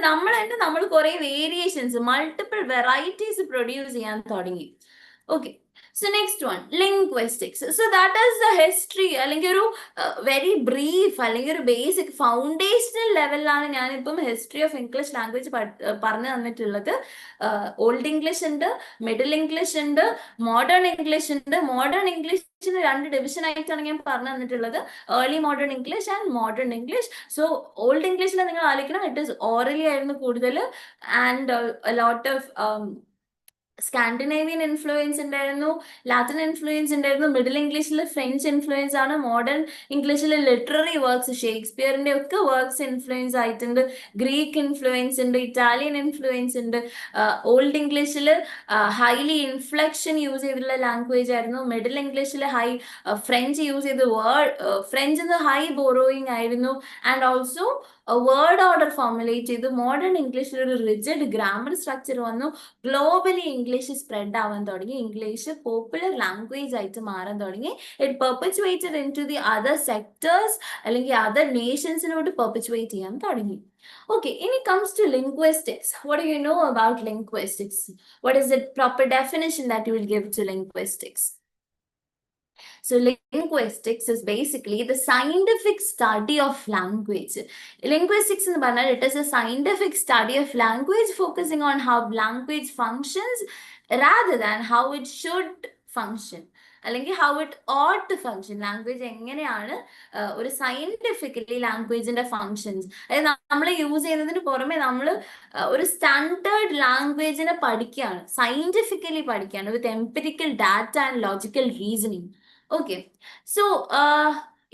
നമ്മൾ കുറെ വേരിയേഷൻസ്, മൾട്ടിപ്പിൾ വെറൈറ്റീസ് പ്രൊഡ്യൂസ് ചെയ്യാൻ തുടങ്ങി. Okay, so next one linguistics. So that is the history, അല്ലെങ്കിൽ ഒരു വെരി ബ്രീഫ് അല്ലെങ്കിൽ ഒരു ബേസിക് ഫൗണ്ടേഷണൽ ലെവലിലാണ് ഞാനിപ്പം ഹിസ്റ്ററി ഓഫ് ഇംഗ്ലീഷ് ലാംഗ്വേജ് പറഞ്ഞു തന്നിട്ടുള്ളത്. ഓൾഡ് ഇംഗ്ലീഷ് ഉണ്ട്, മിഡിൽ ഇംഗ്ലീഷ് ഉണ്ട്, മോഡേൺ ഇംഗ്ലീഷ് ഉണ്ട്. മോഡേൺ ഇംഗ്ലീഷിന് 2 ഡിവിഷൻ ആയിട്ടാണ് ഞാൻ പറഞ്ഞു തന്നിട്ടുള്ളത്, early modern English and modern English. So old ഇംഗ്ലീഷിൽ നിങ്ങൾ ആലോചിക്കണം, ഇറ്റ് ഈസ് ഓറലി ആയിരുന്നു കൂടുതൽ, and lot of Scandinavian influence ഉണ്ടായിരുന്നു, ലാറ്റിൻ ഇൻഫ്ലുവൻസ് ഉണ്ടായിരുന്നു. മിഡിൽ ഇംഗ്ലീഷിൽ ഫ്രഞ്ച് ഇൻഫ്ലുവൻസ് ആണ്. മോഡേൺ ഇംഗ്ലീഷിൽ ലിറ്റററി വർക്ക്സ്, ഷേക്സ്പിയറിന്റെ ഒക്കെ വർക്ക്സ് ഇൻഫ്ലുവൻസ് ആയിട്ടുണ്ട്. ഗ്രീക്ക് ഇൻഫ്ലുവൻസ് ഉണ്ട്, ഇറ്റാലിയൻ ഇൻഫ്ലുവൻസ് ഉണ്ട്. ഓൾഡ് ഇംഗ്ലീഷിൽ ഹൈലി ഇൻഫ്ലക്ഷൻ യൂസ് ചെയ്തിട്ടുള്ള ലാംഗ്വേജ് ആയിരുന്നു. മിഡിൽ ഇംഗ്ലീഷിൽ ഫ്രഞ്ച് യൂസ് ചെയ്ത് ഫ്രഞ്ച് ഹൈ ബോറോയിങ് ആയിരുന്നു. And also word order formulate ചെയ്തു. മോഡേൺ ഇംഗ്ലീഷിൽ ഒരു റിജിഡ് ഗ്രാമർ സ്ട്രക്ചർ വന്നു. ഗ്ലോബലി ഇംഗ്ലീഷ് സ്പ്രെഡ് ആവാൻ തുടങ്ങി. ഇംഗ്ലീഷ് പോപ്പുലർ ലാംഗ്വേജ് ആയിട്ട് മാറാൻ തുടങ്ങി. It perpetuated into the other sectors, അല്ലെങ്കിൽ അതർ നേഷൻസിനോട് പെർപ്പച്വേറ്റ് ചെയ്യാൻ തുടങ്ങി. Okay, when it comes to linguistics, what do you know about linguistics? What is the proper definition that you will give to linguistics? So linguistics is basically the scientific study of language. Linguistics in the it is a scientific study of language focusing on how language functions rather than how it should function. അല്ലെങ്കിൽ how it ought to function. Language എങ്ങനെയാണ് ഒരു സയന്റിഫിക്കലി ലാംഗ്വേജിന്റെ ഫങ്ഷൻസ്, അതായത് നമ്മൾ യൂസ് ചെയ്യുന്നതിന് പുറമെ നമ്മൾ ഒരു സ്റ്റാൻഡേർഡ് ലാംഗ്വേജിനെ പഠിക്കുകയാണ്, സയന്റിഫിക്കലി പഠിക്കുകയാണ്, with empirical data and logical reasoning. Okay, so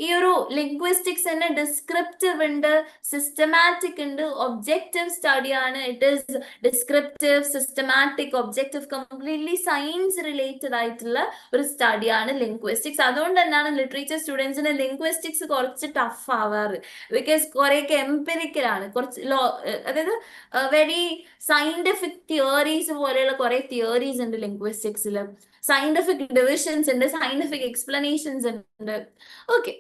ഈ ഒരു ലിംഗ്വിസ്റ്റിക്സ് തന്നെ ഡിസ്ക്രിപ്റ്റീവ് ഉണ്ട്, സിസ്റ്റമാറ്റിക് ഉണ്ട്, ഒബ്ജക്റ്റീവ് സ്റ്റഡി ആണ്. It is descriptive, systematic, objective, completely science related ആയിട്ടുള്ള ഒരു സ്റ്റഡിയാണ് ലിംഗ്വിസ്റ്റിക്സ്. അതുകൊണ്ട് തന്നെയാണ് ലിറ്ററേച്ചർ സ്റ്റുഡൻസിന് ലിംഗ്വിസ്റ്റിക്സ് കുറച്ച് ടഫ് ആവാറ്. ബിക്കോസ് കുറേയൊക്കെ എംപിരിക്കൽ ആണ്, കുറച്ച് അതായത് വെരി സയന്റിഫിക് തിയറീസ് പോലെയുള്ള കുറെ തിയറീസ് ഉണ്ട് ലിംഗ്വിസ്റ്റിക്സിൽ. സയന്റിഫിക് ഡിവിഷൻസ് ഉണ്ട്, സയന്റിഫിക് എക്സ്പ്ലനേഷൻസ് ഉണ്ട്. Okay,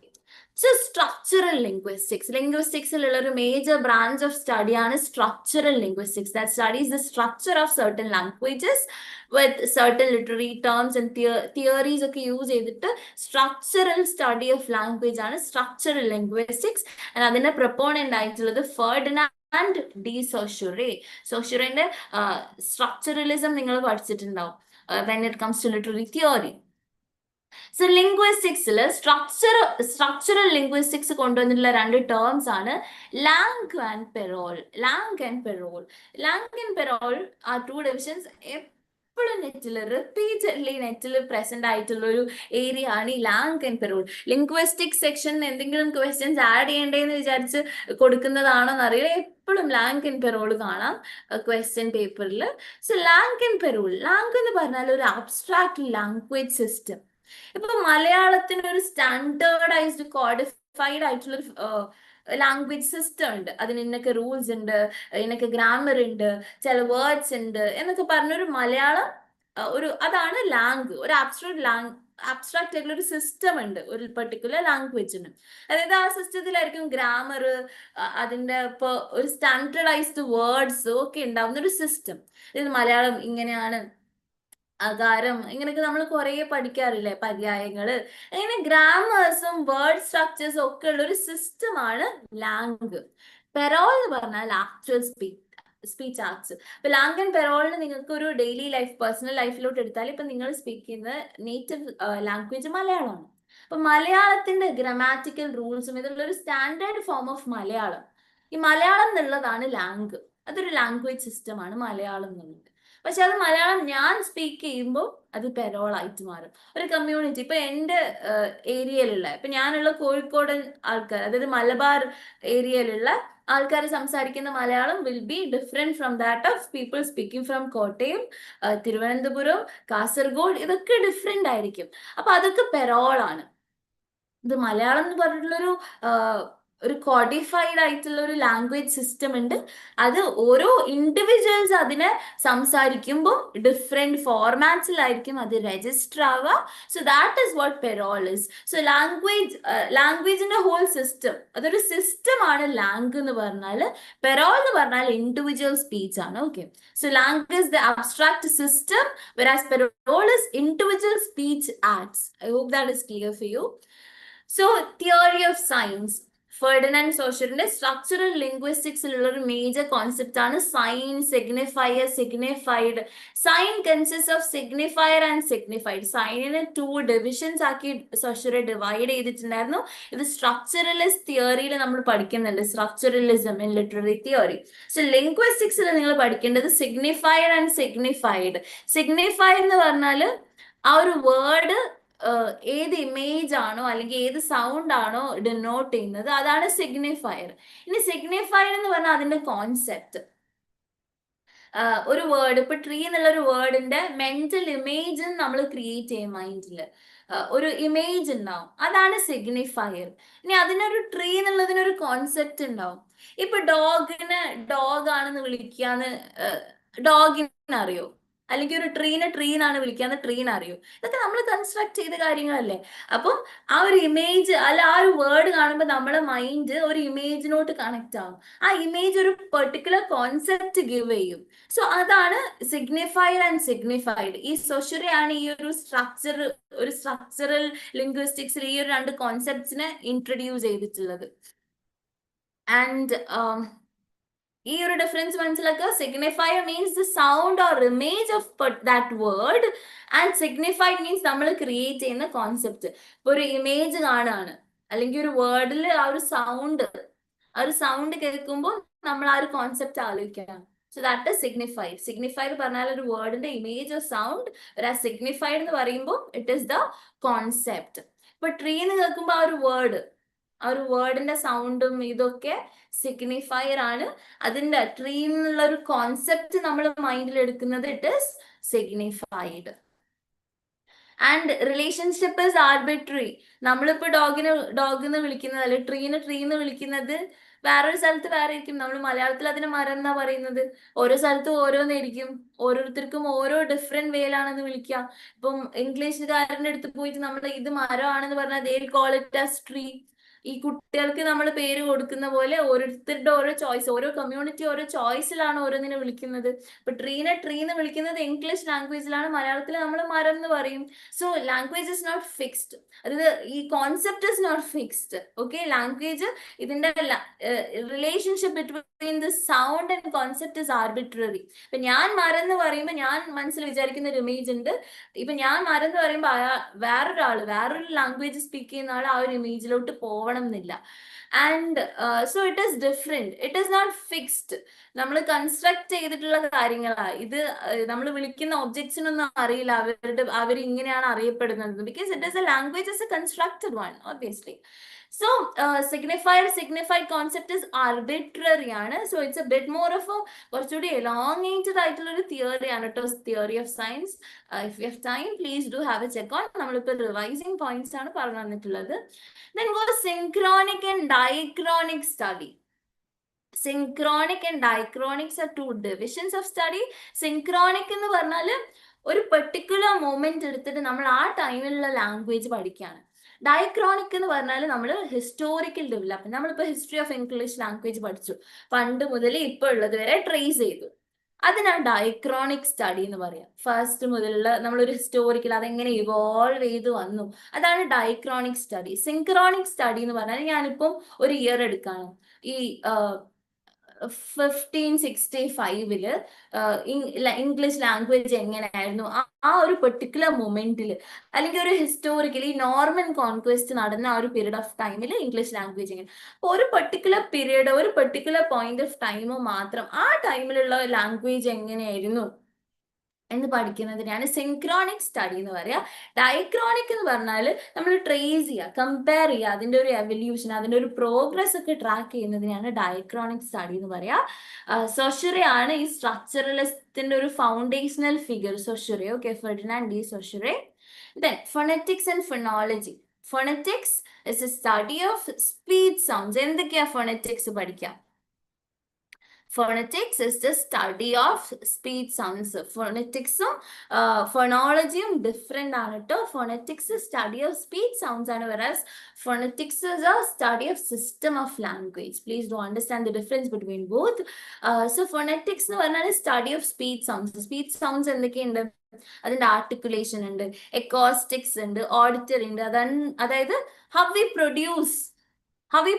so structural linguistics. ലിംഗ്വിസ്റ്റിക്സിലുള്ള ഒരു മേജർ ബ്രാഞ്ച് ഓഫ് സ്റ്റഡിയാണ് structural linguistics. That studies the structure of certain languages with certain literary terms and theories ഒക്കെ യൂസ് ചെയ്തിട്ട് സ്ട്രക്ചറൽ സ്റ്റഡി ഓഫ് ലാംഗ്വേജ് ആണ് സ്ട്രക്ചറൽ ലിംഗ്വിസ്റ്റിക്സ്. അതിന്റെ പ്രൊപ്പോണന്റ് ആയിട്ടുള്ളത് ഫെർഡിനാൻഡ് ഡി സോഷുറെ. സോഷുറേന്റെ സ്ട്രക്ചറലിസം നിങ്ങൾ പഠിച്ചിട്ടുണ്ടാവും when it comes to literary theory. So linguistics structural linguistics കൊണ്ടുവന്നിട്ടുള്ള 2 ടേംസ് ആണ് langue and parole. Langue and parole, langue and parole ആ 2 ഡിവിഷൻസ് എപ്പോഴും റിപ്പീറ്റഡ്ലി നെറ്റിൽ പ്രസന്റ് ആയിട്ടുള്ള ഒരു ഏരിയ ആണ് ഈ ലാങ് ആൻഡ് പെറോൾ. ലിംഗ്വിസ്റ്റിക് സെക്ഷൻ എന്തെങ്കിലും ക്വസ്റ്റ്യൻസ് ആഡ് ചെയ്യേണ്ടതെന്ന് വിചാരിച്ച് കൊടുക്കുന്നതാണോ എന്നറിയില്ല, എപ്പോഴും ലാങ് ആൻഡ് പെറോൾ കാണാം ക്വസ്റ്റ്യൻ പേപ്പറിൽ. So Lang and parole, Lang എന്ന് പറഞ്ഞാൽ ഒരു അബ്സ്ട്രാക്ട് ലാംഗ്വേജ് സിസ്റ്റം. ഇപ്പൊ മലയാളത്തിന് ഒരു സ്റ്റാൻഡേർഡൈസ്ഡ് കോഡിഫൈഡ് ആയിട്ടുള്ള ലാംഗ്വേജ് സിസ്റ്റം ഉണ്ട്. അതിന് ഇന്നൊക്കെ റൂൾസ് ഉണ്ട്, ഇന്നൊക്കെ ഗ്രാമർ ഉണ്ട്, ചില വേർഡ്സ് ഉണ്ട് എന്നൊക്കെ പറഞ്ഞൊരു മലയാളം അതാണ് ലാംഗ്, ഒരു അബ്സ്ട്രാക്ട് അബ്സ്ട്രാക്ട് ആയിട്ടുള്ള ഒരു സിസ്റ്റം ഉണ്ട് ഒരു പെർട്ടിക്കുലർ ലാംഗ്വേജിന്. അതായത് ആ സിസ്റ്റത്തിലായിരിക്കും ഗ്രാമർ, അതിന്റെ ഇപ്പൊ ഒരു സ്റ്റാൻഡേർഡൈസ്ഡ് വേർഡ്സ് ഒക്കെ ഉണ്ടാവുന്ന ഒരു സിസ്റ്റം. അതായത് മലയാളം ഇങ്ങനെയാണ്, അകാരം, ഇങ്ങനെയൊക്കെ നമ്മൾ കുറെ പഠിക്കാറില്ലേ, പര്യായങ്ങള്, അങ്ങനെ ഗ്രാമേഴ്സും വേർഡ് സ്ട്രക്ചേഴ്സും ഒക്കെ ഉള്ള ഒരു സിസ്റ്റമാണ് ലാംഗ്. പെറോൾ എന്ന് പറഞ്ഞാൽ ആക്ച്വൽ സ്പീച്ച് ആർട്സ്. ഇപ്പൊ ലാംഗ് ആൻഡ് പെറോളിന് നിങ്ങൾക്ക് ഒരു ഡെയിലി ലൈഫ്, പേഴ്സണൽ ലൈഫിലോട്ട് എടുത്താൽ ഇപ്പൊ നിങ്ങൾ സ്പീക്ക് ചെയ്യുന്ന നേറ്റീവ് ലാംഗ്വേജ് മലയാളമാണ്. അപ്പൊ മലയാളത്തിന്റെ ഗ്രാമാറ്റിക്കൽ റൂൾസും ഇതുള്ള ഒരു സ്റ്റാൻഡേർഡ് ഫോം ഓഫ് മലയാളം. ഈ മലയാളം എന്നുള്ളതാണ് ലാംഗ്. അതൊരു ലാംഗ്വേജ് സിസ്റ്റമാണ് മലയാളം എന്നുള്ളത്. പക്ഷെ അത് മലയാളം ഞാൻ സ്പീക്ക് ചെയ്യുമ്പോൾ അത് പെരോളായിട്ട് മാറും. ഒരു കമ്മ്യൂണിറ്റി ഇപ്പൊ എൻ്റെ ഏരിയയിലുള്ള, ഇപ്പൊ ഞാനുള്ള കോഴിക്കോടൻ ആൾക്കാർ, അതായത് മലബാർ ഏരിയയിലുള്ള ആൾക്കാർ സംസാരിക്കുന്ന Malayalam will be different from that of people speaking from Kottayam, Thiruvananthapuram, Kasaragod, ഇതൊക്കെ ഡിഫറെന്റ് ആയിരിക്കും. അപ്പൊ അതൊക്കെ പെരോളാണ്. ഇത് മലയാളം എന്ന് പറഞ്ഞിട്ടുള്ളൊരു ഒരു കോഡിഫൈഡ് ആയിട്ടുള്ള ഒരു ലാംഗ്വേജ് സിസ്റ്റം ഉണ്ട്. അത് ഓരോ ഇൻഡിവിജ്വൽസ് അതിനെ സംസാരിക്കുമ്പോൾ ഡിഫറെന്റ് ഫോർമാറ്റ്സിലായിരിക്കും അത് രജിസ്റ്റർ ആവുക. So that is what parole is. So ലാംഗ്വേജിന്റെ ഹോൾ സിസ്റ്റം, അതൊരു സിസ്റ്റമാണ് ലാംഗ് എന്ന് പറഞ്ഞാൽ. പെരോൾ എന്ന് പറഞ്ഞാൽ ഇൻഡിവിജ്വൽ സ്പീച്ച് ആണ്. Okay, so langue is the abstract system, whereas parole is individual speech acts. I hope that is clear for you. So, theory of science. Ferdinand സോഷ്യറിന്റെ സ്ട്രക്ചറൽ ലിംഗ്വിസ്റ്റിക്സിലുള്ള ഒരു മേജർ കോൺസെപ്റ്റ് ആണ് sign, signifier, signified. Sign consist of signifier and signified. സൈനിനെ 2 ഡിവിഷൻസ് ആക്കി സോഷ്യറെ ഡിവൈഡ് ചെയ്തിട്ടുണ്ടായിരുന്നു. ഇത് സ്ട്രക്ചറലിസ്റ്റ് തിയറിയിൽ നമ്മൾ പഠിക്കുന്നുണ്ട്, structuralism in literary theory. So ലിംഗ്വിസ്റ്റിക്സിൽ നിങ്ങൾ പഠിക്കേണ്ടത് സിഗ്നിഫയർ ആൻഡ് സിഗ്നിഫൈഡ്. സിഗ്നിഫയർ എന്ന് പറഞ്ഞാൽ ആ ഒരു വേർഡ് ഏത് ഇമേജ് ആണോ അല്ലെങ്കിൽ ഏത് സൗണ്ട് ആണോ ഡിനോട്ട് ചെയ്യുന്നത്, അതാണ് സിഗ്നിഫയർ. ഇനി സിഗ്നിഫയർ എന്ന് പറഞ്ഞാൽ അതിന്റെ കോൺസെപ്റ്റ്, ഒരു വേർഡ്, ഇപ്പൊ ട്രീ എന്നുള്ള ഒരു വേർഡിന്റെ മെന്റൽ ഇമേജ് നമ്മൾ ക്രിയേറ്റ് ചെയ്യും മൈൻഡിൽ, ഒരു ഇമേജ് ഉണ്ടാവും, അതാണ് സിഗ്നിഫയർ. ഇനി അതിനൊരു ട്രീ എന്നുള്ളതിനൊരു കോൺസെപ്റ്റ് ഉണ്ടാവും. ഇപ്പൊ ഡോഗിനെ ഡോഗ് ആണെന്ന് വിളിക്കാന്ന് ഡോഗിനെ അറിയോ, അല്ലെങ്കിൽ ഒരു ട്രീനെ ട്രീ എന്നാണ് വിളിക്കാന്ന് ട്രീനെ അറിയോ? ഇതൊക്കെ നമ്മൾ കൺസ്ട്രക്ട് ചെയ്ത കാര്യങ്ങളല്ലേ. അപ്പം ആ ഒരു ഇമേജ് അല്ല, ആ ഒരു വേർഡ് കാണുമ്പോൾ നമ്മളെ മൈൻഡ് ഒരു ഇമേജിനോട്ട് കണക്ട് ആവും. ആ ഇമേജ് ഒരു പെർട്ടിക്കുലർ കോൺസെപ്റ്റ് ഗിവ് ചെയ്യും. സോ അതാണ് സിഗ്നിഫയർ ആൻഡ് സിഗ്നിഫൈഡ്. ഈ സൊഷ്യറിയാണ് ഈ ഒരു സ്ട്രക്ചറൽ ലിംഗ്വിസ്റ്റിക്സിൽ ഈ ഒരു 2 കോൺസെപ്റ്റ്സിനെ ഇൻട്രൊഡ്യൂസ് ചെയ്തിട്ടുള്ളത്. ആൻഡ് ഈ ഒരു ഡിഫറൻസ് മനസ്സിലാക്കുക. Signifier means the sound or image of that word, and signified means നമ്മൾ ക്രിയേറ്റ് ചെയ്യുന്ന കോൺസെപ്റ്റ്. ഇപ്പൊ ഒരു ഇമേജ് കാണുകയാണ് അല്ലെങ്കിൽ ഒരു വേർഡിൽ ആ ഒരു സൗണ്ട് കേൾക്കുമ്പോൾ നമ്മൾ ആ ഒരു കോൺസെപ്റ്റ് ആലോചിക്കണം. So that is signified. Signified പറഞ്ഞാൽ ഒരു വേർഡിന്റെ ഇമേജ് ഓർ സൗണ്ട്, സിഗ്നിഫൈഡ് എന്ന് പറയുമ്പോൾ ഇറ്റ് ഇസ് ദ കോൺസെപ്റ്റ്. ഇപ്പൊ ട്രീ എന്ന് കേൾക്കുമ്പോൾ ആ ഒരു വേർഡിന്റെ സൗണ്ടും ഇതൊക്കെ സിഗ്നിഫയർ ആണ്. അതിന്റെ ട്രീ എന്നുള്ള ഒരു കോൺസെപ്റ്റ് നമ്മൾ മൈൻഡിൽ എടുക്കുന്നത് it is signified. And relationship is arbitrary. നമ്മളിപ്പോ ഡോഗ് എന്ന് വിളിക്കുന്നത് അല്ലെങ്കിൽ ട്രീ എന്ന് വിളിക്കുന്നത് വേറൊരു സ്ഥലത്ത് വേറെ ആയിരിക്കും. നമ്മൾ മലയാളത്തിൽ അതിന് മരം എന്നാ പറയുന്നത്. ഓരോ സ്ഥലത്തും ഓരോന്നായിരിക്കും. ഓരോരുത്തർക്കും ഓരോ ഡിഫറെന്റ് വേയിലാണെന്ന് വിളിക്കുക. ഇപ്പം ഇംഗ്ലീഷുകാരൻ്റെ അടുത്ത് പോയിട്ട് നമ്മൾ ഇത് മരമാണെന്ന് പറഞ്ഞാൽ they will call it as tree. ഈ കുട്ടികൾക്ക് നമ്മൾ പേര് കൊടുക്കുന്ന പോലെ ഓരോരുത്തരുടെ ഓരോ ചോയ്സ്, ഓരോ കമ്മ്യൂണിറ്റി ഓരോ ചോയ്സിലാണ് ഓരോന്നിനെ വിളിക്കുന്നത്. ഇപ്പൊ ട്രീനെ ട്രീ എന്ന് വിളിക്കുന്നത് ഇംഗ്ലീഷ് ലാംഗ്വേജിലാണ്, മലയാളത്തിൽ നമ്മൾ മരം എന്ന് പറയും. So language is not fixed. അതായത് ഈ concept is not fixed. Okay, language ഇതിന്റെ relationship between the sound and concept is arbitrary. ഇപ്പൊ ഞാൻ മരം എന്ന് പറയുമ്പോൾ ഞാൻ മനസ്സിൽ വിചാരിക്കുന്ന ഒരു ഇമേജ് ഉണ്ട്. ഇപ്പൊ ഞാൻ മരം എന്ന് പറയുമ്പോൾ വേറൊരു ലാംഗ്വേജ് സ്പീക്ക് ചെയ്യുന്ന ആൾ ആ ഒരു ഇമേജിലോട്ട് പോവണം എന്നില്ല. And so it is different, it is not fixed. നമ്മൾ കൺസ്ട്രക്ട് ചെയ്തിട്ടുള്ള കാര്യങ്ങളാണ് ഇത്. നമ്മൾ വിളിക്കുന്ന ഒബ്ജക്ട്സിനൊന്നും അറിയില്ല അവർ ഇങ്ങനെയാണ് അറിയപ്പെടുന്നത്. Because it is A language is A constructed one obviously. So signified concept is arbitrary ആണ്. So it's a bit more of a കുറച്ചുകൂടി elongated ആയിട്ടുള്ള ഒരു തിയറി ആണ് കേട്ടോ, theory of science. If you have time, please do have a check on. നമ്മളിപ്പോൾ റിവൈസിങ് പോയിന്റ്സ് ആണ് പറഞ്ഞു തന്നിട്ടുള്ളത്. Then go synchronic and diachronic study. Synchronic and diachronics are 2 divisions of study. Synchronic എന്ന് പറഞ്ഞാൽ ഒരു പെർട്ടിക്കുലർ മൊമെന്റ് എടുത്തിട്ട് നമ്മൾ ആ ടൈമിലുള്ള ലാംഗ്വേജ് പഠിക്കുകയാണ്. ഡയക്രോണിക് എന്ന് പറഞ്ഞാൽ നമ്മൾ ഹിസ്റ്റോറിക്കൽ ഡെവലപ്മെന്റ്, നമ്മളിപ്പോൾ ഹിസ്റ്ററി ഓഫ് ഇംഗ്ലീഷ് ലാംഗ്വേജ് പഠിച്ചു, പണ്ട് മുതൽ ഇപ്പോൾ ഉള്ളത് വരെ ട്രേസ് ചെയ്തു. അതിനാണ് ഡയക്രോണിക് സ്റ്റഡി എന്ന് പറയാം. ഫസ്റ്റ് മുതലുള്ള നമ്മളൊരു ഹിസ്റ്റോറിക്കൽ അതെങ്ങനെ ഇവോൾവ് ചെയ്ത് വന്നു, അതാണ് ഡയക്രോണിക് സ്റ്റഡി. സിൻക്രോണിക് സ്റ്റഡി എന്ന് പറഞ്ഞാൽ ഞാനിപ്പം ഒരു ഇയർ എടുക്കാണ്, ഈ 1565 ഇംഗ്ലീഷ് ലാംഗ്വേജ് എങ്ങനെയായിരുന്നു ആ ഒരു പെർട്ടിക്കുലർ മൊമെന്റിൽ, അല്ലെങ്കിൽ ഒരു ഹിസ്റ്റോറിക്കലി നോർമൻ കോൺക്വസ്റ്റ് നടന്ന ആ ഒരു പീരീഡ് ഓഫ് ടൈമിൽ ഇംഗ്ലീഷ് ലാംഗ്വേജ് എങ്ങനെ, അപ്പോൾ ഒരു പെർട്ടിക്കുലർ പീരീഡ്, ഒരു പെർട്ടിക്കുലർ പോയിന്റ് ഓഫ് ടൈം മാത്രം ആ ടൈമിലുള്ള ലാംഗ്വേജ് എങ്ങനെയായിരുന്നു എന്ന് പഠിക്കുന്നതിനാണ് സിൻക്രോണിക് സ്റ്റഡി എന്ന് പറയുക. ഡയക്രോണിക് എന്ന് പറഞ്ഞാൽ നമ്മൾ ട്രേസ് ചെയ്യുക, കമ്പയർ ചെയ്യുക, അതിൻ്റെ ഒരു എവല്യൂഷൻ, അതിൻ്റെ ഒരു പ്രോഗ്രസ് ഒക്കെ ട്രാക്ക് ചെയ്യുന്നതിനാണ് ഡയക്രോണിക് സ്റ്റഡി എന്ന് പറയുക. സൊഷുറെ ആണ് ഈ സ്ട്രക്ചറലിസത്തിന്റെ ഒരു foundational figure, Saussure. Okay, Ferdinand de Saussure. Then phonetics and phonology. Phonetics is a study of speech sounds. എന്തൊക്കെയാ phonetics പഠിക്കാം? Phonetics is the study of speech sounds. Phoneticsum phonologyum different ആണ് ട്ടോ. Phonetics is study of speech sounds ആണ്, whereas phonetics is a study of system of language. Please do understand the difference between both. So phonetics എന്ന് പറഞ്ഞാൽ study of speech sounds. Speech sounds എന്തൊക്കെയുണ്ട്? അതിന്റെ ആർട്ടിക്കുലേഷൻ ഉണ്ട്, എക്കോസ്റ്റിക്സ് ഉണ്ട്, ഓഡിറ്ററി ഉണ്ട്. അതായത് how we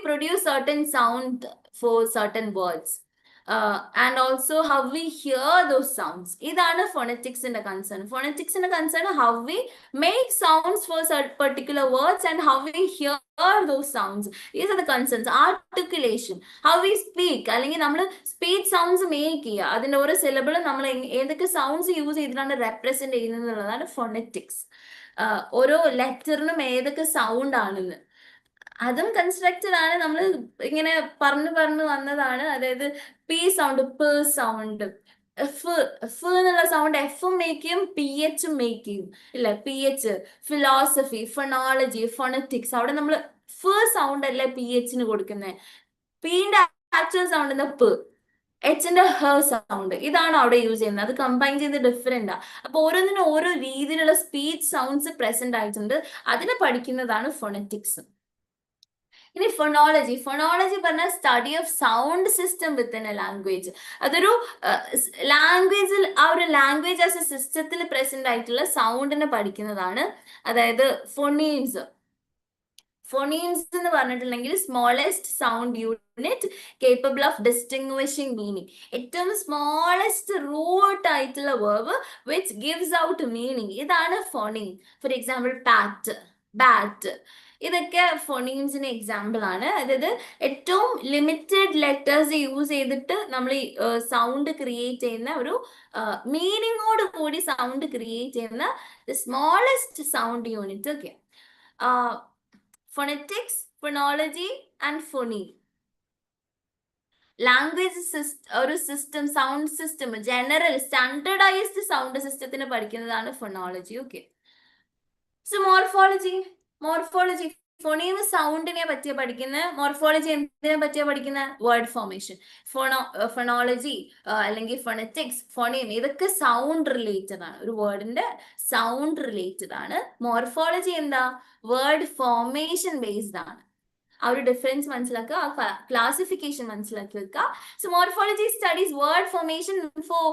produce certain sound for certain words. And also how we hear those sounds. ഇതാണ് phonetics in the concern. Phonetics in the concern how we make sounds for particular words and how we hear those sounds. These are the concerns. Articulation, how we speak, അല്ലെങ്കിൽ നമ്മൾ സ്പീച്ച് സൗണ്ട്സ് മേക്ക് ചെയ്യുക, അതിൻ്റെ ഓരോ സിലബിൾ നമ്മൾ ഏതൊക്കെ സൗണ്ട്സ് യൂസ് ചെയ്തിട്ടാണ് റെപ്രസെന്റ് ചെയ്യുന്നത് എന്നുള്ളതാണ് phonetics. ഓരോ ലെറ്ററിനും ഏതൊക്കെ സൗണ്ട് ആണെന്ന് അതും കൺസ്ട്രക്റ്റഡ് ആണ്, നമ്മൾ ഇങ്ങനെ പറഞ്ഞു വന്നതാണ്. അതായത് പി സൗണ്ട്, പ് സൗണ്ട്, എഫ് എന്നുള്ള സൗണ്ട് എഫും മേക്ക് ചെയ്യും, പി എച്ചും മേക്ക് ചെയ്യും, ഇല്ല P H. Philosophy, phonology, phonetics, അവിടെ നമ്മൾ ഫ് സൗണ്ട് അല്ലേ പി എച്ചിന് കൊടുക്കുന്നത്, പിന്റെ ആക്ച്വൽ സൗണ്ട് എന്താ പ്, എച്ചിന്റെ ഹ സൗണ്ട്, ഇതാണ് അവിടെ യൂസ് ചെയ്യുന്നത്. അത് കമ്പൈൻ ചെയ്ത് ഡിഫറെന്റ് ആ. അപ്പൊ ഓരോന്നിനും ഓരോ രീതിയിലുള്ള സ്പീച്ച് സൗണ്ട്സ് പ്രസന്റ് ആയിട്ടുണ്ട്, അതിനെ പഠിക്കുന്നതാണ് ഫൊണറ്റിക്സ്. ഇനി ഫൊണോളജി. ഫൊണോളജി പറഞ്ഞാൽ study of sound system within a language. അതൊരു ലാംഗ്വേജിൽ, ആ ഒരു ലാംഗ്വേജ് ആസ് എ സിസ്റ്റത്തിൽ പ്രസന്റ് ആയിട്ടുള്ള സൗണ്ടിനെ പഠിക്കുന്നതാണ്. അതായത് ഫൊണീംസ് എന്ന് പറഞ്ഞിട്ടുണ്ടെങ്കിൽ smallest sound unit capable of distinguishing meaning. ഏറ്റവും സ്മോളസ്റ്റ് റൂട്ട് ആയിട്ടുള്ള verb which gives out meaning, ഇതാണ് phoneme. For example pat, bat, ഇതൊക്കെ ഫോണീംസിന് എക്സാമ്പിൾ ആണ്. അതായത് ഏറ്റവും ലിമിറ്റഡ് ലെറ്റേഴ്സ് യൂസ് ചെയ്തിട്ട് നമ്മൾ ഈ സൗണ്ട് ക്രിയേറ്റ് ചെയ്യുന്ന ഒരു മീനിങ്ങോട് കൂടി സൗണ്ട് ക്രിയേറ്റ് ചെയ്യുന്ന സ്മോളസ്റ്റ് സൗണ്ട് യൂണിറ്റ് ഒക്കെ. phonetics, phonology and phoneme. Language ഒരു system, sound system, general standardised sound സിസ്റ്റത്തിന് പഠിക്കുന്നതാണ് phonology. Okay, so morphology phoneme സൗണ്ടിനെ പറ്റിയ പഠിക്കുന്നത്, മോർഫോളജി എന്തിനെ പറ്റിയ പഠിക്കുന്നത്, വേർഡ് ഫോർമേഷൻ. ഫൊണോളജി അല്ലെങ്കിൽ ഫൊണറ്റിക്സ്, ഫോണീം, ഇതൊക്കെ സൗണ്ട് റിലേറ്റഡ് ആണ്, ഒരു വേർഡിന്റെ സൗണ്ട് റിലേറ്റഡ് ആണ്. മോർഫോളജി എന്താ, വേർഡ് ഫോർമേഷൻ ബേസ്ഡ് ആണ്. ആ ഒരു ഡിഫറൻസ് മനസ്സിലാക്കുക, ആ ക്ലാസിഫിക്കേഷൻ മനസ്സിലാക്കി വെക്കുക. So morphology studies word formation. Four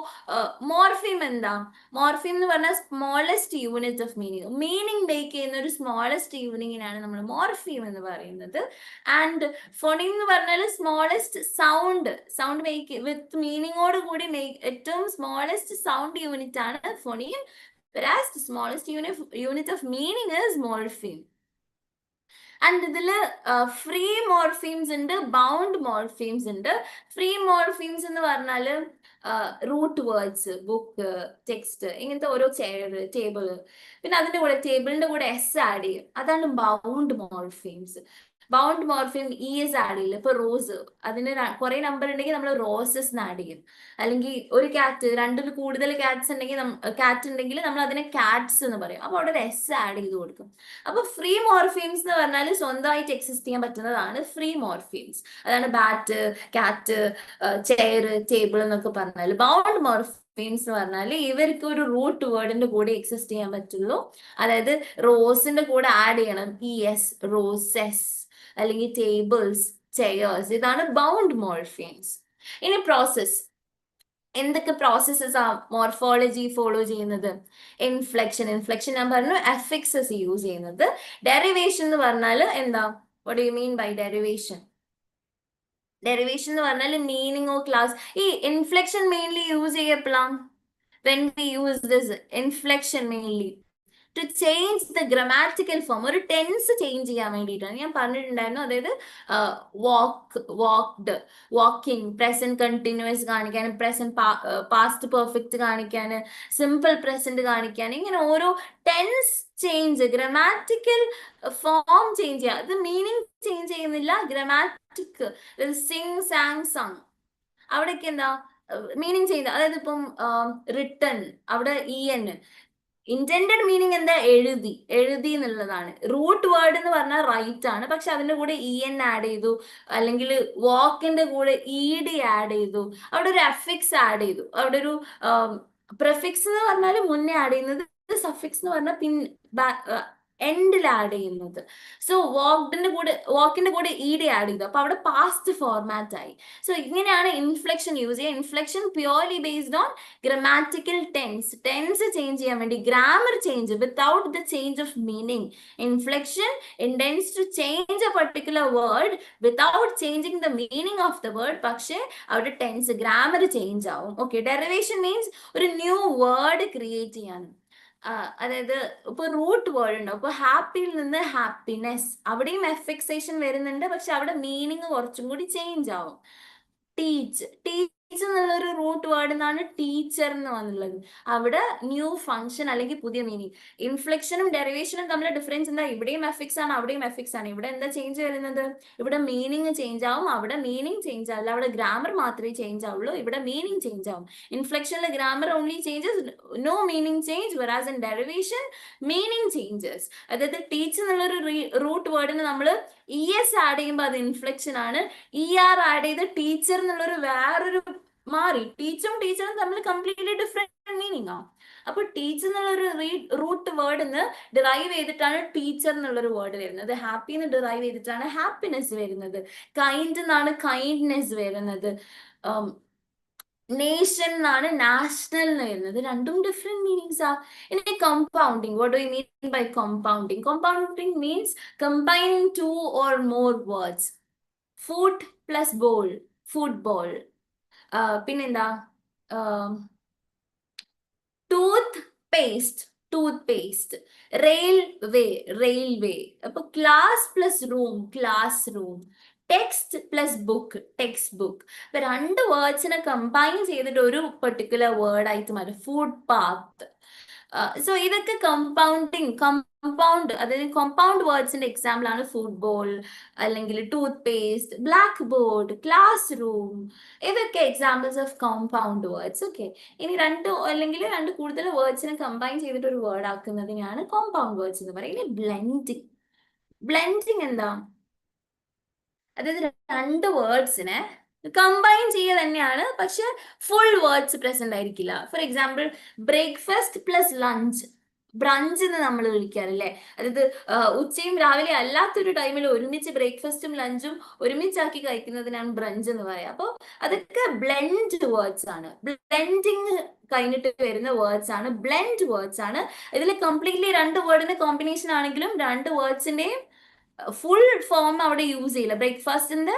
morpheme എന്താ, മോർഫീം എന്ന് പറഞ്ഞാൽ smallest unit of meaning make ചെയ്യുന്ന ഒരു സ്മോളസ്റ്റ് യൂണിറ്റിനാണ് നമ്മൾ മോർഫീം എന്ന് പറയുന്നത്. ആൻഡ് ഫോണീം എന്ന് പറഞ്ഞാൽ സ്മോളസ്റ്റ് സൗണ്ട് മേക്ക് വിത്ത് മീനിങ്ങോട് കൂടി ഏറ്റവും സ്മോളസ്റ്റ് സൗണ്ട് യൂണിറ്റ് ആണ് phoneme. whereas the smallest unit of meaning is morpheme. And ഇതില് ഫ്രീ മോർഫീംസ് ഉണ്ട്, ബൗണ്ട് മോർഫീംസ് ഉണ്ട്. ഫ്രീ മോർഫീംസ് എന്ന് പറഞ്ഞാൽ റൂട്ട് വേർഡ്സ്, ബുക്ക്, ടെക്സ്റ്റ്, ഇങ്ങനത്തെ ഓരോ ചെയർ, ടേബിൾ, പിന്നെ അതിന്റെ കൂടെ ടേബിളിന്റെ കൂടെ എസ് ആഡ് ചെയ്യും, അതാണ് bound morphemes. Bound morpheme ES add ചെയ്യില്ല. ഇപ്പൊ റോസ്, അതിന് കുറെ നമ്പർ ഉണ്ടെങ്കിൽ നമ്മൾ റോസസ് ആഡ് ചെയ്യും. അല്ലെങ്കിൽ ഒരു ക്യാറ്റ്, രണ്ടിൽ കൂടുതൽ ക്യാറ്റ്സ് ഉണ്ടെങ്കിൽ ക്യാറ്റ് ഉണ്ടെങ്കിൽ നമ്മൾ അതിനെ കാറ്റ്സ് എന്ന് പറയും. അപ്പൊ അവിടെ ഒരു എസ് ആഡ് ചെയ്ത് കൊടുക്കും. അപ്പൊ ഫ്രീ മോർഫീംസ് എന്ന് പറഞ്ഞാൽ സ്വന്തമായിട്ട് എക്സിസ്റ്റ് ചെയ്യാൻ പറ്റുന്നതാണ് ഫ്രീ മോർഫീംസ്. അതാണ് ബാറ്റ്, കാറ്റ്, ചെയർ, ടേബിൾ എന്നൊക്കെ പറഞ്ഞാൽ. ബൗണ്ട് മീൻസ് എന്ന് പറഞ്ഞാൽ ഇവർക്ക് ഒരു റൂട്ട് വേർഡിന്റെ കൂടെ എക്സിസ്റ്റ് ചെയ്യാൻ പറ്റുള്ളൂ. അതായത് റോസിന്റെ കൂടെ ആഡ് ചെയ്യണം ES, റോസസ്, അല്ലെങ്കിൽ ടേബിൾസ്, ചെയേഴ്സ്. ഇതാണ് ബൗണ്ട് മോർഫീംസ്. ഇനി പ്രോസസ്, എന്തൊക്കെ പ്രോസസ്സസ് ആ മോർഫോളജി ഫോളോ ചെയ്യുന്നത്? ഇൻഫ്ലെക്ഷൻ ഞാൻ പറഞ്ഞു, അഫിക്സസ് യൂസ് ചെയ്യുന്നത്. ഡെറിവേഷൻ എന്ന് പറഞ്ഞാൽ എന്താ? What do you mean by derivation? Derivation എന്ന് പറഞ്ഞാൽ മീനിങ് ഓഫ് ക്ലാസ്. ഈ ഇൻഫ്ലെക്ഷൻ മെയിൻലി യൂസ് ചെയ്യപ്പെടാം when we use this inflection mainly to change the grammatical form. ഒരു ടെൻസ് ചേഞ്ച് ചെയ്യാൻ വേണ്ടിയിട്ടാണ് ഞാൻ പറഞ്ഞിട്ടുണ്ടായിരുന്നു. അതായത് walk, walked, walking, present continuous കാണിക്കാൻ, പ്രസന്റ് പാസ്റ്റ് പെർഫെക്റ്റ് കാണിക്കാൻ, സിമ്പിൾ പ്രസന്റ് കാണിക്കാൻ, ഇങ്ങനെ ഓരോ tense change, grammatical form change ചെയ്യുക. അത് മീനിങ് ചേഞ്ച് ചെയ്യുന്നില്ല, ഗ്രമാറ്റിക്. സിങ്, സാങ്, സങ്, അവിടെയൊക്കെ എന്താ മീനിങ് ചെയ്യുന്നത്? അതായത് ഇപ്പം റിട്ടൺ, അവിടെ EN, ഇന്റൻഡഡ് മീനിങ് എന്താ? എഴുതി, എഴുതി എന്നുള്ളതാണ്. റൂട്ട് വേർഡ് എന്ന് പറഞ്ഞാൽ റൈറ്റ് ആണ്, പക്ഷെ അതിന്റെ കൂടെ EN ആഡ് ചെയ്തു, അല്ലെങ്കിൽ വാക്കിന്റെ കൂടെ ED ആഡ് ചെയ്തു, അവിടെ ഒരു അഫിക്സ് ആഡ് ചെയ്തു, അവിടെ ഒരു പ്രിഫിക്സ് എന്ന് പറഞ്ഞാൽ മുന്നേ ആഡ് ചെയ്യുന്നത്, സഫിക്സ് എന്ന് പറഞ്ഞാൽ എൻഡിൽ ആഡ് ചെയ്യുന്നത്. സോ വാക്കിന്റെ കൂടെ ED ആഡ് ചെയ്തു, അപ്പൊ അവിടെ പാസ്റ്റ് ഫോർമാറ്റ് ആയി. സോ ഇങ്ങനെയാണ് ഇൻഫ്ലെക്ഷൻ യൂസ് ചെയ്യുക. Inflection purely based on grammatical tense change ചെയ്യാൻ വേണ്ടി, grammar change without the change of meaning. Inflection intends to change a particular word without changing the meaning of the word. പക്ഷേ അവിടെ ടെൻസ്, ഗ്രാമർ ചേഞ്ച് ആവും. ഓക്കെ, ഡെറിവേഷൻ മീൻസ് ഒരു ന്യൂ വേർഡ് ക്രിയേറ്റ് ചെയ്യാൻ. അതായത് ഇപ്പൊ റൂട്ട് വേർഡ് ഉണ്ടാവും. ഇപ്പൊ ഹാപ്പിയിൽ നിന്ന് ഹാപ്പിനെസ്, അവിടെയും എഫിക്സേഷൻ വരുന്നുണ്ട്, പക്ഷെ അവിടെ മീനിങ് കുറച്ചും കൂടി ചേഞ്ച് ആവും. ടീച്ച് എന്നുള്ളൊരു റൂട്ട് വേർഡ് നിന്നാണ് ടീച്ചർ എന്ന് വന്നുള്ളത്. അവിടെ ന്യൂ ഫംഗ്ഷൻ അല്ലെങ്കിൽ പുതിയ മീനിങ്. ഇൻഫ്ലെക്ഷനും ഡെറിവേഷനും തമ്മിലുള്ള ഡിഫറൻസ് എന്താ? ഇവിടെയും എഫിക്സ് ആണ്, അവിടെയും എഫിക്സ് ആണ്. ഇവിടെ എന്താ ചേഞ്ച് വരുന്നത്? ഇവിടെ മീനിങ് ചേഞ്ച് ആവും, അവിടെ മീനിങ് ചേഞ്ച് ആവില്ല. അവിടെ ഗ്രാമർ മാത്രമേ ചേഞ്ച് ആവുള്ളൂ, ഇവിടെ മീനിങ് ചേഞ്ച് ആവും. ഇൻഫ്ലെക്ഷനിൽ grammar only changes, no meaning change. Whereas in derivation meaning changes. അതായത് ടീച്ച് എന്നുള്ളൊരു റൂട്ട് വേർഡിന് നമ്മൾ ES ആഡ് ചെയ്യുമ്പോൾ അത് ഇൻഫ്ലെക്ഷൻ ആണ്. ER ആഡ് ചെയ്ത് ടീച്ചർ എന്നുള്ളൊരു വേറൊരു മാറി. ടീച്ചറും തമ്മിൽ കംപ്ലീറ്റ്ലി ഡിഫറെന്റ് മീനിങ് ആണ്. അപ്പൊ ടീച്ചർ എന്നുള്ളൊരു റൂട്ട് വേർഡിന്ന് ഡിറൈവ് ചെയ്തിട്ടാണ് ടീച്ചർ എന്നുള്ളൊരു വേർഡ് വരുന്നത്. ഹാപ്പിന്ന് ഡിറൈവ് ചെയ്തിട്ടാണ് ഹാപ്പിനെസ് വരുന്നത്. കൈൻഡ് എന്നാണ് കൈൻഡ്നെസ് വരുന്നത്. നേഷൻ എന്നാണ് നാഷണൽ എന്ന് വരുന്നത്. രണ്ടും ഡിഫറെന്റ് മീനിങ്സ് ആ. ഇനി compounding, what do you mean by compounding? Compounding means combining 2 or more words. Food plus ball, football. പിന്നെന്താ? Tooth paste, railway. അപ്പൊ class plus room, class room. Text plus book, text book. ഇപ്പൊ രണ്ട് വേർഡ്സിനെ കമ്പൈൻ ചെയ്തിട്ട് ഒരു പെർട്ടിക്കുലർ വേർഡ് ആയിട്ട് മാറ്റും. Food path. സോ ഇതൊക്കെ അതായത് കോമ്പൗണ്ട് വേർഡ്സിന്റെ എക്സാമ്പിൾ ആണ് ഫുട്ബോൾ, അല്ലെങ്കിൽ tooth paste, black board, class room. ഇതൊക്കെ examples of compound words. Okay, ഇനി രണ്ട് കൂടുതൽ വേർഡ്സിനെ കമ്പൈൻ ചെയ്തിട്ട് ഒരു വേർഡ് ആക്കുന്നതിനാണ് കോമ്പൗണ്ട് വേർഡ്സ് എന്ന് പറയുന്നത്. ഇനി ബ്ലെൻഡിങ് എന്താ? അതായത് രണ്ട് വേർഡ്സിനെ കമ്പൈൻ ചെയ്യുക തന്നെയാണ്, പക്ഷെ ഫുൾ വേർഡ്സ് പ്രസന്റ് ആയിരിക്കില്ല. For example, breakfast plus lunch, brunch എന്ന് നമ്മൾ വിളിക്കാറില്ലേ? അതായത് ഉച്ചയും രാവിലെ അല്ലാത്തൊരു ടൈമിൽ ഒരുമിച്ച് ബ്രേക്ക്ഫാസ്റ്റും ലഞ്ചും ഒരുമിച്ചാക്കി കഴിക്കുന്നതിനാണ് ബ്രഞ്ച് എന്ന് പറയാം. അപ്പോൾ അതൊക്കെ ബ്ലെൻഡ് വേർഡ്സ് ആണ്. ബ്ലെൻഡിങ് കഴിഞ്ഞിട്ട് വരുന്ന വേർഡ്സ് ആണ്, ബ്ലെൻഡ് വേർഡ്സ് ആണ്. ഇതിൽ കംപ്ലീറ്റ്ലി രണ്ട് വേർഡിന്റെ കോമ്പിനേഷൻ ആണെങ്കിലും രണ്ട് വേർഡ്സിന്റെയും ഫുൾ ഫോം അവിടെ യൂസ് ചെയ്യില്ല. ബ്രേക്ക്ഫാസ്റ്റിന്റെ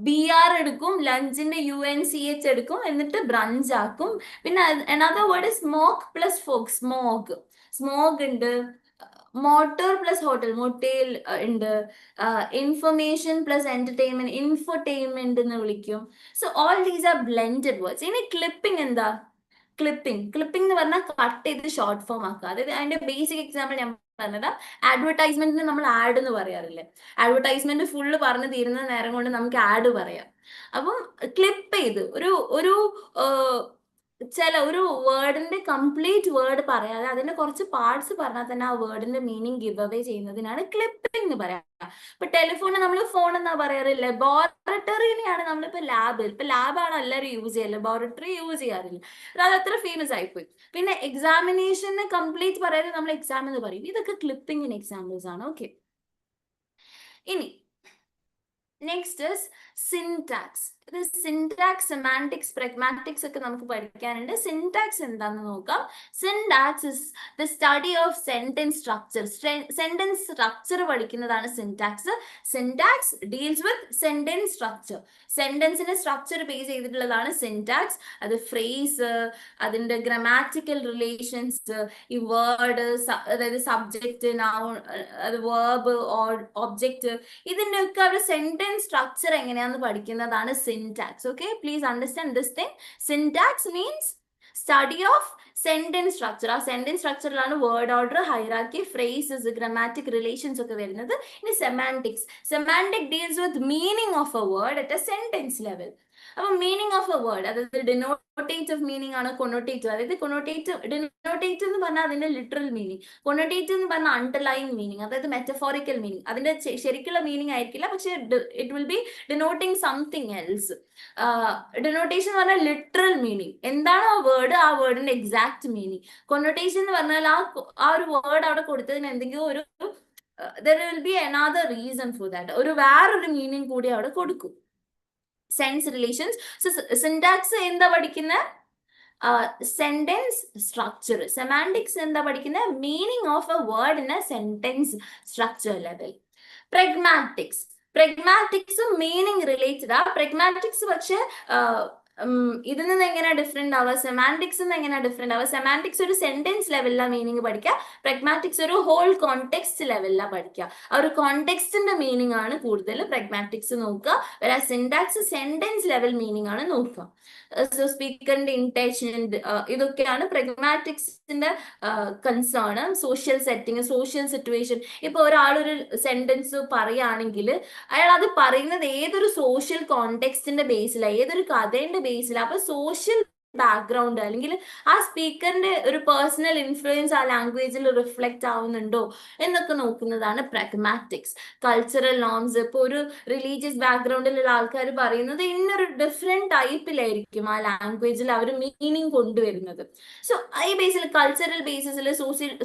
BR എടുക്കും, ലഞ്ചിന്റെ UNCH എടുക്കും, എന്നിട്ട് ബ്രഞ്ച് ആക്കും. പിന്നെ another word is smoke plus fog, smog ഉണ്ട്. മോട്ടോർ പ്ലസ് ഹോട്ടൽ, മൊട്ടേൽ ഉണ്ട്. ഇൻഫർമേഷൻ പ്ലസ് എന്റർടൈൻമെന്റ്, ഇൻഫർടൈൻമെന്റ് എന്ന് വിളിക്കും. So all these are blended words. ഇനി ക്ലിപ്പിംഗ് എന്താ? ക്ലിപ്പിംഗ് എന്ന് പറഞ്ഞാൽ കട്ട് ചെയ്ത് ഷോർട്ട് ഫോം ആക്കുക. അതായത് അതിന്റെ ബേസിക് എക്സാമ്പിൾ ഞാൻ പറഞ്ഞത്, അഡ്വർടൈസ്മെന്റിന് നമ്മൾ ആഡ് എന്ന് പറയാറില്ലേ? അഡ്വർടൈസ്മെന്റ് ഫുള്ള് പറഞ്ഞു തീരുന്ന നേരം കൊണ്ട് നമുക്ക് ആഡ് പറയാം. അപ്പം ക്ലിപ്പ് ചെയ്ത് ഒരു ചില ഒരു വേർഡിന്റെ കംപ്ലീറ്റ് വേർഡ് പറയാതെ അതിന്റെ കുറച്ച് പാർട്സ് പറഞ്ഞാൽ തന്നെ ആ വേർഡിന്റെ മീനിങ് ഗിവ് അവേ ചെയ്യുന്നതിനാണ് ക്ലിപ്പിംഗ് എന്ന് പറയാ. ഇപ്പൊ ടെലിഫോണ് നമ്മൾ ഫോൺ എന്നാ പറയാറ്. ലബോറട്ടറിനെയാണ് നമ്മളിപ്പോ ലാബ്, ഇപ്പൊ ലാബാണ് എല്ലാവരും യൂസ് ചെയ്യുക, ലബോറട്ടറി യൂസ് ചെയ്യാറില്ല. അത് അത്ര ഫേമസ് ആയിപ്പോയി. പിന്നെ എക്സാമിനേഷന് കംപ്ലീറ്റ് പറയാതെ നമ്മൾ എക്സാം എന്ന് പറയും. ഇതൊക്കെ ക്ലിപ്പിംഗിന് എക്സാമ്പിൾസ് ആണ്. ഓക്കെ, ഇനി നെക്സ്റ്റ് ഇസ് സിൻടാക്സ്. ഇത് സിൻടാക്സ്, സെമാന്റിക്സ്, പ്രഗ്മാറ്റിക്സ് ഒക്കെ നമുക്ക് പഠിക്കാനുണ്ട്. സിൻടാക്സ് എന്താണെന്ന് നോക്കാം. Syntax is the study of sentence structure. Sentence structure പഠിക്കുന്നതാണ് syntax. Syntax deals with sentence structure. സെന്റൻസിന്റെ സ്ട്രക്ചർ ബേസ് ചെയ്തിട്ടുള്ളതാണ് സിൻടാക്സ്. അത് ഫ്രേസ്, അതിന്റെ ഗ്രാമാറ്റിക്കൽ റിലേഷൻസ്, ഈ വേർഡ്, അതായത് സബ്ജക്റ്റ്, നൗൺ, അത് വേർബ്, ഒബ്ജക്റ്റ്, ഇതിന്റെ ഒക്കെ ഒരു സെന്റൻസ് സ്ട്രക്ചർ എങ്ങനെയാന്ന് പഠിക്കുന്നതാണ് syntax. Okay, please understand this thing. Syntax means study of sentence structure. ആ സെന്റൻസ് സ്ട്രക്ചറിലാണ് word order, hierarchy, phrases, grammatic relations ഒക്കെ വരുന്നത്. ഇനി semantics. Semantic deals with meaning of a word at a sentence level. അപ്പൊ മീനിങ് ഓഫ് എ വേർഡ്, അതായത് ഡിനോട്ടേറ്റീവ് മീനിങ് ആണ് കൊണോട്ടേറ്റീവ്. അതായത് ഡിനോട്ടേറ്റീവ് എന്ന് പറഞ്ഞാൽ അതിന്റെ ലിറ്ററൽ മീനിങ്, കൊണോട്ടേറ്റീവ് എന്ന് പറഞ്ഞാൽ അണ്ടർലൈൻ മീനിങ്, അതായത് മെറ്റഫോറിക്കൽ മീനിങ്. അതിന്റെ ശരിക്കുള്ള മീനിങ് ആയിരിക്കില്ല, പക്ഷെ it will be denoting something else. Denotation എന്ന് പറഞ്ഞാൽ ലിറ്ററൽ മീനിങ്, എന്താണോ ആ വേർഡ്, ആ വേർഡിന്റെ എക്സാക്ട് മീനിങ്. കൊണോട്ടേഷൻ എന്ന് പറഞ്ഞാൽ ആ ഒരു വേർഡ് അവിടെ കൊടുത്തതിന് എന്തെങ്കിലും ഒരു there will be another reason for that, ഒരു വേറൊരു മീനിങ് കൂടി അവിടെ കൊടുക്കും. Sense relations. സിൻടാക്സ് എന്താ പഠിക്കുന്ന? Sentence structure. സെമാന്റിക്സ് എന്താ പഠിക്കുന്ന? Meaning of a word in a sentence structure level. Pragmatics meaning related ആ. പ്രഗ്മാറ്റിക്സ് പക്ഷെ ഇതിൽ നിന്ന് എങ്ങനെയാ ഡിഫറെന്റ് ആവുക? സെമാന്റിക്സ് നിന്ന് എങ്ങനെയാ ഡിഫറെന്റ് ആവുക? സെമാന്റിക്സ് ഒരു സെന്റൻസ് ലെവലിലാണ് മീനിങ് പഠിക്കുക. പ്രഗ്മാറ്റിക്സ് ഒരു ഹോൾ കോണ്ടെക്സ്റ്റ് ലെവലിലാണ് പഠിക്കുക. ആ ഒരു കോണ്ടെക്സ്റ്റിന്റെ മീനിങ് ആണ് കൂടുതൽ പ്രഗ്മാറ്റിക്സ് നോക്കുക. വേറെ സിൻടാക്സ് സെന്റൻസ് ലെവൽ മീനിങ് ആണ് നോക്കുക. സോ സ്പീക്കറിന്റെ ഇന്റൻഷൻ, ഇതൊക്കെയാണ് പ്രഗ്മാറ്റിക്സിന്റെ concern. Social setting, social situation. ഇപ്പൊ ഒരാളൊരു സെന്റൻസ് പറയുകയാണെങ്കിൽ അയാൾ അത് പറയുന്നത് ഏതൊരു സോഷ്യൽ കോണ്ടെക്സ്റ്റിന്റെ ബേസിലാണ്, ഏതൊരു കഥയുടെ ബേസിലാണ്. അപ്പൊ സോഷ്യൽ ബാക്ക്ഗ്രൗണ്ട് അല്ലെങ്കിൽ ആ സ്പീക്കറിന്റെ ഒരു പേഴ്സണൽ ഇൻഫ്ലുവൻസ് ആ ലാംഗ്വേജിൽ റിഫ്ലക്റ്റ് ആവുന്നുണ്ടോ എന്നൊക്കെ നോക്കുന്നതാണ് പ്രഗ്മാറ്റിക്സ്. കൾച്ചറൽ നോംസ്, ഇപ്പൊ ഒരു റിലീജിയസ് ബാക്ക്ഗ്രൗണ്ടിലുള്ള ആൾക്കാർ പറയുന്നത് ഇന്നൊരു ഡിഫറെന്റ് ടൈപ്പിലായിരിക്കും ആ ലാംഗ്വേജിൽ അവർ മീനിങ് കൊണ്ടുവരുന്നത്. സോ ഈ ബേസിൽ, കൾച്ചറൽ ബേസിസിൽ,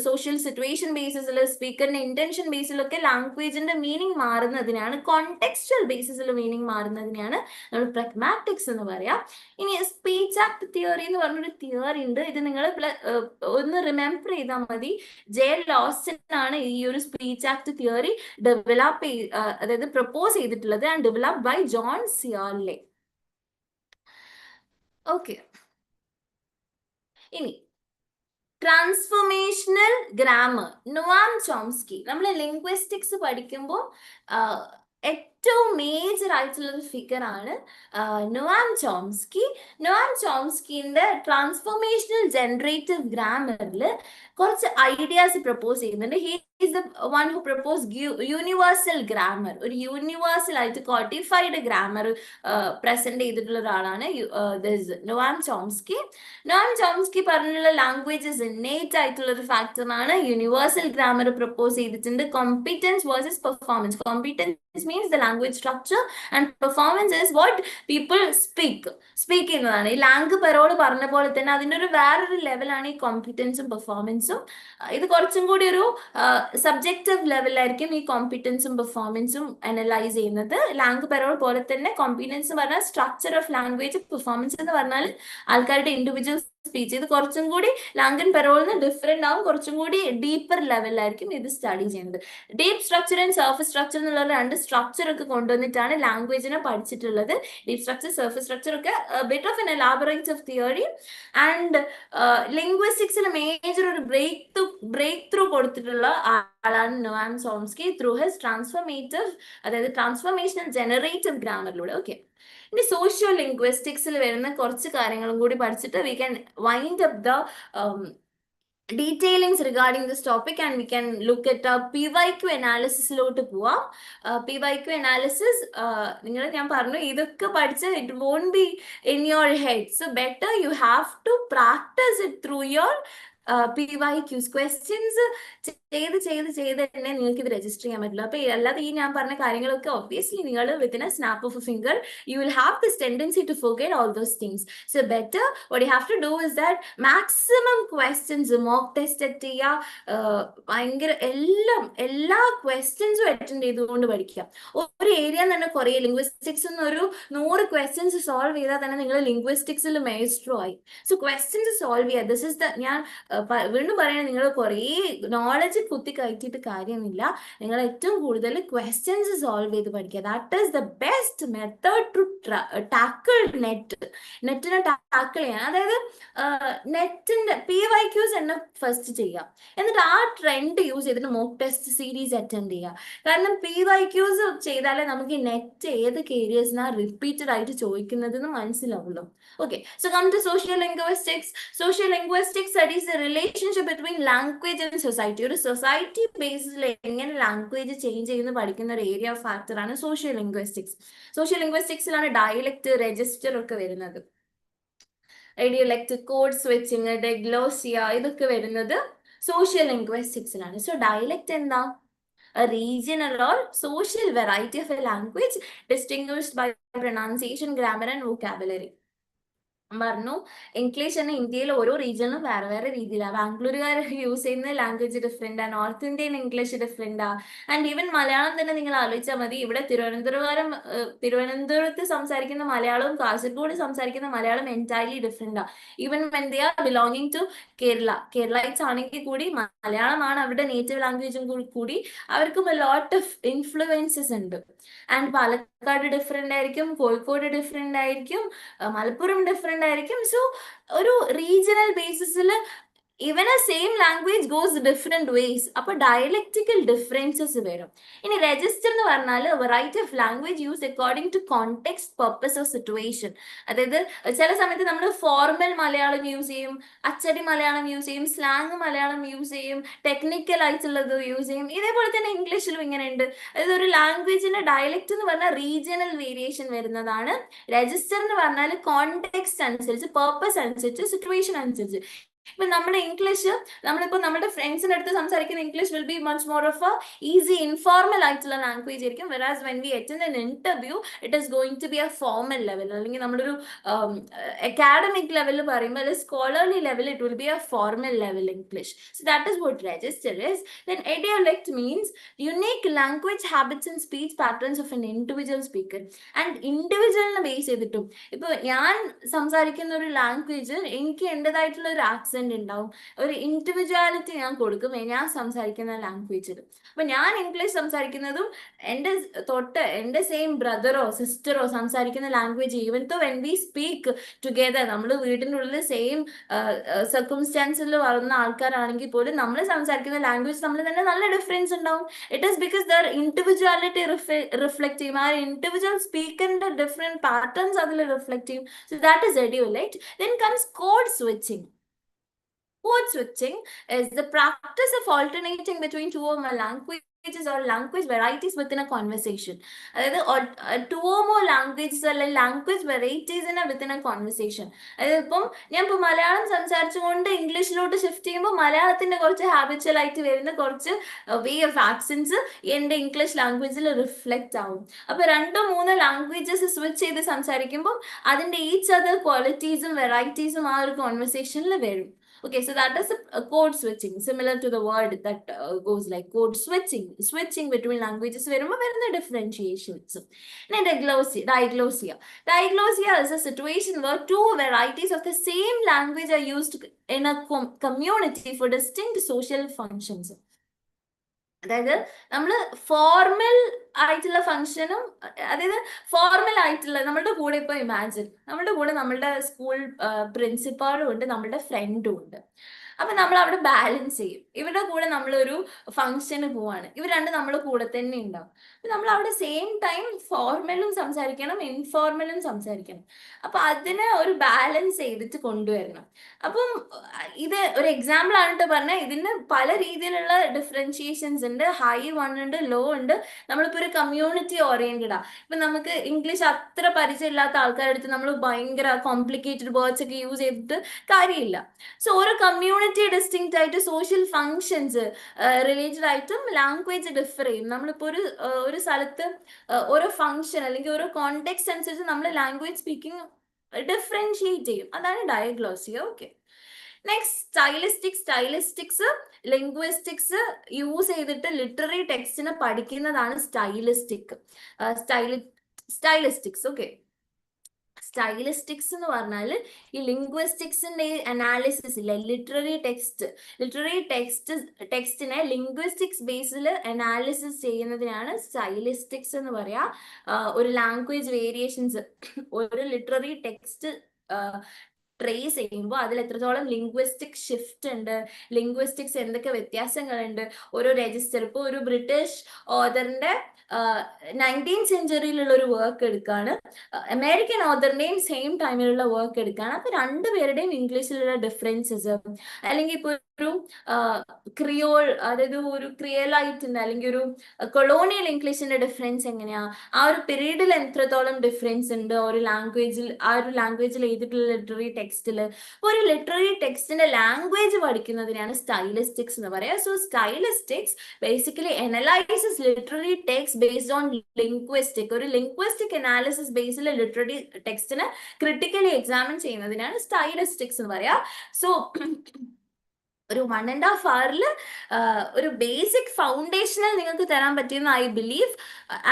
സോഷ്യൽ സിറ്റുവേഷൻ ബേസിസിൽ, സ്പീക്കറിന്റെ ഇന്റൻഷൻ ബേസിലൊക്കെ ലാംഗ്വേജിന്റെ മീനിങ് മാറുന്നതിനാണ്, കോണ്ടെക്സ്റ്റുവൽ ബേസിസിൽ മീനിങ് മാറുന്നതിനെയാണ് നമ്മൾ പ്രഗ്മാറ്റിക്സ് എന്ന് പറയാം. ഇനി സ്പീച്ച് ആക്ട് തിയറി എന്ന് പറഞ്ഞൊരു തിയറി ഉണ്ട്. ഇത് നിങ്ങൾ ഒന്ന് റിമെമ്പർ ചെയ്താൽ മതി. ജെ ലോസ്റ്റൻ ആണ് ഈ ഒരു സ്പീച്ച് ആക്ട് തിയറി ഡെവലപ്പ് അതായത് പ്രപ്പോസ് ചെയ്തിട്ടുള്ളത്, and developed by John Searle. Okay, ഇനി ട്രാൻസ്ഫോർമേഷണൽ ഗ്രാമർ, നൊവാം ചോംസ്കി. നമ്മൾ ലിംഗ്വിസ്റ്റിക്സ് പഠിക്കുമ്പോൾ ഏറ്റവും മേജർ ആയിട്ടുള്ള ഒരു ഫിഗർ ആണ് നൊവാം ചോംസ്കി. നൊവാം ചോംസ്കിന്റെ ട്രാൻസ്ഫോർമേഷണൽ ജനറേറ്റീവ് ഗ്രാമറിൽ കുറച്ച് ഐഡിയാസ് പ്രപ്പോസ് ചെയ്യുന്നുണ്ട്. He is the one who propose universal grammar. ഒരു യൂണിവേഴ്സൽ ആയിട്ട് കോഡിഫൈഡ് ഗ്രാമർ പ്രസന്റ് ചെയ്തിട്ടുള്ള ഒരാളാണ് നൊവാം ചോംസ്കി. നൊവാം ചോംസ്കി പറഞ്ഞുള്ള ലാംഗ്വേജസ് ഇന്നേറ്റ് ആയിട്ടുള്ള ഒരു ഫാക്ടറാണ്. യൂണിവേഴ്സൽ ഗ്രാമർ പ്രപ്പോസ് ചെയ്തിട്ടുണ്ട്. Competence versus performance. Competence means the language structure and performance is what people speak ചെയ്യുന്നതാണ്. ഈ ലാംഗ് പെറോള് പറഞ്ഞ പോലെ തന്നെ അതിൻ്റെ ഒരു വേറൊരു ലെവലാണ് ഈ കോമ്പിറ്റൻസും പെർഫോമൻസും. ഇത് കുറച്ചും കൂടി ഒരു സബ്ജക്റ്റീവ് ലെവലായിരിക്കും ഈ കോമ്പിറ്റൻസും പെർഫോമൻസും അനലൈസ് ചെയ്യുന്നത്. ലാംഗ് പെറോൾ പോലെ തന്നെ കോമ്പിറ്റൻസ് പറഞ്ഞാൽ സ്ട്രക്ചർ ഓഫ് ലാംഗ്വേജ്, പെർഫോമൻസ് എന്ന് പറഞ്ഞാൽ ആൾക്കാരുടെ ഇൻഡിവിജ്വൽ സ്പീച്ച്. ഇത് കുറച്ചും കൂടി ലാംഗൻ പെറോളിന് ഡിഫറെന്റ് ആവും. കുറച്ചും കൂടി ഡീപ്പർ ലെവലിലായിരിക്കും ഇത് സ്റ്റഡി ചെയ്യുന്നത്. Deep structure and surface structure എന്നുള്ള രണ്ട് സ്ട്രക്ചർ ഒക്കെ കൊണ്ടുവന്നിട്ടാണ് ലാംഗ്വേജിനെ പഠിച്ചിട്ടുള്ളത്. ഡീപ്പ് സ്ട്രക്ചർ, സർഫസ് സ്ട്രക്ചർ ഒക്കെ bit of an elaborative theory. And ലിംഗ്വിസ്റ്റിക്സിൽ മേജർ ഒരു ബ്രേക്ക് ത്രൂ കൊടുത്തിട്ടുള്ള ആളാണ് Noam Chomsky through his transformative, അതായത് ട്രാൻസ്ഫോർമേഷണൽ ജനറേറ്റീവ് ഗ്രാമറിലൂടെ. ഓക്കെ, ഇനി സോഷ്യോ ലിംഗ്വിസ്റ്റിക്സിൽ വരുന്ന കുറച്ച് കാര്യങ്ങളും കൂടി പഠിച്ചിട്ട് we can wind up the detailings regarding this topic, and we can look at PYQ analysis ലോട്ട് പോവാം. PYQ analysis നിങ്ങൾ ഞാൻ പറഞ്ഞു ഇതൊക്കെ പഠിച്ച് it won't be in your head, so better you have to practice it through your PYQs questions ചെയ്ത് തന്നെ നിങ്ങൾക്ക് ഇത് രജിസ്റ്റർ ചെയ്യാൻ പറ്റില്ല. അപ്പൊ അല്ലാതെ ഈ ഞാൻ പറഞ്ഞ കാര്യങ്ങളൊക്കെ ഒബ്വിയസ്ലി നിങ്ങൾ within A snap of A finger you will have this tendency to forget all those things. So better what you have to do is that maximum questions mock test ചെയ്യുക, ഭയങ്കര എല്ലാ ക്വസ്റ്റ്യൻസും അറ്റൻഡ് ചെയ്തുകൊണ്ട് പഠിക്കുക. ഒരു ഏരിയ തന്നെ കുറേ ലിംഗ്വിസ്റ്റിക്സ് ഒരു 100 ക്വസ്റ്റ്യൻസ് സോൾവ് ചെയ്താൽ തന്നെ നിങ്ങൾ ലിംഗ്വിസ്റ്റിക്സിൽ മേസ്ട്രോ ആയി. സോ ക്വസ്റ്റ്യൻസ് സോൾവ് ചെയ്യുക. ദിസ് ഇസ് ദ ഞാൻ വീണ്ടും പറയുന്നത്, നിങ്ങൾ കുറേ നോളജ് കുത്തി കയറ്റിയിട്ട് കാര്യമില്ല. നിങ്ങൾ ഏറ്റവും കൂടുതൽ ക്വസ്റ്റ്യൻസ് സോൾവ് ചെയ്ത് പഠിക്കുക. That is the best method to tackle നെറ്റിനെ ടാക്കിൾ ചെയ്യാൻ. അതായത് നെറ്റിന്റെ PYQs തന്നെ ഫസ്റ്റ് ചെയ്യാം, എന്നിട്ട് ആ ട്രെൻഡ് യൂസ് ചെയ്തിട്ട് മോക്ക് ടെസ്റ്റ് സീരീസ് അറ്റൻഡ് ചെയ്യുക. കാരണം PYQs ചെയ്താലേ നമുക്ക് നെറ്റ് ഏതൊക്കെ ഏരിയസിനാ റിപ്പീറ്റഡ് ആയിട്ട് ചോദിക്കുന്നതെന്ന് മനസ്സിലാവുള്ളൂ. Okay, so come to social linguistics. Social linguistics studies the relationship between language and society. ഒരു സൊസൈറ്റി ബേസിൽ എങ്ങനെ ലാംഗ്വേജ് ചേഞ്ച് ചെയ്യുന്ന പഠിക്കുന്ന ഒരു ഏരിയ ഓഫ് ഫാക്ടറാണ് സോഷ്യൽ ലിംഗ്വിസ്റ്റിക്സ്. സോഷ്യൽ ലിംഗ്വിസ്റ്റിക്സിലാണ് ഡയലക്ട്, രജിസ്റ്റർ ഒക്കെ വരുന്നത്. ഐഡിയോലെക്ട്, കോഡ് സ്വിച്ചിങ്, ഡെഗ്ലോസിയ ഇതൊക്കെ വരുന്നത് സോഷ്യൽ ലിംഗ്വിസ്റ്റിക്സിലാണ്. സോ ഡയലക്ട് എന്താ? A regional or social variety of a language distinguished by pronunciation, grammar and vocabulary. പറഞ്ഞു ഇംഗ്ലീഷ് തന്നെ ഇന്ത്യയിൽ ഓരോ റീജിയനിലും വേറെ വേറെ രീതിയിലാണ്. ബാംഗ്ലൂരുകാർ യൂസ് ചെയ്യുന്ന ലാംഗ്വേജ് ഡിഫറെൻ്റാ, നോർത്ത് ഇന്ത്യൻ ഇംഗ്ലീഷ് ഡിഫറെൻ്റാ, ആൻഡ് ഈവൻ മലയാളം തന്നെ നിങ്ങൾ ആലോചിച്ചാൽ മതി. ഇവിടെ തിരുവനന്തപുരത്ത് സംസാരിക്കുന്ന മലയാളവും കാസർഗോഡ് സംസാരിക്കുന്ന മലയാളം എൻറ്റയർലി ഡിഫറെൻ്റാ. Even when they are belonging to Keralites ആണെങ്കിൽ കൂടി മലയാളമാണ് അവരുടെ നേറ്റീവ് ലാംഗ്വേജും കൂടി അവർക്കും ലോട്ട് ഓഫ് ഇൻഫ്ലുവൻസസ് ഉണ്ട്. ആൻഡ് പാലക്കാട് ഡിഫറെൻ്റ് ആയിരിക്കും, കോഴിക്കോട് ഡിഫറെൻ്റ് ആയിരിക്കും, മലപ്പുറം ഡിഫറെൻ്റ് ആയിരിക്കും. സോ ഒരു റീജിയണൽ ബേസിസിൽ even a same language goes different ways. അപ്പോൾ ഡയലക്റ്റിക്കൽ ഡിഫറൻസസ് വരും. ഇനി രജിസ്റ്റർ എന്ന് പറഞ്ഞാൽ variety of language use according to context, purpose of situation. അതായത് ചില സമയത്ത് നമ്മൾ ഫോർമൽ മലയാളം യൂസ് ചെയ്യും, അച്ചടി മലയാളം യൂസ് ചെയ്യും, സ്ലാങ് മലയാളം യൂസ് ചെയ്യും, ടെക്നിക്കൽ ആയിട്ടുള്ളത് യൂസ് ചെയ്യും. ഇതേപോലെ തന്നെ ഇംഗ്ലീഷിലും ഇങ്ങനെ ഉണ്ട്. അതായത് ഒരു ലാംഗ്വേജിന്റെ ഡയലക്റ്റ് എന്ന് പറഞ്ഞാൽ റീജിയണൽ വേരിയേഷൻ വരുന്നതാണ്. രജിസ്റ്റർ എന്ന് പറഞ്ഞാൽ കോണ്ടെക്സ്റ്റ് അനുസരിച്ച്, പർപ്പസ് അനുസരിച്ച്, സിറ്റുവേഷൻ അനുസരിച്ച്. ഇപ്പൊ നമ്മുടെ ഇംഗ്ലീഷ്, നമ്മളിപ്പോ നമ്മുടെ ഫ്രണ്ട്സിന്റെ അടുത്ത് സംസാരിക്കുന്ന English will be much more of a easy informal ആയിട്ടുള്ള ലാംഗ്വേജ് ആയിരിക്കും. Whereas when we attend an interview it is going to be a formal level, അല്ലെങ്കിൽ നമ്മളൊരു അക്കാഡമിക് ലെവലിൽ പറയുമ്പോൾ scholarly level it will be a formal level English. So that is what register is. Then idiolect means unique language habits and speech patterns of an individual speaker. And ഇൻഡിവിജ്വലിനെ ബേസ് ചെയ്തിട്ടും ഇപ്പൊ ഞാൻ സംസാരിക്കുന്ന ഒരു ലാംഗ്വേജ് എനിക്ക് എൻ്റെതായിട്ടുള്ള ഒരു ആക്സെന്റ് ഉണ്ടാവും, ഒരു ഇൻഡിവിജ്വാലിറ്റി ഞാൻ കൊടുക്കും ഞാൻ സംസാരിക്കുന്ന ലാംഗ്വേജിൽ. അപ്പൊ ഞാൻ ഇംഗ്ലീഷ് സംസാരിക്കുന്നതും എൻ്റെ സെയിം ബ്രദറോ സിസ്റ്ററോ സംസാരിക്കുന്ന ലാംഗ്വേജ്, ഈവൻ തോ വെൻ വി സ്പീക്ക് ടുഗെദർ, നമ്മൾ വീടിൻ്റെ ഉള്ളിൽ സെയിം സർക്കംസ്റ്റാൻസിൽ വളർന്ന ആൾക്കാരാണെങ്കിൽ പോലും നമ്മൾ സംസാരിക്കുന്ന ലാംഗ്വേജ് നമ്മൾ തന്നെ നല്ല ഡിഫറൻസ് ഉണ്ടാവും. It is because their individuality reflect ചെയ്യും, ആ ഇൻഡിവിജ്വൽ സ്പീക്കറിന്റെ ഡിഫറെന്റ് പാറ്റേൺസ് അതിൽ റിഫ്ലക്ട് ചെയ്യും. So that is idiolect. Then comes code switching. Code switching is the practice of alternating between two or more languages or language varieties within a conversation. അതായത് two or more languages അല്ലെങ്കിൽ ലാംഗ്വേജ് വെറൈറ്റീസിനെ വിത്തിൻ എ കോൺവെർസേഷൻ. അതായത് ഇപ്പം ഞാൻ ഇപ്പോൾ മലയാളം സംസാരിച്ചുകൊണ്ട് ഇംഗ്ലീഷിലോട്ട് ഷിഫ്റ്റ് ചെയ്യുമ്പോൾ മലയാളത്തിന്റെ കുറച്ച് ഹാബിച്വൽ ആയിട്ട് വരുന്ന കുറച്ച് വേ ഓഫ് ആക്സൻസ് എൻ്റെ ഇംഗ്ലീഷ് ലാംഗ്വേജിൽ റിഫ്ലക്റ്റ് ആവും. അപ്പോൾ 2-3 ലാംഗ്വേജസ് സ്വിച്ച് ചെയ്ത് സംസാരിക്കുമ്പോൾ അതിൻ്റെ ഈച്ച് അതർ ക്വാളിറ്റീസും വെറൈറ്റീസും ആ ഒരു കോൺവെർസേഷനിൽ വരും. Okay, so that is a code switching, similar to the word that goes like code switching between languages. Verumbo varuna differentiations. Then diglossia. Diglossia is a situation where two varieties of the same language are used in a community for distinct social functions. അതായത് നമ്മൾ ഫോർമൽ ആയിട്ടുള്ള ഫംഗ്ഷനും, അതായത് ഫോർമൽ ആയിട്ടുള്ള, നമ്മളുടെ കൂടെ ഇപ്പൊ ഇമാജിൻ നമ്മളുടെ കൂടെ നമ്മളുടെ സ്കൂൾ പ്രിൻസിപ്പാളും ഉണ്ട്, നമ്മളുടെ ഫ്രണ്ടും ഉണ്ട്. അപ്പൊ നമ്മൾ അവിടെ ബാലൻസ് ചെയ്യും. ഇവരുടെ കൂടെ നമ്മളൊരു ഫംഗ്ഷന് പോവാണ്, ഇവർ രണ്ട് നമ്മൾ കൂടെ തന്നെ ഉണ്ടാവും. നമ്മൾ അവിടെ സെയിം ടൈം ഫോർമലും സംസാരിക്കണം, ഇൻഫോർമലും സംസാരിക്കണം. അപ്പൊ അതിനെ ഒരു ബാലൻസ് ചെയ്തിട്ട് കൊണ്ടുവരണം. അപ്പം ഇത് ഒരു എക്സാമ്പിൾ ആണ് കേട്ടോ പറഞ്ഞാൽ. ഇതിന് പല രീതിയിലുള്ള ഡിഫറൻഷിയേഷൻസ് ഉണ്ട്. ഹൈ വൺ ഉണ്ട്, ലോ ഉണ്ട്. നമ്മളിപ്പോ ഒരു കമ്മ്യൂണിറ്റി ഓറിയന്റഡ് ആ. ഇപ്പൊ നമുക്ക് ഇംഗ്ലീഷ് അത്ര പരിചയമില്ലാത്ത ആൾക്കാരുടെ അടുത്ത് നമ്മൾ ഭയങ്കര കോംപ്ലിക്കേറ്റഡ് വേർഡ്സ് ഒക്കെ യൂസ് ചെയ്തിട്ട് കാര്യമില്ല. സോ ഓരോ കമ്മ്യൂണിറ്റി ഡിസ്റ്റിങ്ക്റ്റ് ആയിട്ട് സോഷ്യൽ ഫങ്ഷൻസ് റിലേറ്റഡ് ആയിട്ടും ലാംഗ്വേജ് ഡിഫർ ചെയ്യും. നമ്മളിപ്പോ ഒരു സ്ഥലത്ത് ഓരോ ഫങ്ഷൻ അല്ലെങ്കിൽ ഓരോ കോണ്ടെക്സ്റ്റ് അനുസരിച്ച് നമ്മൾ ലാംഗ്വേജ് സ്പീക്കിംഗ് ഡിഫറൻഷിയേറ്റ് ചെയ്യും. അതാണ് diglossia. Okay, next stylistics linguistics use ചെയ്തിട്ട് ലിറ്റററി ടെക്സ്റ്റിനെ പഠിക്കുന്നതാണ് സ്റ്റൈലിസ്റ്റിക്സ്. ഓക്കെ, സ്റ്റൈലിസ്റ്റിക്സ് എന്ന് പറഞ്ഞാൽ ഈ ലിംഗ്വിസ്റ്റിക്സിന്റെ അനാലിസിസ് ഇല്ല, ടെക്സ്റ്റിനെ ലിംഗ്വിസ്റ്റിക്സ് ബേസിൽ അനാലിസിസ് ചെയ്യുന്നതിനാണ് സ്റ്റൈലിസ്റ്റിക്സ് എന്ന് പറയാ. ഒരു ലാംഗ്വേജ് വേരിയേഷൻസ്, ഒരു ലിറ്റററി ടെക്സ്റ്റ് ട്രേസ് ചെയ്യുമ്പോൾ അതിൽ എത്രത്തോളം ലിംഗ്വിസ്റ്റിക് ഷിഫ്റ്റ് ഉണ്ട്, ലിംഗ്വിസ്റ്റിക്സ് എന്തൊക്കെ വ്യത്യാസങ്ങളുണ്ട്. ഒരു രജിസ്റ്റർ, ഇപ്പോൾ ഒരു ബ്രിട്ടീഷ് ഓതറിന്റെ 19th സെഞ്ചുറിയിലുള്ള ഒരു വർക്ക് എടുക്കാണ്, അമേരിക്കൻ ഓതറിന്റെയും സെയിം ടൈമിലുള്ള വർക്ക് എടുക്കാണ്. അപ്പൊ രണ്ടുപേരുടെയും ഇംഗ്ലീഷിലുള്ള ഡിഫറൻസസ്, അല്ലെങ്കിൽ ഇപ്പൊ ഒരു ക്രിയോൾ, അതായത് ഒരു ക്രിയലായിട്ടുണ്ട് അല്ലെങ്കിൽ ഒരു കൊളോണിയൽ ഇംഗ്ലീഷിന്റെ ഡിഫറൻസ് എങ്ങനെയാ, ആ ഒരു പീരീഡിൽ എത്രത്തോളം ഡിഫറൻസ് ഉണ്ട് ഒരു ലാംഗ്വേജിൽ, ആ ഒരു ലാംഗ്വേജിൽ എഴുതിയിട്ടുള്ള ലിറ്റററി ടെക്സ്റ്റിൽ. ഒരു ലിറ്റററി ടെക്സ്റ്റിന്റെ ലാംഗ്വേജ് പഠിക്കുന്നതിനാണ് സ്റ്റൈലിസ്റ്റിക്സ് എന്ന് പറയാം. So stylistics basically analyses literary text based on linguistic, ഒരു ലിംഗ്വിസ്റ്റിക് അനാലിസിസ് ബേസിൽ ലിറ്റററി ടെക്സ്റ്റിനെ ക്രിട്ടിക്കലി എക്സാമിൻ ചെയ്യുന്നതിനാണ് സ്റ്റൈലിസ്റ്റിക്സ് എന്ന് പറയാ. സോ ഒരു 1.5 hour ഒരു ബേസിക് ഫൗണ്ടേഷണൽ നിങ്ങൾക്ക് തരാൻ പറ്റിയെന്ന് I believe.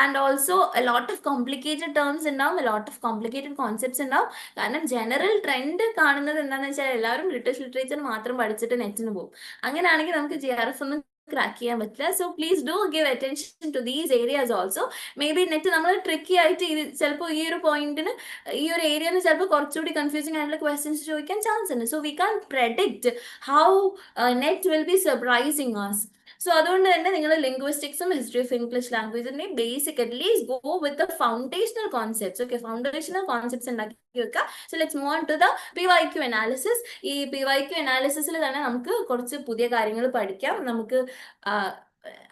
And also lot of complicated terms ഉണ്ടാവും, ലോട്ട് ഓഫ് കോംപ്ലിക്കേറ്റഡ് കോൺസെപ്റ്റ്സ് ഉണ്ടാവും. കാരണം ജനറൽ ട്രെൻഡ് കാണുന്നത് എന്താണെന്ന് വെച്ചാൽ എല്ലാവരും ബ്രിട്ടീഷ് ലിറ്ററേച്ചർ മാത്രം പഠിച്ചിട്ട് നെറ്റിന് പോകും. അങ്ങനെയാണെങ്കിൽ നമുക്ക് GRF ഒന്നും ക്രാക്ക് ചെയ്യാൻ പറ്റില്ല. So please do give attention to these areas also. May be NET നമ്മൾ ട്രിക്കി ആയിട്ട് ചിലപ്പോൾ ഈ ഒരു പോയിന്റിന്, ഈ ഒരു ഏരിയന് ചിലപ്പോൾ കുറച്ചുകൂടി കൺഫ്യൂസിംഗ് ആയിട്ടുള്ള ക്വസ്റ്റ്യൻസ് ചോദിക്കാൻ ചാൻസ് ഉണ്ട്. So we can predict how NET will be surprising us. So അതുകൊണ്ട് തന്നെ നിങ്ങൾ ലിംഗ്വിസ്റ്റിക്സും ഹിസ്റ്ററി ഓഫ് ഇംഗ്ലീഷ് ലാംഗ്വേജിന്റെയും basic at least go with the foundational concepts. Okay, foundational concepts ഉണ്ടാക്കി വെക്കുക. So let's move on to the PYQ analysis. ഈ PYQ അനാലിസിസിൽ തന്നെ നമുക്ക് കുറച്ച് പുതിയ കാര്യങ്ങൾ പഠിക്കാം. നമുക്ക്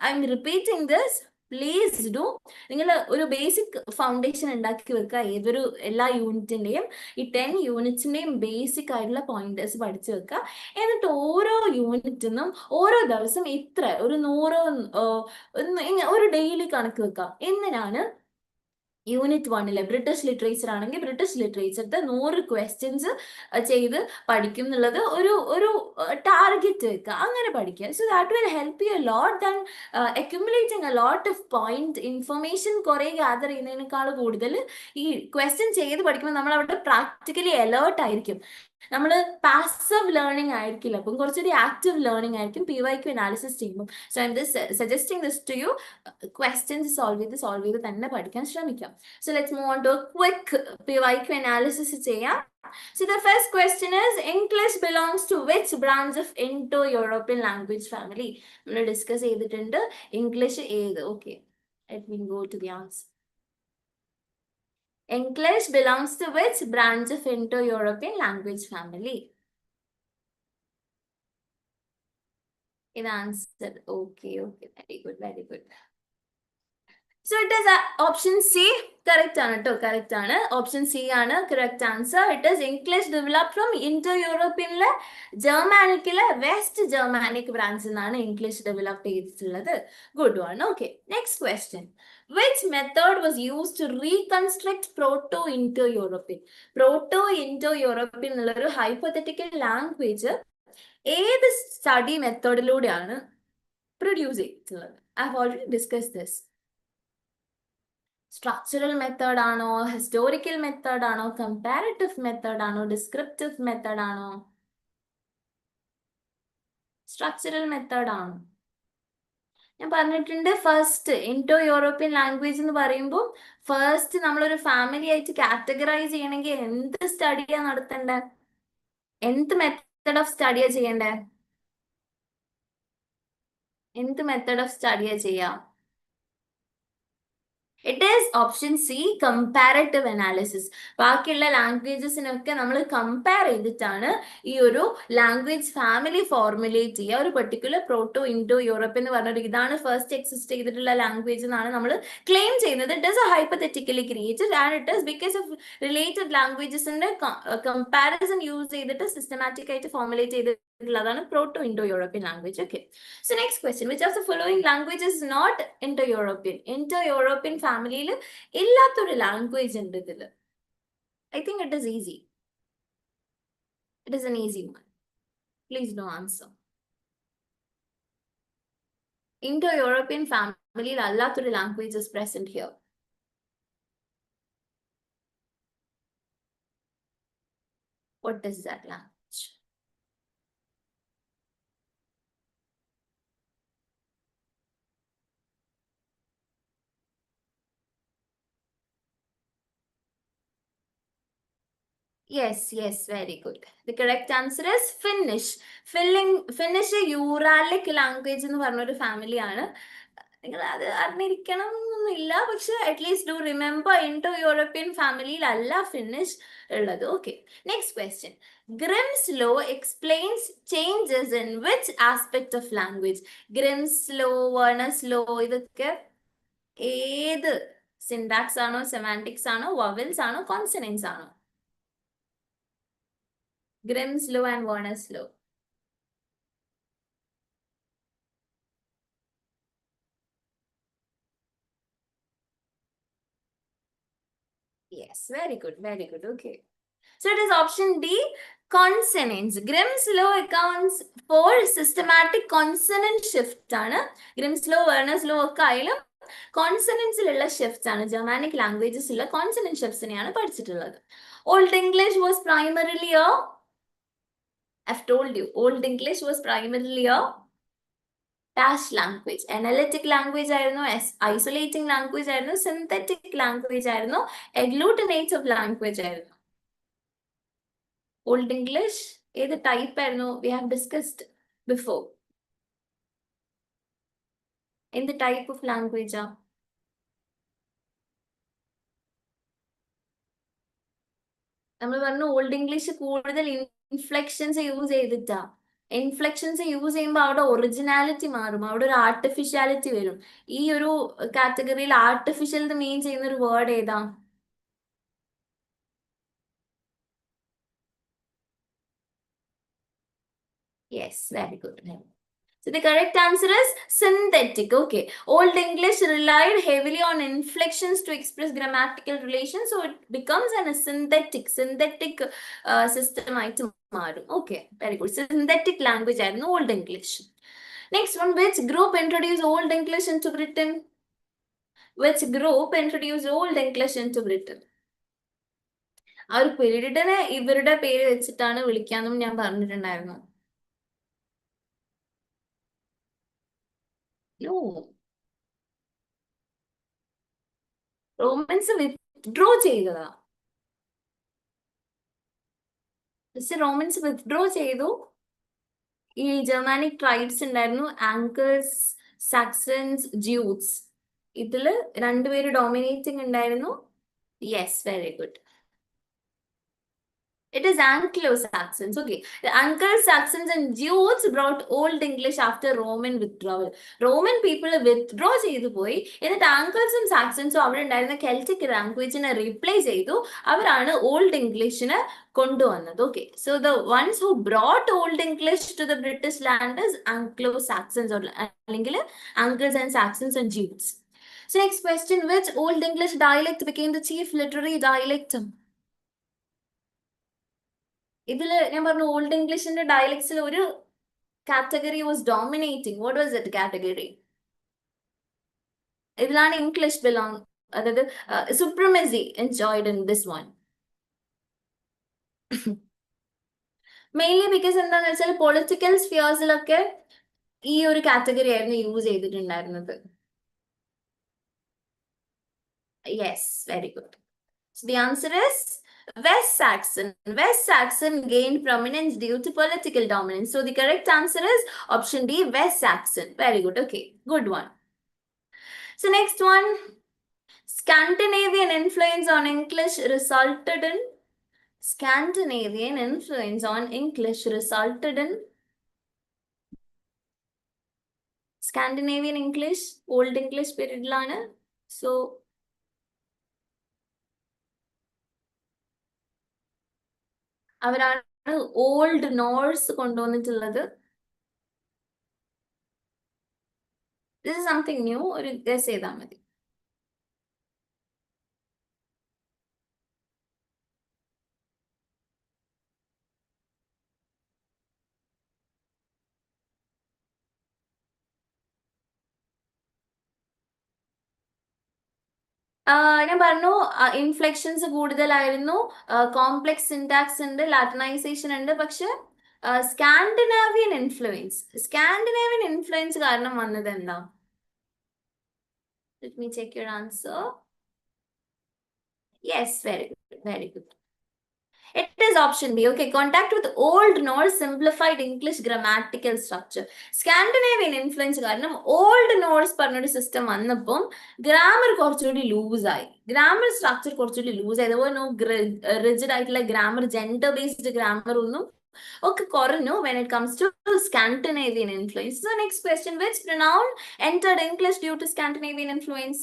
I'm repeating this, please do. നിങ്ങൾ ഒരു ബേസിക് ഫൗണ്ടേഷൻ ഉണ്ടാക്കി വെക്കുക. എല്ലാ യൂണിറ്റിന്റെയും, ഈ 10 യൂണിറ്റ്സിന്റെയും ബേസിക് ആയിട്ടുള്ള പോയിന്റേഴ്സ് പഠിച്ചു വെക്കുക. എന്നിട്ട് ഓരോ യൂണിറ്റിനും ഓരോ ദിവസം ഇത്ര ഒരു 100 ഒരു ഡെയിലി കണക്ക് വെക്കാം. എന്തിനാണ്? യൂണിറ്റ് 1 ബ്രിട്ടീഷ് ലിറ്ററേച്ചർ ആണെങ്കിൽ ബ്രിട്ടീഷ് ലിറ്ററേച്ചറിന്റെ 100 ക്വസ്റ്റ്യൻസ് ചെയ്ത് പഠിക്കും എന്നുള്ളത് ഒരു ടാർഗറ്റ് വെക്കുക. അങ്ങനെ പഠിക്കുക. So that will help you lot than accumulating A lot of point information. കുറെ ഗ്യാദർ ചെയ്യുന്നതിനേക്കാൾ കൂടുതൽ ഈ ക്വസ്റ്റ്യൻ ചെയ്ത് പഠിക്കുമ്പോൾ നമ്മൾ അവിടെ പ്രാക്ടിക്കലി അലേർട്ട് ആയിരിക്കും. നമ്മൾ പാസീവ് ലേണിംഗ് ആയിരിക്കില്ല, അപ്പം കുറച്ചുകൂടി ആക്റ്റീവ് ലേണിംഗ് ആയിരിക്കും PYQ അനാലിസിസ് ചെയ്യുമ്പോൾ. So I'm suggesting this to you. Questions solve ചെയ്ത് തന്നെ പഠിക്കാൻ ശ്രമിക്കാം. So let's move on to a quick PYQ analysis ചെയ്യാം. So the first question is, English belongs to which branch of Indo-European language family? നമ്മൾ ഡിസ്കസ് ചെയ്തിട്ടുണ്ട്. ഇംഗ്ലീഷ് ഏത്? Okay, let me go to the answer. English belongs to which branch of Indo-European language family? In answer. Okay, very good. So it is option C. Correct ആണ്. Option C ആണ് correct answer. It is English developed from Indo-European ജർമാനിക്കിലെ വെസ്റ്റ് ജർമാനിക് ബ്രാഞ്ചിൽ നിന്നാണ് ഇംഗ്ലീഷ് ഡെവലപ്പ് ചെയ്തിട്ടുള്ളത്. Good one. Okay, next question. Which method was used to reconstruct Proto-Indo-European? Proto-Indo-European എന്നുള്ളൊരു ഹൈപ്പോത്തറ്റിക്കൽ ലാംഗ്വേജ് ഏത് സ്റ്റഡി മെത്തേഡിലൂടെയാണ് പ്രൊഡ്യൂസ് ചെയ്തിട്ടുള്ളത്? I have already discussed this. Structural method ആണോ, ഹിസ്റ്റോറിക്കൽ മെത്തേഡ് ആണോ, കമ്പാരിറ്റീവ് മെത്തേഡ് ആണോ, ഡിസ്ക്രിപ്റ്റീവ് മെത്തേഡ് ആണോ? സ്ട്രക്ചറൽ മെത്തേഡ് ആണോ? ഞാൻ പറഞ്ഞിട്ടുണ്ട് ഫസ്റ്റ് ഇൻഡോ യൂറോപ്യൻ ലാംഗ്വേജ് എന്ന് പറയുമ്പോൾ ഫസ്റ്റ് നമ്മളൊരു ഫാമിലി ആയിട്ട് കാറ്റഗറൈസ് ചെയ്യണമെങ്കിൽ എന്ത് സ്റ്റഡിയാ നടത്തണ്ടേ? എന്ത് മെത്തഡ് ഓഫ് സ്റ്റഡിയാ ചെയ്യണ്ടേ? എന്ത് മെത്തഡ് ഓഫ് സ്റ്റഡിയാ ചെയ്യാം? It is option C, comparative analysis. ബാക്കിയുള്ള ലാംഗ്വേജസിനൊക്കെ നമ്മൾ കമ്പയർ ചെയ്തിട്ടാണ് ഈ ഒരു ലാംഗ്വേജ് ഫാമിലി ഫോർമുലേറ്റ് ചെയ്യുക. ഒരു പെർട്ടിക്കുലർ പ്രോട്ടോ ഇൻഡോ യൂറോപ്പ് എന്ന് പറഞ്ഞൊരു ഇതാണ് ഫസ്റ്റ് എക്സിസ്റ്റ് ചെയ്തിട്ടുള്ള ലാംഗ്വേജ് എന്നാണ് നമ്മൾ ക്ലെയിം ചെയ്യുന്നത്. It is hypothetically created and it is because of related ലാംഗ്വേജസിന്റെ കമ്പാരിസൺ യൂസ് ചെയ്തിട്ട് സിസ്റ്റമാറ്റിക് ആയിട്ട് ഫോർമുലേറ്റ് ചെയ്തിട്ടുള്ളതാണ് proto Indo European language. Okay, so next question, which of the following languages not Indo European? Indo European ഫാമിലിയിൽ ഇല്ലാത്തൊരു ലാംഗ്വേജ് ഉണ്ട് ഇതിൽ. I think it is easy. It is an easy one. Please do answer. Indo European ഫാമിലിയിൽ അല്ലാത്തൊരു language is present here. What is that language? Yes, very good. The correct answer is Finnish. Finnish Uralic language എന്ന് പറഞ്ഞൊരു ഫാമിലിയാണ്. നിങ്ങൾ അത് അറിഞ്ഞിരിക്കണം എന്നൊന്നുമില്ല, പക്ഷെ at least do remember Indo European ഫാമിലിയിൽ അല്ല ഫിനിഷ് ഉള്ളത്. Okay, next question. Grimm's law explains changes in which aspect of language? Grimm's law, Verner's law, ഇതൊക്കെ ഏത് സിൻടാക്സ് ആണോ, സെമാൻറ്റിക്സ് ആണോ, വവൽസ് ആണോ, കോൺസണൻസ് ആണോ? Grimm's law and Warner's law. Yes, very good, very good. Okay. So it is option D, consonants. Grimm's law accounts for systematic consonant shift ആണ്. Grimm's law, Warner's law ഒക്കെ ആയാലും കോൺസണൻസിലുള്ള ഷിഫ്റ്റ്സ് ആണ്. ജർമാനിക് ലാംഗ്വേജസിലുള്ള കോൺസണന്റ് ഷിഫ്റ്റ്സിനെയാണ് പഠിച്ചിട്ടുള്ളത്. Old English was primarily a, I've told you, Old English was primarily a dash language. Analytic language ആയിരുന്നു, ഐസൊലേറ്റിംഗ് ലാംഗ്വേജ് ആയിരുന്നു, സിന്തറ്റിക് ലാംഗ്വേജ് ആയിരുന്നു, എഗ്ലൂട്ടിനേറ്റീവ് ലാംഗ്വേജ് ആയിരുന്നു. ഓൾഡ് ഇംഗ്ലീഷ് ഏത് ടൈപ്പ് ആയിരുന്നു? V have discussed before. എന്ത് ടൈപ്പ് ഓഫ് ലാംഗ്വേജാ? നമ്മൾ പറഞ്ഞു ഓൾഡ് ഇംഗ്ലീഷ് കൂടുതൽ ഇൻഫ്ലെക്ഷൻസ് യൂസ് ചെയ്തിട്ടാ. ഇൻഫ്ലെക്ഷൻസ് യൂസ് ചെയ്യുമ്പോൾ അവിടെ ഒറിജിനാലിറ്റി മാറും, അവിടെ ഒരു ആർട്ടിഫിഷ്യാലിറ്റി വരും. ഈ ഒരു കാറ്റഗറിയിൽ ആർട്ടിഫിഷ്യൽ മീൻ ചെയ്യുന്ന ഒരു വേർഡ് ഏതാ? Yes, very good. So the correct answer is synthetic. Okay. Old English relied heavily on inflections to express grammatical relations, so it becomes a synthetic system item. Okay, very good. Synthetic language and Old English. Next one, which group introduced Old English into Britain? Which group introduced Old English into Britain? ആ ഒരു പീരീഡിനെ ഇവരുടെ പേര് വെച്ചിട്ടാണ് വിളിക്കാന്നും ഞാൻ പറഞ്ഞിട്ടുണ്ടായിരുന്നു. No. റോമൻസ് വിത്ഡ്രോ ചെയ്തതാ. റോമൻസ് വിത്ഡ്രോ ചെയ്തു. ഈ ജർമാനിക് ട്രൈബ്സ് ഉണ്ടായിരുന്നു, ആങ്കേഴ്സ്, സാക്സൺസ്, ജ്യൂസ്. ഇതില് രണ്ടുപേര് ഡോമിനേറ്റിംഗ് ഉണ്ടായിരുന്നു. Yes, very good. It is Anglo-Saxons. Okay. The Anglo-Saxons and Jews brought Old English after Roman withdrawal. Roman people withdraw ചെയ്തു പോയി. എന്നിട്ട് ആംഗിൾസും സാക്സൺസും അവിടെ ഉണ്ടായിരുന്ന കെൽറ്റിക് ലാംഗ്വേജിനെ റീപ്ലേസ് ചെയ്തു. അവരാണ് ഓൾഡ് ഇംഗ്ലീഷിനെ കൊണ്ടുവന്നത്. Okay, so the ones who brought old English to the British land is Anglo Saxons അല്ലെങ്കിൽ Angles and Saxons and Jews. So next question, which Old English dialect became the chief literary dialect? ഇതില് ഞാൻ പറഞ്ഞു ഓൾഡ് ഇംഗ്ലീഷിന്റെ ഡയലക്ട്സിൽ ഒരു category was dominating. What was that category? ഇതിലാണ് ഇംഗ്ലീഷ് ബിലോങ്, അതായത് supremacy enjoyed in this one. Mainly because എന്താന്ന് വെച്ചാൽ പൊളിറ്റിക്കൽ സ്ഫിയേഴ്സിലൊക്കെ ഈ ഒരു കാറ്റഗറി ആയിരുന്നു യൂസ് ചെയ്തിട്ടുണ്ടായിരുന്നത്. Yes, very good. So the answer is West Saxon. West Saxon gained prominence due to political dominance. So the correct answer is option D, West Saxon. Very good. Okay, good one. So next one, Scandinavian influence on English resulted in Scandinavian influence on English resulted in Scandinavian English, Old English period lana. So അവരാണ് ഓൾഡ് നോർസ് കൊണ്ടുവന്നിട്ടുള്ളത്. This is something new. ഒരു ഗസ് ചെയ്താൽ മതി. ഞാൻ പറഞ്ഞു ഇൻഫ്ലെക്ഷൻസ് കൂടുതലായിരുന്നു, കോംപ്ലെക്സ് സിൻടാക്സ് ഉണ്ട്, ലാറ്റിനൈസേഷൻ ഉണ്ട്. പക്ഷെ സ്കാൻഡിനേവിയൻ ഇൻഫ്ലുവൻസ് കാരണം വന്നത് എന്താ? Let me check your answer. Yes, very good, very good. It is option B. Okay, contact with Old Norse simplified English grammatical structure. Scandinavian influence കാരണം ഓൾഡ് നോർസ് പറഞ്ഞൊരു സിസ്റ്റം വന്നപ്പം ഗ്രാമർ കുറച്ചുകൂടി ലൂസായി, ഗ്രാമർ സ്ട്രക്ചർ കുറച്ചുകൂടി ലൂസായി. അതുപോലെ റിജിഡ് ആയിട്ടുള്ള ഗ്രാമർ, ജെൻഡർ ബേസ്ഡ് ഗ്രാമർ ഒന്നും ഒക്കെ കുറഞ്ഞു when it comes to Scandinavian influence. So next question, which pronoun entered English due to Scandinavian influence?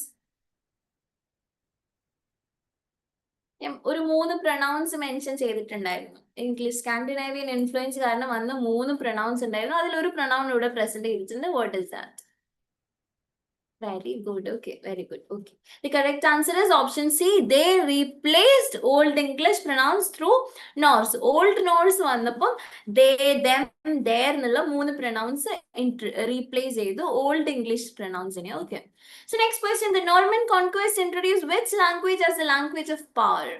ഒരു 3 പ്രൊനൗൺസ് മെൻഷൻ ചെയ്തിട്ടുണ്ടായിരുന്നു. ഇംഗ്ലീഷ് സ്കാൻഡിനേവിയൻ ഇൻഫ്ലുവൻസ് കാരണം വന്ന 3 പ്രൊനൗൺസ് ഉണ്ടായിരുന്നു. അതിലൊരു പ്രൊനൗൺ ഇവിടെ പ്രസന്റ് ചെയ്തിട്ടുണ്ട്. What is that? Very good. Okay, very good. Okay. The correct answer is option C. They replaced Old English pronouns through Norse. Old Norse വന്നപ്പോൾ they, them, their എന്നുള്ള 3 പ്രൊനൗൺസ് റീപ്ലേസ് ചെയ്തു ഓൾഡ് ഇംഗ്ലീഷ് പ്രൊനൗൺസിനെ. Okay. So next question, the Norman conquest introduced which language as the language of power?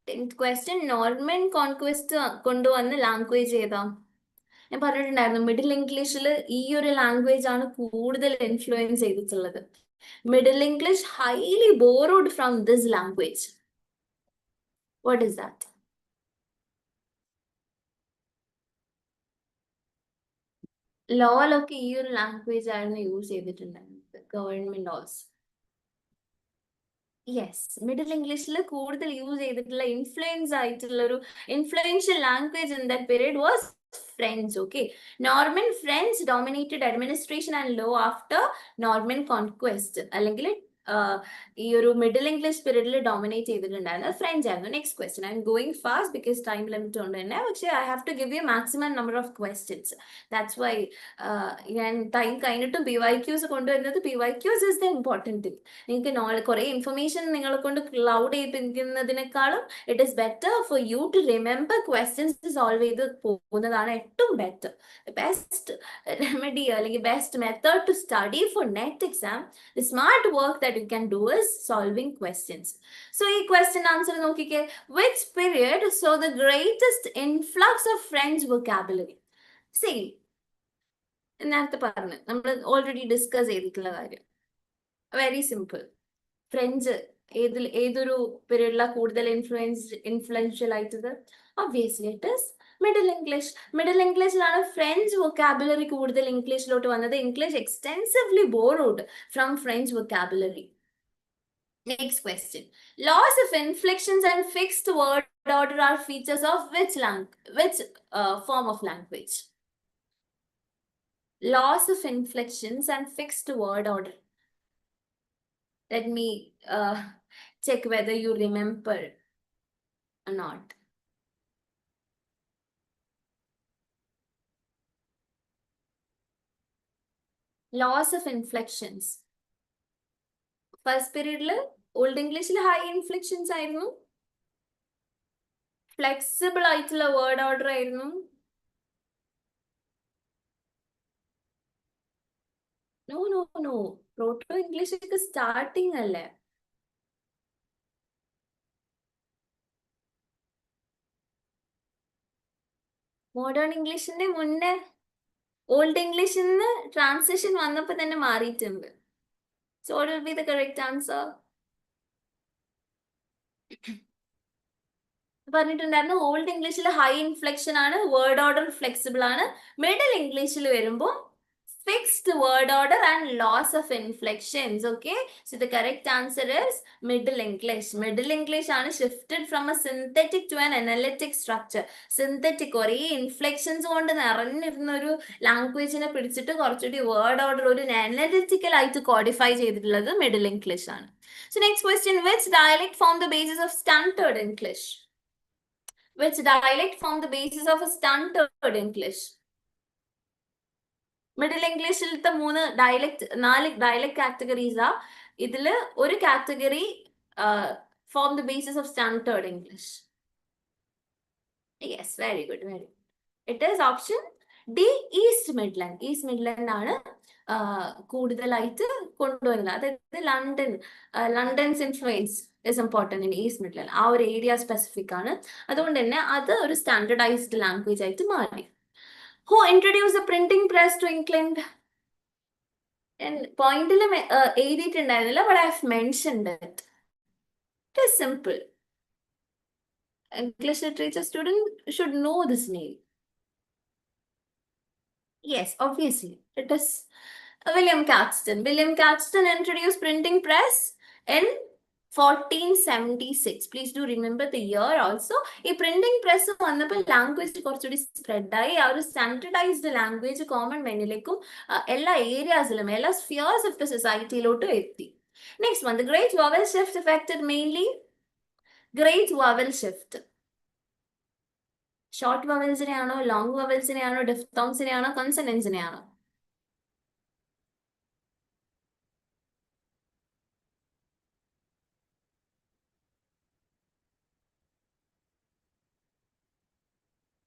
Tenth question, Norman conquest കൊണ്ടുവന്ന ലാംഗ്വേജ് ഏതാ? ഞാൻ പറഞ്ഞിട്ടുണ്ടായിരുന്നു മിഡിൽ ഇംഗ്ലീഷിൽ ഈ ഒരു ലാംഗ്വേജ് ആണ് കൂടുതൽ ഇൻഫ്ലുവൻസ് ചെയ്തിട്ടുള്ളത്. Middle English highly borrowed from this language. What is that? ലോയിലൊക്കെ ഈ ഒരു ലാംഗ്വേജ് ആയിരുന്നു യൂസ് ചെയ്തിട്ടുണ്ടായിരുന്നത്, ഗവൺമെന്റ് ലോസ്. യെസ്, മിഡിൽ ഇംഗ്ലീഷിൽ കൂടുതൽ യൂസ് ചെയ്തിട്ടുള്ള ഇൻഫ്ലുവൻസ് ആയിട്ടുള്ള ഒരു influential language in that period was French. Okay, Norman French dominated administration and law after Norman conquest. അല്ലെങ്കിൽ ഈ ഒരു മിഡിൽ ഇംഗ്ലീഷ് പീരീഡിൽ ഡോമിനേറ്റ് ചെയ്തിട്ടുണ്ടായിരുന്നത് ഫ്രഞ്ച് ആയിരുന്നു. Next question, I'm going fast because time limit കൊണ്ട് തന്നെ. പക്ഷേ I have to give you maximum number of questions. That's why ഞാൻ ടൈം കഴിഞ്ഞിട്ടും PYQs കൊണ്ടുവരുന്നത്. PYQs is the important thing. നിങ്ങൾക്ക് കുറെ ഇൻഫർമേഷൻ നിങ്ങളെ കൊണ്ട് ക്ലൗഡ് ചെയ്യിപ്പിക്കുന്നതിനേക്കാളും it is better for you to remember questions solve ചെയ്ത് പോകുന്നതാണ് ഏറ്റവും ബെറ്റർ. ബെസ്റ്റ് റെമഡി അല്ലെങ്കിൽ best method to study four net exam, the smart work that you can do is solving questions. So ഈ ക്വസ്റ്റ്യൻ ആൻസർ നോക്കിക്കേ. Which period so the greatest influx of French vocabulary? C, നേരത്തെ പറഞ്ഞു, നമ്മൾ ഓൾറെഡി ഡിസ്കസ് ചെയ്തിട്ടുള്ള കാര്യം. Very simple. ഫ്രഞ്ച് ഏതൊരു പീരീഡിലാണ് കൂടുതൽ ഇൻഫ്ലുവൻഷ്യൽ ആയിട്ടത്? Obviously it is middle English. Middle ഇംഗ്ലീഷിലാണ് ഫ്രഞ്ച് വൊക്കാബുലറി കൂടുതൽ ഇംഗ്ലീഷിലോട്ട് വന്നത്. English extensively borrowed from French vocabulary. Next question. Loss of inflections and fixed word order are features of which form of language? Loss of inflections and fixed word order. Let me check whether you remember or not. Loss of inflections. First പീരീഡിൽ ഓൾഡ് ഇംഗ്ലീഷിൽ ഹൈ ഇൻഫ്ലെക്ഷൻസ് ആയിരുന്നു, ഫ്ലെക്സിബിൾ ആയിട്ടുള്ള വേർഡ് ഓർഡർ ആയിരുന്നു. No no no, proto English ഒക്കെ സ്റ്റാർട്ടിങ് അല്ലേ. മോഡേൺ ഇംഗ്ലീഷിന്റെ മുന്നേ ഓൾഡ് ഇംഗ്ലീഷിൽ നിന്ന് ട്രാൻസിഷൻ വന്നപ്പോൾ തന്നെ മാറിയിട്ടുണ്ട്. So what will be the correct answer? പറഞ്ഞിട്ടുണ്ടായിരുന്നു ഓൾഡ് ഇംഗ്ലീഷിൽ ഹൈ ഇൻഫ്ലെക്ഷൻ ആണ്, വേർഡ് ഓർഡർ ഫ്ലെക്സിബിൾ ആണ്. മിഡിൽ ഇംഗ്ലീഷിൽ വരുമ്പോൾ fixed word order and loss of inflections. Okay, so the correct answer is middle English. Middle English ആണ് shifted from a synthetic to an analytic structure. Synthetic കുറേ inflections കൊണ്ട് നിറഞ്ഞിരുന്ന ഒരു ലാംഗ്വേജിനെ പിടിച്ചിട്ട് കുറച്ചുകൂടി വേർഡ് ഓർഡർ ഒരു അനലിറ്റിക്കൽ ആയിട്ട് കോഡിഫൈ ചെയ്തിട്ടുള്ളത് മിഡിൽ ഇംഗ്ലീഷ് ആണ്. So next question, which dialect form the basis of standard English? Which dialect form the basis of a standard English? Middle ഇംഗ്ലീഷിലത്തെ നാല് ഡയലക്ട് കാറ്റഗറീസാ. ഇതില് ഒരു category form the basis of standard English. Yes, very good, very good. It is option D, East Midland. East Midland ആണ് കൂടുതലായിട്ട് കൊണ്ടുവരുന്നത്. അതായത് London's influence is important in East Midland. ആ ഒരു ഏരിയ സ്പെസിഫിക് ആണ്. അതുകൊണ്ട് തന്നെ അത് ഒരു സ്റ്റാൻഡർഡൈസ്ഡ് ലാംഗ്വേജ് ആയിട്ട് മാറി. Who introduced the printing press to England? പോയിന്റിലും എഴുതിയിട്ടുണ്ടായിരുന്നില്ല, but I have mentioned it. It is simple. English literature student should know this name. Yes, obviously. It is William Caxton. William Caxton introduced printing press in 1476. Please do remember the year also. ഈ പ്രിന്റിംഗ് പ്രസ് വന്നപ്പോൾ ലാംഗ്വേജ് കുറച്ചുകൂടി സ്പ്രെഡായി. ആ ഒരു സ്റ്റാൻഡർഡൈസ്ഡ് ലാംഗ്വേജ് കോമൺ മെനിലേക്കും എല്ലാ ഏരിയാസിലും എല്ലാ സ്ഫിയേഴ്സ് ഓഫ് ദ സൊസൈറ്റിയിലോട്ടും എത്തി. Next one, the great vowel shift affected mainly. Great vowel shift short വവൽസിനെയാണോ, ലോങ് വവൽസിനെയാണോ, ഡിഫ്തോങ്സിനെയാണോ, കൺസണൻസിനെയാണോ?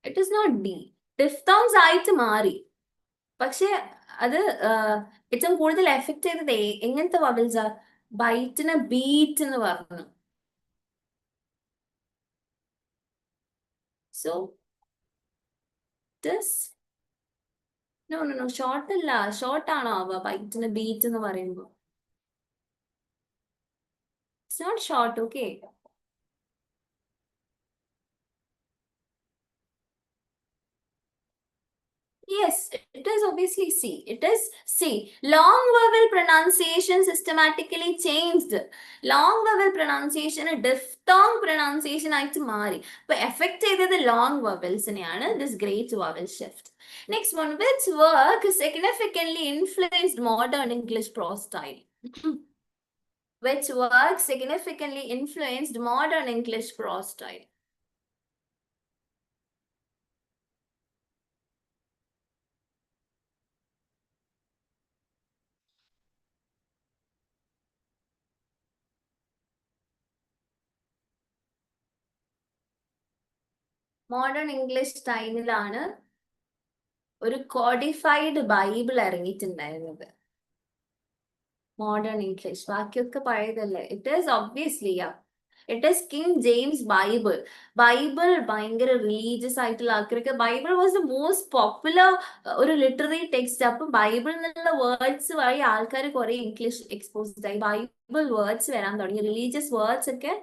It is not D. Diphthongs ആയിട്ട് മാറി. പക്ഷെ അത് ഏറ്റവും കൂടുതൽ എഫക്ട് ചെയ്തത് എങ്ങനത്തെ വവൽസാ? ബൈറ്റിന് ബീറ്റ് എന്ന് പറഞ്ഞു. So this no no no, short അല്ല. ഷോർട്ട് ആണോ ആവുക ബൈറ്റിന് ബീറ്റ് എന്ന് പറയുമ്പോൾ? It's not short. Okay, yes, it is obviously C. It is C. Long vowel pronunciation systematically changed. Long vowel pronunciation diphthong pronunciation ആയിട്ട് മാറി. അപ്പൊ എഫക്ട് ചെയ്തത് long വവൽസിനെയാണ്. This great vowel shift. Next one, which work significantly influenced modern English prose style? Which work significantly influenced modern English prose style? Modern English സ്റ്റൈലിലാണ് ഒരു കോഡിഫൈഡ് ബൈബിൾ ഇറങ്ങിയിട്ടുണ്ടായിരുന്നത്. മോഡേൺ ഇംഗ്ലീഷ്, ബാക്കിയൊക്കെ പഴയതല്ലേ. It is obviously it is King James Bible. Bible ഭയങ്കര റിലീജിയസ് ആയിട്ടുള്ള ആൾക്കാർക്ക് Bible was the most popular ഒരു ലിറ്റററി ടെക്സ്റ്റ്. അപ്പൊ ബൈബിൾ എന്നുള്ള വേർഡ്സ് വഴി ആൾക്കാർ കുറെ ഇംഗ്ലീഷ് എക്സ്പോസ്ഡ് ആയി. ബൈബിൾ വേർഡ്സ് വരാൻ തുടങ്ങി. റിലീജിയസ് വേർഡ്സ് ഒക്കെ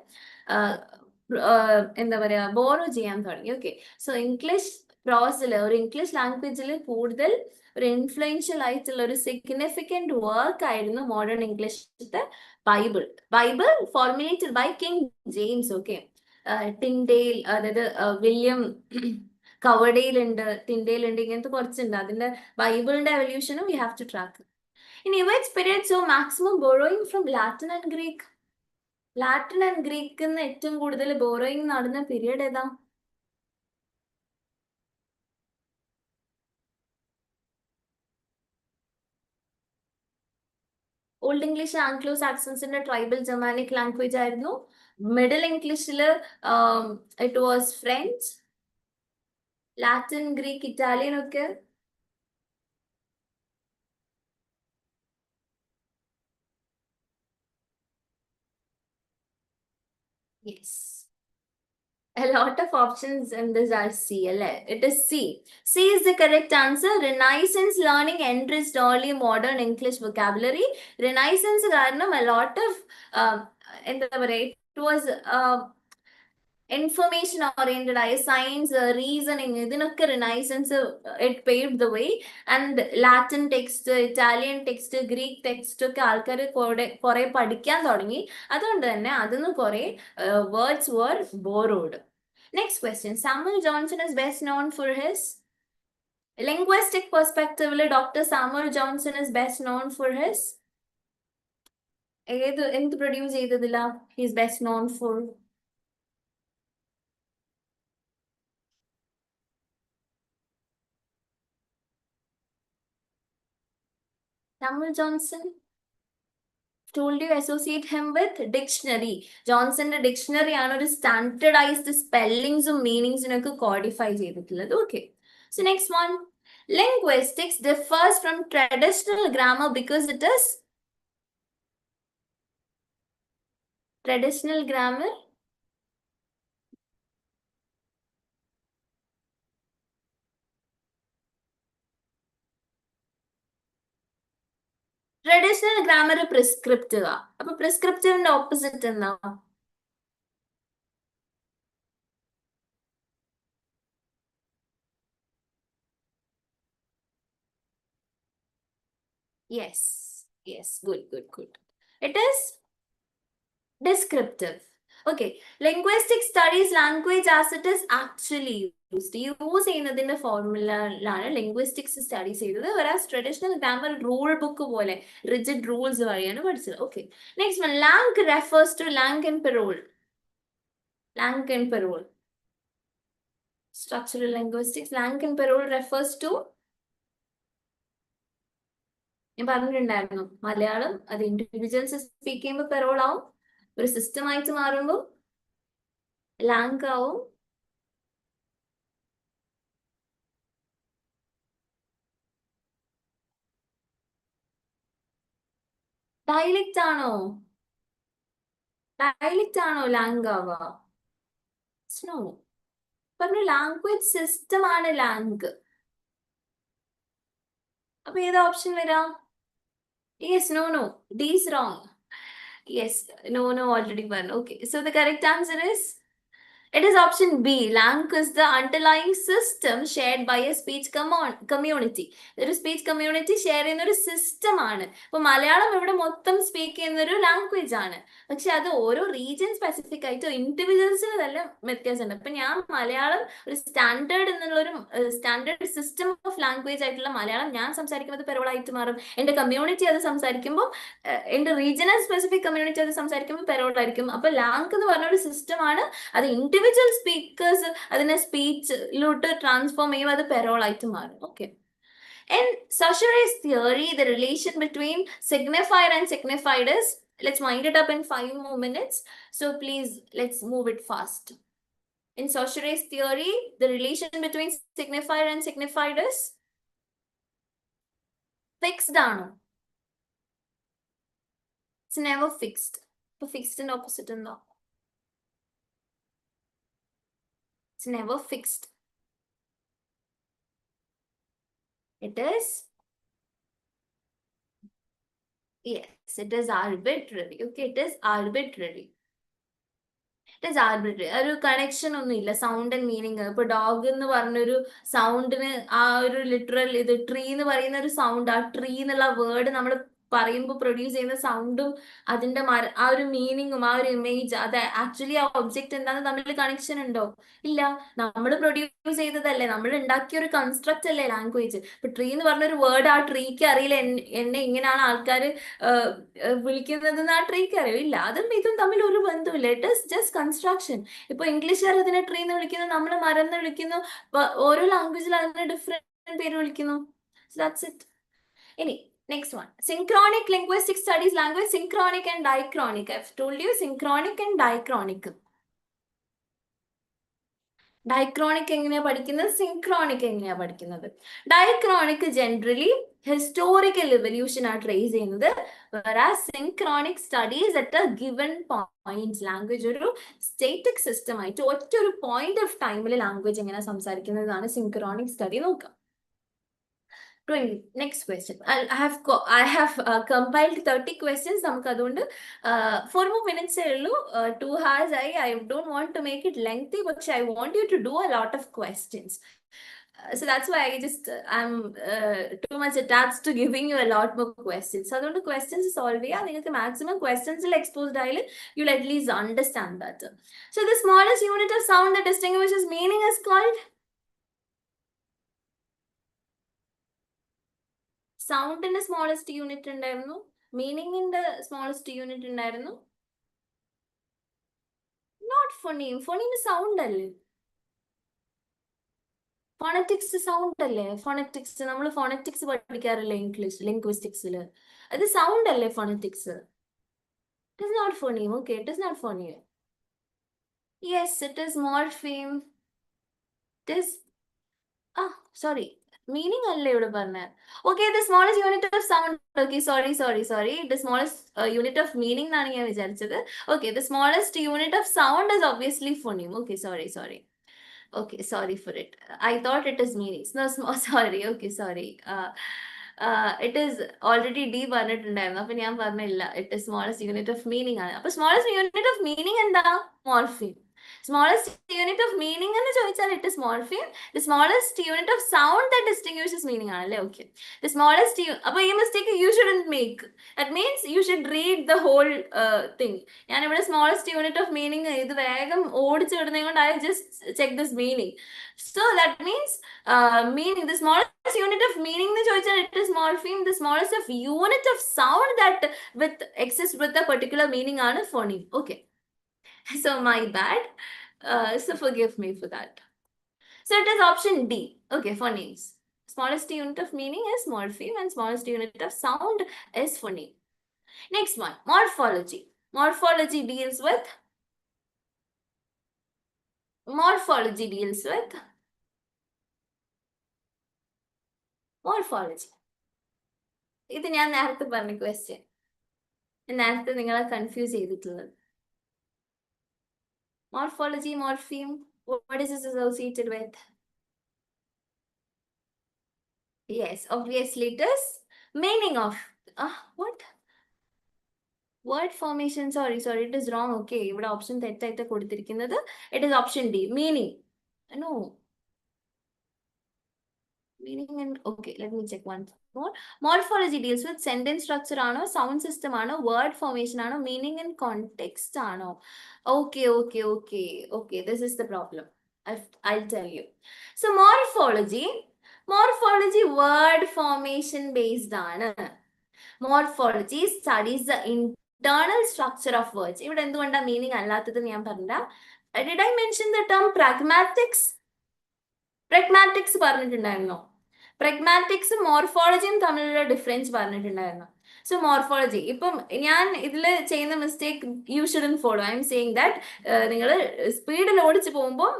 എന്താ പറയാ ബോറോ ചെയ്യാൻ തുടങ്ങി. ഓക്കെ, സോ ഇംഗ്ലീഷ് പ്രോസിൽ ഒരു ഇംഗ്ലീഷ് ലാംഗ്വേജിൽ കൂടുതൽ ഒരു ഇൻഫ്ലുവൻഷ്യൽ ആയിട്ടുള്ള ഒരു സിഗ്നിഫിക്കന്റ് വർക്ക് ആയിരുന്നു മോഡേൺ ഇംഗ്ലീഷിലത്തെ Bible. Bible formulated by King James. Okay, Tyndale, അതായത് വില്യം കവർഡെയിൽ ഉണ്ട്, ടിൻഡെയിൽ ഉണ്ട്, ഇങ്ങനത്തെ കുറച്ചുണ്ട്. അതിന്റെ ബൈബിളിന്റെ എവല്യൂഷനും വി ഹാവ് ടു ട്രാക്ക്. ഇനി which period saw maximum borrowing from Latin and Greek? Latin and ഗ്രീക്കിൽ നിന്ന് ഏറ്റവും കൂടുതൽ ബോറോയിങ് നടന്ന പീരീഡ് ഏതാ? ഓൾഡ് ഇംഗ്ലീഷ് ആംഗ്ലോ സാക്സൺസിന്റെ ട്രൈബൽ ജർമാനിക് ലാംഗ്വേജ് ആയിരുന്നു. മിഡിൽ ഇംഗ്ലീഷില് it was French, Latin, Greek, Italian ഒക്കെ. Yes, A lot of options in this are C. It is C. C is the correct answer. Renaissance learning enriched early modern English vocabulary. Renaissance കാരണം a lot of എന്താ പറയുക, it was information oriented ആയ സയൻസ് റീസണിങ് ഇതിനൊക്കെ renaissance it paved the way. And Latin text, Italian text, Greek text ഒക്കെ ആൾക്കാർ കുറെ പഠിക്കാൻ തുടങ്ങി. അതുകൊണ്ട് തന്നെ അതിന്ന് കുറെ words were borrowed. Next question. Samuel Johnson is best known for his linguistic perspective. Dr. Samuel Johnson is best known for his എന്ത് produce ചെയ്തതില്ല he is best known for? Samuel Johnson, told you associate him with dictionary. ജോൺസന്റെ ഡിക്ഷണറി ആണ് ഒരു സ്റ്റാൻഡേർഡൈസ്ഡ് സ്പെല്ലിങ്സും മീനിങ്സിനും ഒക്കെ കോഡിഫൈ ചെയ്തിട്ടുള്ളത്. Okay, so next one. Linguistics differs from traditional grammar because it is traditional grammar. Traditional grammar prescriptive. അപ്പൊ പ്രിസ്ക്രിപ്റ്റീവിന്റെ ഓപ്പോസിറ്റ് എന്താ? Yes, yes, good, good, good. It is descriptive. Okay, linguistic studies language as it is actually used. Use ചെയ്യുന്നതിന്റെ ഫോർമുലയിലാണ് ലിംഗ്വിസ്റ്റിക്സ് സ്റ്റഡീസ് ചെയ്തത്. Whereas traditional grammar rule book പോലെ റിജിഡ് റൂൾസ് വഴിയാണ് പഠിച്ചത്. Okay, next one. Langue refers to langue and parole. Langue and parole. Structural linguistics. Langue and parole refers to, ഞാൻ പറഞ്ഞിട്ടുണ്ടായിരുന്നു, മലയാളം അത് ഇൻഡിവിജ്വൽസ് സ്പീക്ക് ചെയ്യുമ്പോൾ പെറോൾ ആവും, ഒരു സിസ്റ്റം ആയിട്ട് മാറുമ്പോൾ ലാങ് ആവും. ഡയലക്റ്റ് ആണോ? ഡയലക്റ്റ് ആണോ ലാങ് ആവുക? നോ, പറഞ്ഞു ലാംഗ്വേജ് സിസ്റ്റം ആണ് ലാങ്. അപ്പൊ ഏത് ഓപ്ഷൻ വരാം? Yes, no, no, D is wrong. Yes, no, no, already one. Okay, so the correct answer is, it is option B. Lang is the underlying system shared by a speech community. ഒരു സ്പീച്ച് കമ്മ്യൂണിറ്റി ഷെയർ ചെയ്യുന്ന ഒരു സിസ്റ്റം ആണ്. ഇപ്പൊ മലയാളം ഇവിടെ മൊത്തം സ്പീക്ക് ചെയ്യുന്ന ഒരു ലാംഗ്വേജ് ആണ്. പക്ഷെ അത് ഓരോ റീജിയൻ സ്പെസിഫിക് ആയിട്ട് ഇൻഡിവിജ്വൽസിന് തന്നെ വ്യത്യാസമുണ്ട്. ഇപ്പൊ ഞാൻ മലയാളം ഒരു സ്റ്റാൻഡേർഡ് എന്നുള്ളൊരു സ്റ്റാൻഡേർഡ് സിസ്റ്റം ഓഫ് ലാംഗ്വേജ് ആയിട്ടുള്ള മലയാളം ഞാൻ സംസാരിക്കുന്നത് പെറോളായിട്ട് മാറും. എന്റെ കമ്മ്യൂണിറ്റി അത് സംസാരിക്കുമ്പോൾ, എന്റെ റീജിയണൽ സ്പെസിഫിക് കമ്മ്യൂണിറ്റി അത് സംസാരിക്കുമ്പോൾ പെറോളായിരിക്കും. അപ്പൊ ലാങ് എന്ന് പറഞ്ഞ ഒരു സിസ്റ്റം ആണ്. അത് ഇൻഡിവിജ്വൽ സ്പീക്കേഴ്സ് അതിനെ സ്പീച്ചിലോട്ട് ട്രാൻസ്ഫോം ചെയ്യും, അത് പെറോൾ ആയിട്ട് മാറും. Okay, in Saussure theory, the relation between signifier and signified is, let's wind it up in 5 more minutes, so please let's move it fast. In Saussure's theory, the relation between signifier and signified is fixed ആണോ? It's never fixed. So fixed and opposite in the, it's never fixed. It is, yes, it is arbitrary. Okay, it is arbitrary. It is arbitrary. ഒരു കണക്ഷൻ ഒന്നും ഇല്ല സൗണ്ട് ആൻഡ് മീനിങ്. ഇപ്പൊ ഡോഗ് എന്ന് പറഞ്ഞൊരു സൗണ്ടിന് ആ ഒരു ലിറ്ററൽ ഇത് ട്രീ എന്ന് പറയുന്ന ഒരു സൗണ്ട്, ആ ട്രീ എന്നുള്ള വേർഡ് നമ്മൾ പറയുമ്പോൾ പ്രൊഡ്യൂസ് ചെയ്യുന്ന സൗണ്ടും അതിന്റെ ആ ഒരു മീനിങ്ങും ആ ഒരു ഇമേജ്, അത് ആക്ച്വലി ആ ഒബ്ജക്റ്റ് എന്താന്ന് തമ്മിൽ കണക്ഷൻ ഉണ്ടോ? ഇല്ല. നമ്മൾ പ്രൊഡ്യൂസ് ചെയ്തതല്ലേ, നമ്മൾ ഉണ്ടാക്കിയ ഒരു കൺസ്ട്രക്ട് അല്ലേ ലാംഗ്വേജ്. ഇപ്പൊ ട്രീ എന്ന് പറഞ്ഞൊരു വേർഡ് ആ ട്രീക്ക് അറിയില്ല എന്നെ ഇങ്ങനെയാണ് ആൾക്കാർ വിളിക്കുന്നതെന്ന് ആ ട്രീക്ക് അറിയോ? ഇല്ല. അതും ഇതും തമ്മിൽ ഒരു ബന്ധമില്ല. It is just construction. ഇപ്പൊ ഇംഗ്ലീഷുകാർ അതിനെ ട്രീ എന്ന് വിളിക്കുന്നു, നമ്മൾ മരം എന്ന് വിളിക്കുന്നു, ഓരോ ലാംഗ്വേജിൽ അതിനെ ഡിഫറെന്റ് പേര് വിളിക്കുന്നു. That's it. ഇനി next one. Synchronic linguistic studies language, synchronic and diachronic. I've told you synchronic and diachronic. Diachronic എങ്ങനെയാ പഠിക്കുന്നത്, സിങ്ക്രോണിക് എങ്ങനെയാ പഠിക്കുന്നത്? ഡയക്രോണിക് ജനറലി ഹിസ്റ്റോറിക്കൽ ഇവല്യൂഷൻ ആണ് ട്രേസ് ചെയ്യുന്നത്. Synchronic studies at A given point. Language ഒരു സ്റ്റേറ്റിക് സിസ്റ്റം ആയിട്ട് ഒറ്റ ഒരു പോയിന്റ് ഓഫ് ടൈമിൽ ലാംഗ്വേജ് എങ്ങനെ സംസാരിക്കുന്നതാണ് സിങ്ക്രോണിക് സ്റ്റഡി നോക്കാം. 20. Next question. I have compiled 30 questions. നമുക്ക് അതുകൊണ്ട് 4 more minutes ഉള്ളൂ. 2 hours ആയി. I don't want to make it lengthy, but I want you to do a lot of questions. So that's why I'm too much attached to giving you a lot more questions. അതുകൊണ്ട് questions solve ചെയ്യാം. നിങ്ങൾക്ക് maximum questions exposed ആയാൽ you'll at least understand that. So the smallest unit of sound that distinguishes meaning is called? സൗണ്ടിന്റെ സ്മോളസ്റ്റ് യൂണിറ്റ് ഉണ്ടായിരുന്നു, മീനിങ്ങിന്റെ സ്മോളസ്റ്റ് യൂണിറ്റ് ഉണ്ടായിരുന്നു. Not phoneme. ഫോണീം സൗണ്ട് അല്ലേ? ഫോണറ്റിക്സ് സൗണ്ട് അല്ലേ? ഫോണറ്റിക്സ് നമ്മൾ ഫോണറ്റിക്സ് പഠിക്കാറില്ലേ ഇംഗ്ലീഷ് ലിംഗ്വിസ്റ്റിക്സിൽ? അത് സൗണ്ട് അല്ലേ phonetics? It is not phoneme. Okay, it is not phoneme. Yes, it is morpheme. It is sorry, meaning അല്ലേ ഇവിടെ പറഞ്ഞത്? Okay, the smallest unit of sound. Okay, sorry, the smallest unit of meaning എന്നാണ് ഞാൻ വിചാരിച്ചത്. Okay, the smallest unit of sound is obviously phoneme. Okay, sorry. Okay, sorry for it. I thought it is meanings. No, sorry. Okay, sorry. It is already D പറഞ്ഞിട്ടുണ്ടായിരുന്നു. അപ്പൊ ഞാൻ പറഞ്ഞില്ല it is smallest unit of meaning ആണ്. അപ്പൊ smallest unit of meaning എന്താ? Morpheme. Smallest unit of meaning എന്ന് ചോദിച്ചാൽ it is morpheme. The smallest unit of sound that distinguishes meaning ആണല്ലേ? Okay. The smallest അപ്പൊ ഈ mistake you shouldn't make. That means you should read the whole thing. ഞാൻ ഇവിടെ സ്മോളസ്റ്റ് യൂണിറ്റ് ഓഫ് മീനിങ് ഇത് വേഗം ഓടിച്ചു വിടുന്നത് കൊണ്ട് I just check this meaning. So that means meaning the smallest unit of meaning എന്ന് ചോദിച്ചാൽ it is morpheme. The smallest of unit of sound that with exist with a particular meaning ആണ് phoneme. Okay, so my bad. So forgive me for that. So it is option D. Okay, phonemes. Smallest unit of meaning is morpheme and smallest unit of sound is phoneme. Next one, morphology. Morphology deals with morphology. ഇത് ഞാൻ നേരത്തെ പറഞ്ഞ ക്വസ്റ്റ്യൻ, നേരത്തെ നിങ്ങളെ കൺഫ്യൂസ് ചെയ്തിട്ടുള്ളത്. Morphology, morpheme, what is this associated with? Yes, obviously it is meaning of what? Word formation. Sorry, it is wrong. Okay, ഇവിടെ ഓപ്ഷൻ തെറ്റായിട്ട് കൊടുത്തിരിക്കുന്നത്. It is option D, meaning. No. Meaning and okay, let me check once more. Morphology deals with sentence structure ആണോ, sound system ആണോ, word formation ആണോ, meaning and context ആണോ? Okay, this is the problem. I'll tell you. So morphology word formation based ആണ്. Morphology studies the internal structure of words. ഇവിടെ എന്തുകൊണ്ടാ മീനിങ് അല്ലാത്തത് ഞാൻ പറഞ്ഞ? Did I mention the term pragmatics? പ്രഗ്മാറ്റിക്സ് പറഞ്ഞിട്ടുണ്ടായിരുന്നോ? പ്രഗ്മാറ്റിക്സും മോർഫോളജിയും തമ്മിലുള്ള ഡിഫറൻസ് പറഞ്ഞിട്ടുണ്ടായിരുന്നു. സോ മോർഫോളജി, ഇപ്പം ഞാൻ ഇതിൽ ചെയ്യുന്ന mistake you shouldn't follow. I'm saying that നിങ്ങൾ സ്പീഡിൽ ഓടിച്ച് പോകുമ്പോൾ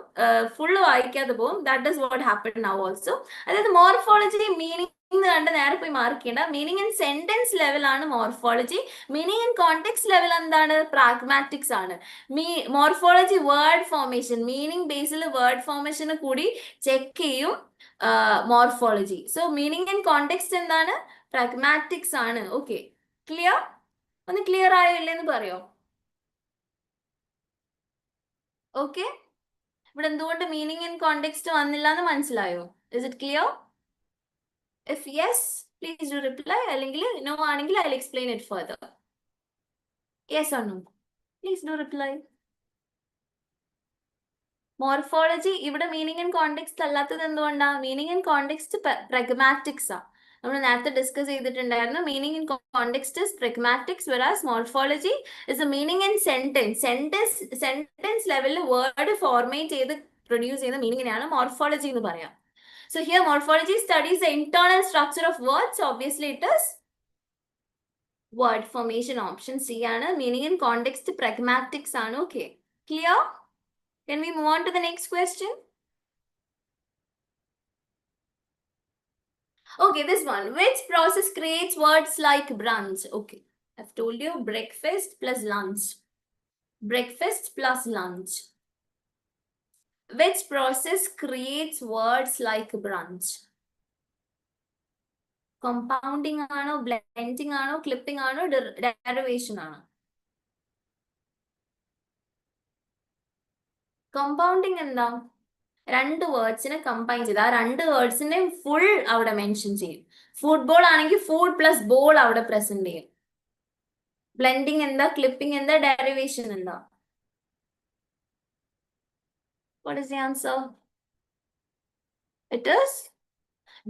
ഫുള്ള് വായിക്കാതെ പോകും. That is what happen now also. അതായത് മോർഫോളജി മീനിങ് കണ്ട് നേരെ പോയി മാർക്ക് ചെയ്യേണ്ട. മീനിങ് ഇൻ സെന്റൻസ് ലെവൽ ആണ് morphology. Meaning in context level എന്താണ്? പ്രാഗ്മാറ്റിക്സ് ആണ്. മോർഫോളജി വേർഡ് ഫോർമേഷൻ, മീനിങ് ബേസിൽ വേർഡ് ഫോർമേഷന് കൂടി ചെക്ക് ചെയ്യും morphology. So meaning in context എന്താണ്? പ്രാഗ്മാറ്റിക്സ് ആണ്. Okay, clear? ഒന്ന് ക്ലിയർ ആയോ ഇല്ലെന്ന് പറയോ? ഓക്കെ, ഇവിടെ എന്തുകൊണ്ട് മീനിങ് ഇൻ കോണ്ടെക്സ്റ്റ് വന്നില്ല എന്ന് മനസ്സിലായോ? Is it clear? If yes, please do reply. അല്ലെങ്കിൽ no ആണെങ്കിൽ I'll explain it further. Yes or no? Please do reply. Morphology ഇവിടെ മീനിങ് ഇൻ കോണ്ടെക്സ്റ്റ് അല്ലാത്തത് എന്തുകൊണ്ടാ? മീനിങ് ഇൻ കോണ്ടെക്സ്റ്റ് പ്രഗ്മാറ്റിക്സ് ആ. നമ്മൾ നേരത്തെ ഡിസ്കസ് ചെയ്തിട്ടുണ്ടായിരുന്നു. Meaning in context is pragmatics, whereas morphology is a meaning in sentence ലെവലിൽ വേർഡ് ഫോർമേറ്റ് ചെയ്ത് പ്രൊഡ്യൂസ് ചെയ്യുന്ന മീനിങ്ങിനെയാണ് മോർഫോളജി എന്ന് പറയാം. So here morphology studies the internal structure of words. Obviously it is word formation. Option C ആണ്. Meaning in context pragmatics ആണ്. Okay, clear? Can we move on to the next question? Okay, this one. Which process creates words like brunch? Okay, I've told you breakfast plus lunch. Breakfast plus lunch. Which process creates words like brunch? Compounding ആണോ, blending ആണോ, clipping ആണോ, derivation ആണോ? Compounding എന്താ? രണ്ട് വേർഡ്സിനെ കമ്പൈൻ ചെയ്ത് ആ രണ്ട് വേർഡ്സിനെ ഫുൾ അവിടെ മെൻഷൻ ചെയ്യും. ഫുട്ബോൾ ആണെങ്കിൽ ഫുഡ് പ്ലസ് ബോൾ അവിടെ പ്രസന്റ് ചെയ്യും. ബ്ലെൻഡിങ് എന്താ, ക്ലിപ്പിംഗ് എന്താ, ഡെറിവേഷൻ എന്താ? What is the answer? It is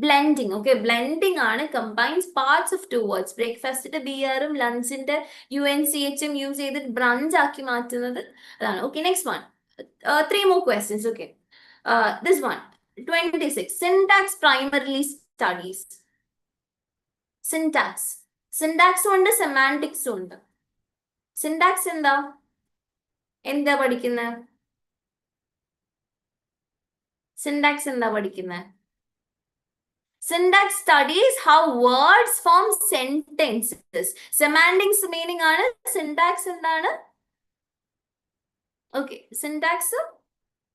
blending. Okay, blending ആണ് combines parts of two words. ബ്രേക്ക്ഫാസ്റ്റിന്റെ ബിയറും ലഞ്ചിന്റെ UNCHും യൂസ് ചെയ്തിട്ട് ബ്രഞ്ച് ആക്കി മാറ്റുന്നത് അതാണ്. Okay, next one. Three more questions. Okay, this one. 26. Syntax primarily studies. Syntax. Syntax ഉണ്ട്, സെമാൻറ്റിക്സും ഉണ്ട്. Syntax എന്താ, എന്താ പഠിക്കുന്നത്? Syntax എന്താ പഠിക്കുന്നത്? Syntax studies how words form sentences. Semantics meaning ആണ്. Syntax എന്താണ്? Okay, syntax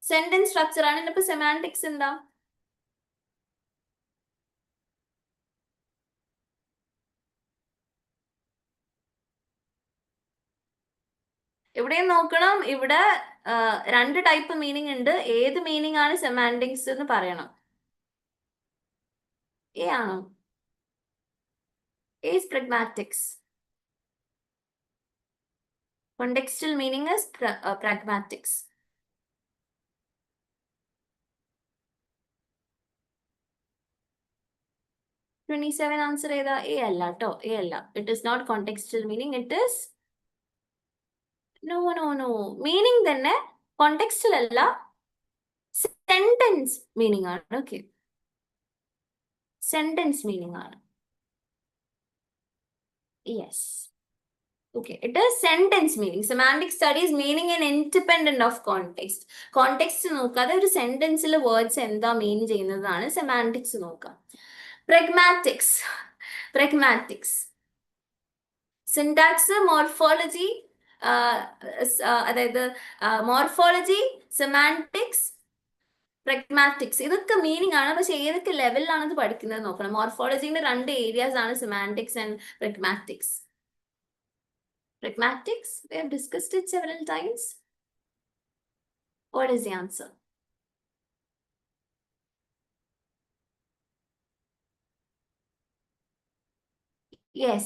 sentence structure ആണ്. ഇപ്പൊ semantics എന്താ? ഇവിടെയും നോക്കണം. ഇവിടെ രണ്ട് ടൈപ്പ് മീനിങ് ഉണ്ട്. ഏത് മീനിങ് ആണ് സെമാൻറ്റിക്സ് എന്ന് പറയണം. എ ആണോ? A is pragmatics. Contextual meaning is pragmatics. Twenty-seven answer ഏതാ? A അല്ല ട്ടോ, A അല്ല. It is not contextual meaning. It is no. Meaning തന്നെ contextual അല്ല, sentence meaning ആണ്. Okay, sentence meaning ആണ്. Yes. Okay, it is sentence meaning. Semantic studies meaning and independent of context. Context നോക്കാതെ ഒരു സെന്റൻസിലെ വേർഡ്സ് എന്താ മീൻ ചെയ്യുന്നതാണ് സെമാൻറ്റിക്സ് നോക്കുക. Pragmatics. Pragmatics. Syntax, morphology, അതായത് മോർഫോളജി, സെമാൻറ്റിക്സ്, പ്രഗ്മാറ്റിക്സ്, ഇതൊക്കെ മീനിങ് ആണ്. പക്ഷെ ഏതൊക്കെ ലെവലിലാണ് ഇത് പഠിക്കുന്നത് നോക്കണം. മോർഫോളജിന്റെ രണ്ട് ഏരിയാസ് ആണ് semantics and pragmatics. Pragmatics, we have discussed it several times. What is the answer? Yes.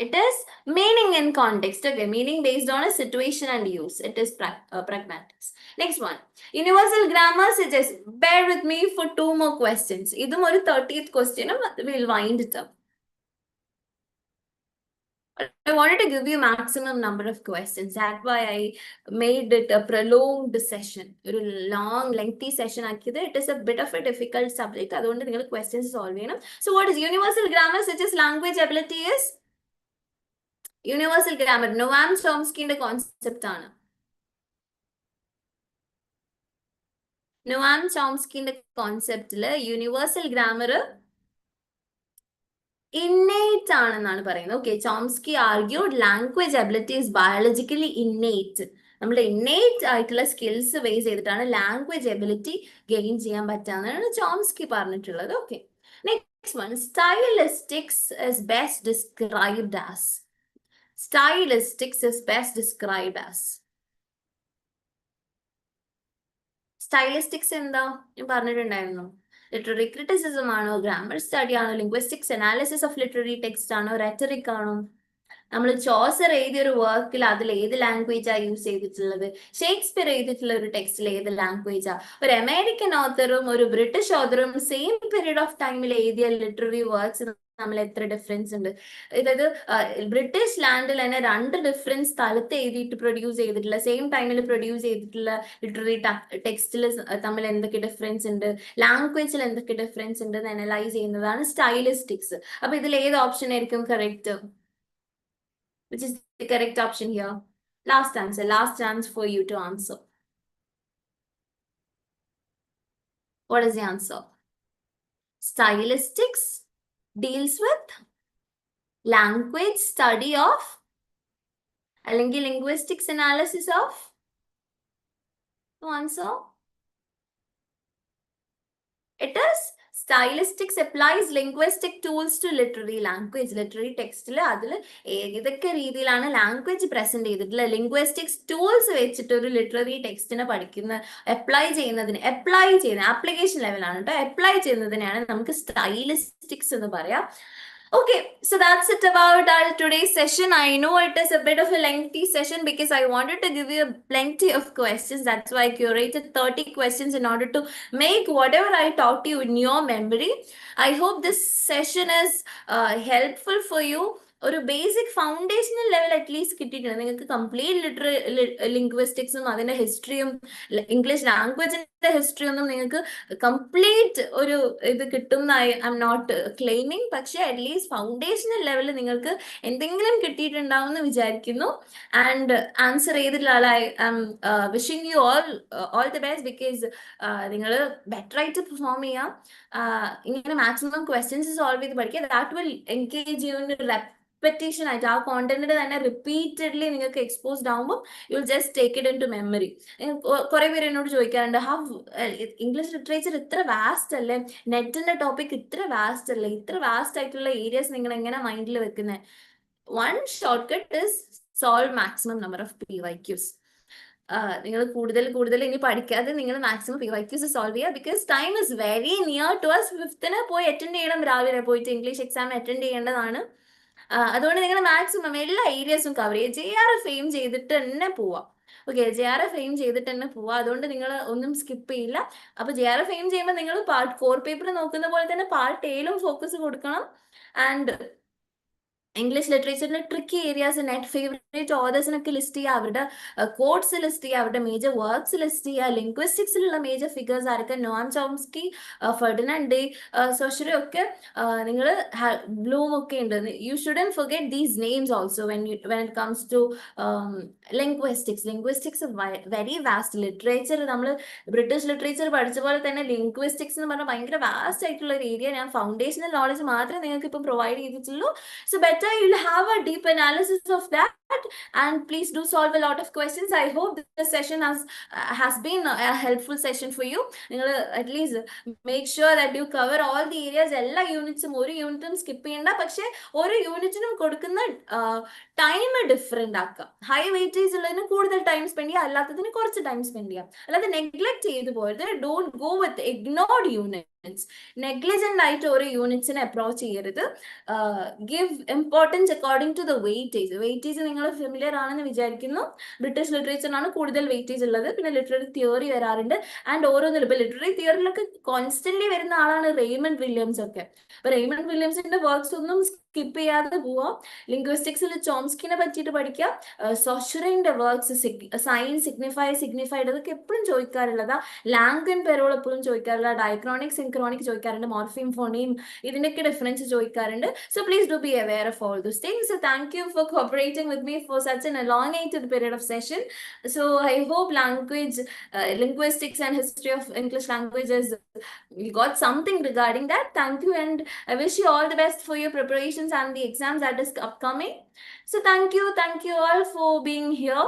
It is meaning in context. Okay, meaning based on a situation and use. It is pragmatics. Next one. Universal grammar suggests. Bear with me for two more questions. Idum oru 30th question. We'll wind it up. I wanted to give you maximum number of questions. That's why I made it a prolonged session. A long, lengthy session. It is a bit of a difficult subject. അതുകൊണ്ട് നിങ്ങൾ questions solve ചെയ്യണം. So what is universal grammar suggests language ability is? Universal grammar. Noam Chomsky's concept ആണ്. Noam Chomsky's concept universal grammar innate ആണെന്നാണ് പറയുന്നത്. Okay, Chomsky argued language ability is biologically innate. നമ്മുടെ ഇന്നേറ്റ് ആയിട്ടുള്ള സ്കിൽസ് ബേസ് ചെയ്തിട്ടാണ് ലാംഗ്വേജ് എബിലിറ്റി ഗെയിൻ ചെയ്യാൻ പറ്റാന്നാണ് ചോംസ്കി പറഞ്ഞിട്ടുള്ളത്. Okay, next one. Stylistics is best described as. Stylistics is best described as. Stylistics എന്താ ഞാൻ പറഞ്ഞിട്ടുണ്ടായിരുന്നു. ലിറ്റററി ക്രിറ്റിസിസം ആണോ, ഗ്രാമർ സ്റ്റഡി ആണോ, linguistics analysis of literary text ആണോ, റെറ്ററിക് ആണോ? നമ്മൾ ചോസർ എഴുതിയ ഒരു വർക്കിൽ അതിൽ ഏത് ലാംഗ്വേജാ യൂസ് ചെയ്തിട്ടുള്ളത്? ഷേക്സ്പിയർ എഴുതിയിട്ടുള്ള ഒരു ടെക്സ്റ്റിൽ ഏത് ലാംഗ്വേജാ? ഒരു അമേരിക്കൻ ഓത്തറും ഒരു ബ്രിട്ടീഷ് ഓത്തറും സെയിം പീരീഡ് ഓഫ് ടൈമിൽ എഴുതിയ ലിറ്റററി വർക്ക്സ് നമ്മൾ എത്ര ഡിഫറൻസ് ഉണ്ട്? അതായത് ബ്രിട്ടീഷ് ലാൻഡിൽ തന്നെ രണ്ട് ഡിഫറൻസ് സ്ഥലത്ത് എഴുതിയിട്ട് പ്രൊഡ്യൂസ് ചെയ്തിട്ടുള്ള, സെയിം ടൈമിൽ പ്രൊഡ്യൂസ് ചെയ്തിട്ടുള്ള ലിറ്റററി ടെക്സ്റ്റിൽ തമ്മിൽ എന്തൊക്കെ ഡിഫറൻസ് ഉണ്ട്, ലാംഗ്വേജിൽ എന്തൊക്കെ ഡിഫറൻസ് ഉണ്ട് എന്ന് അനലൈസ് ചെയ്യുന്നതാണ് സ്റ്റൈലിസ്റ്റിക്സ്. അപ്പൊ ഇതിൽ ഏത് ഓപ്ഷൻ ആയിരിക്കും correct? Which is the correct option here? Last answer, last chance for you to answer. What is the answer? Stylistics deals with language study of അല്ലെങ്കിൽ linguistics analysis of. No answer? It is stylistics applies linguistic tools to literary language. Literary textile അതിൽ ഏതൊക്കെ രീതിയിലാണ് ലാംഗ്വേജ് പ്രസന്റ് ചെയ്തിട്ടുള്ള ലിംഗ്വിസ്റ്റിക്സ് ടൂൾസ് വെച്ചിട്ട് ഒരു ലിറ്റററി ടെക്സ്റ്റിനെ പഠിക്കുന്ന അപ്ലൈ ചെയ്യുന്ന ആപ്ലിക്കേഷൻ ലെവലാണ് കേട്ടോ. അപ്ലൈ ചെയ്യുന്നതിനെയാണ് നമുക്ക് സ്റ്റൈലിസ്റ്റിക്സ് എന്ന് പറയാം. Okay, so that's it about our today's session. I know it is a bit of a lengthy session because I wanted to give you plenty of questions. That's why I curated 30 questions in order to make whatever I taught you in your memory. I hope this session is helpful for you. ഒരു ബേസിക് ഫൗണ്ടേഷണൽ ലെവൽ അറ്റ്ലീസ്റ്റ് കിട്ടിയിട്ടുണ്ട് നിങ്ങൾക്ക്. കംപ്ലീറ്റ് ലിംഗ്വിസ്റ്റിക്സും അതിന്റെ ഹിസ്റ്ററിയും ഇംഗ്ലീഷ് ലാംഗ്വേജിന്റെ ഹിസ്റ്ററി ഒന്നും നിങ്ങൾക്ക് കംപ്ലീറ്റ് ഒരു ഇത് കിട്ടും ഐ എം നോട്ട് ക്ലെയിമിങ്. പക്ഷെ അറ്റ്ലീസ്റ്റ് ഫൗണ്ടേഷണൽ ലെവലിൽ നിങ്ങൾക്ക് എന്തെങ്കിലും കിട്ടിയിട്ടുണ്ടാവും എന്ന് വിചാരിക്കുന്നു. ആൻഡ് ആൻസർ ചെയ്തിട്ടുള്ള ആളായി I'm wishing you all the best because നിങ്ങൾ ബെറ്റർ ആയിട്ട് പെർഫോം ചെയ്യാം. ഇങ്ങനെ മാക്സിമം ക്വസ്റ്റ്യൻസ് സോൾവ് ചെയ്ത് പഠിക്കുക. That will engage you in repetition ആയിട്ട് ആ കോണ്ടന്റിന് തന്നെ റിപ്പീറ്റഡ്ലി നിങ്ങൾക്ക് എക്സ്പോസ്ഡ് ആവുമ്പോൾ you will just take it into memory. കുറെ പേര് എന്നോട് ചോദിക്കാറുണ്ട്, ഇംഗ്ലീഷ് ലിറ്ററേച്ചർ ഇത്ര വാസ്റ്റ് അല്ലേ, നെറ്റിന്റെ ടോപ്പിക് ഇത്ര വാസ്റ്റ് അല്ലേ, ഇത്ര വാസ്റ്റ് ആയിട്ടുള്ള ഏരിയസ് നിങ്ങൾ എങ്ങനെ മൈൻഡിൽ വെക്കുന്നത്? One shortcut is solve maximum number of PYQs. നിങ്ങൾ കൂടുതൽ ഇനി പഠിക്കാതെ നിങ്ങൾ മാക്സിമം PYQs സോൾവ് ചെയ്യുക. Because time is very near to us. 5th പോയി അറ്റൻഡ് ചെയ്യണം, രാവിലെ പോയിട്ട് ഇംഗ്ലീഷ് എക്സാം അറ്റൻഡ് ചെയ്യേണ്ടതാണ്. അതുകൊണ്ട് നിങ്ങൾ മാക്സിമം എല്ലാ ഏരിയസും കവർ ചെയ്യുക. JRF എയിം ചെയ്തിട്ട് തന്നെ പോവാം. ഓക്കെ, JRF എയിം ചെയ്തിട്ട് തന്നെ പോവാം. അതുകൊണ്ട് നിങ്ങൾ ഒന്നും സ്കിപ്പ് ചെയ്യില്ല. അപ്പൊ JRF എയിം ചെയ്യുമ്പോൾ നിങ്ങൾ കോർ പേപ്പർ നോക്കുന്ന പോലെ തന്നെ പാർട്ട് എയിലും ഫോക്കസ് കൊടുക്കണം. ആൻഡ് ഇംഗ്ലീഷ് ലിറ്ററേച്ചറിലെ ട്രിക്കി ഏരിയാസ്, നെറ്റ് ഫേവറേറ്റ് ഓതേഴ്സിനൊക്കെ ലിസ്റ്റ് ചെയ്യുക, അവരുടെ കോഡ്സ് ലിസ്റ്റ് ചെയ്യുക, അവരുടെ മേജർ വർക്ക്സ് ലിസ്റ്റ് ചെയ്യുക. ലിംഗ്വിസ്റ്റിക്സിലുള്ള മേജർ ഫിഗേഴ്സ് ആരൊക്കെ, Noam Chomsky, Ferdinand de Saussure ഒക്കെ, നിങ്ങൾ ബ്ലൂം ഒക്കെ ഉണ്ട്. You shouldn't forget these names also when it comes to linguistics very vast. Literature നമ്മൾ ബ്രിട്ടീഷ് ലിറ്ററേച്ചർ പഠിച്ച പോലെ തന്നെ ലിംഗ്വിസ്റ്റിക്സ് എന്ന് പറഞ്ഞാൽ ഭയങ്കര വാസ്റ്റ് ആയിട്ടുള്ള ഒരു ഏരിയ. ഞാൻ ഫൗണ്ടേഷണൽ നോളജ് മാത്രമേ നിങ്ങൾക്ക് ഇപ്പം പ്രൊവൈഡ് ചെയ്തിട്ടുള്ളൂ. So better you'll have a deep analysis of that, and please do solve a lot of questions. I hope this session has been a helpful session for you. At least make sure that you cover all the areas. എല്ലാ യൂണിറ്റ്സും ഒരു യൂണിറ്റും സ്കിപ്പ് ചെയ്യണ്ട. പക്ഷെ ഓരോ യൂണിറ്റിനും കൊടുക്കുന്ന ടൈം ഡിഫറെന്റ് ആക്കുക. ഹൈ വെയിറ്റേജ് ഉള്ളതിന് കൂടുതൽ ടൈം സ്പെൻഡ് ചെയ്യുക, അല്ലാത്തതിന് കുറച്ച് ടൈം സ്പെൻഡ് ചെയ്യാം. അല്ലാതെ നെഗ്ലക്ട് ചെയ്ത് പോയത്. Don't go with ignored units. Negligent ആയിട്ട് ഓരോ യൂണിറ്റ്സിനെ അപ്രോച്ച് ചെയ്യരുത്. Give importance according to the weightage. Weightage നിങ്ങൾ ഫെമിലിയർ ആണെന്ന് വിചാരിക്കുന്നു. ബ്രിട്ടീഷ് ലിറ്ററേച്ചറിനാണ് കൂടുതൽ വെയിറ്റേജ് ഉള്ളത്. പിന്നെ ലിറ്റററി തിയറി വരാറുണ്ട്. ആൻഡ് ഓരോന്നിലും ഇപ്പൊ ലിറ്റററി തിയറിലൊക്കെ കോൺസ്റ്റന്റ്ലി വരുന്ന ആളാണ് റെയ്മണ്ട് വില്യംസ് ഒക്കെ. അപ്പൊ റെയ്മണ്ട് വില്യംസിന്റെ വർക്ക്സ് ഒന്നും സ്കിപ്പ് ചെയ്യാതെ പോവാം. ലിംഗ്വിസ്റ്റിക്സിൽ ചോംസ്കിനെ പറ്റിയിട്ട് പഠിക്കാം. സോഷറിന്റെ വർക്ക്സ്, സൈൻ, സിഗ്നിഫൈഡ് അതൊക്കെ എപ്പോഴും ചോദിക്കാറുള്ളതാ. ലാംഗൻ പെരോൾ എപ്പോഴും ചോദിക്കാറുള്ള. ഡയക്രോണിക്, സിൻക്രോണിക് ചോദിക്കാറുണ്ട്. മോർഫീം, ഫോണീം ഇതിന്റെയൊക്കെ ഡിഫറൻസ് ചോദിക്കാറുണ്ട്. So please do be aware of all those things. So thank you for cooperating with me for such an elongated period of session. So I hope linguistics and history of English languages, you got something regarding that. Thank you, and I wish you all the best for your preparations and the exams that is upcoming. So thank you all for being here.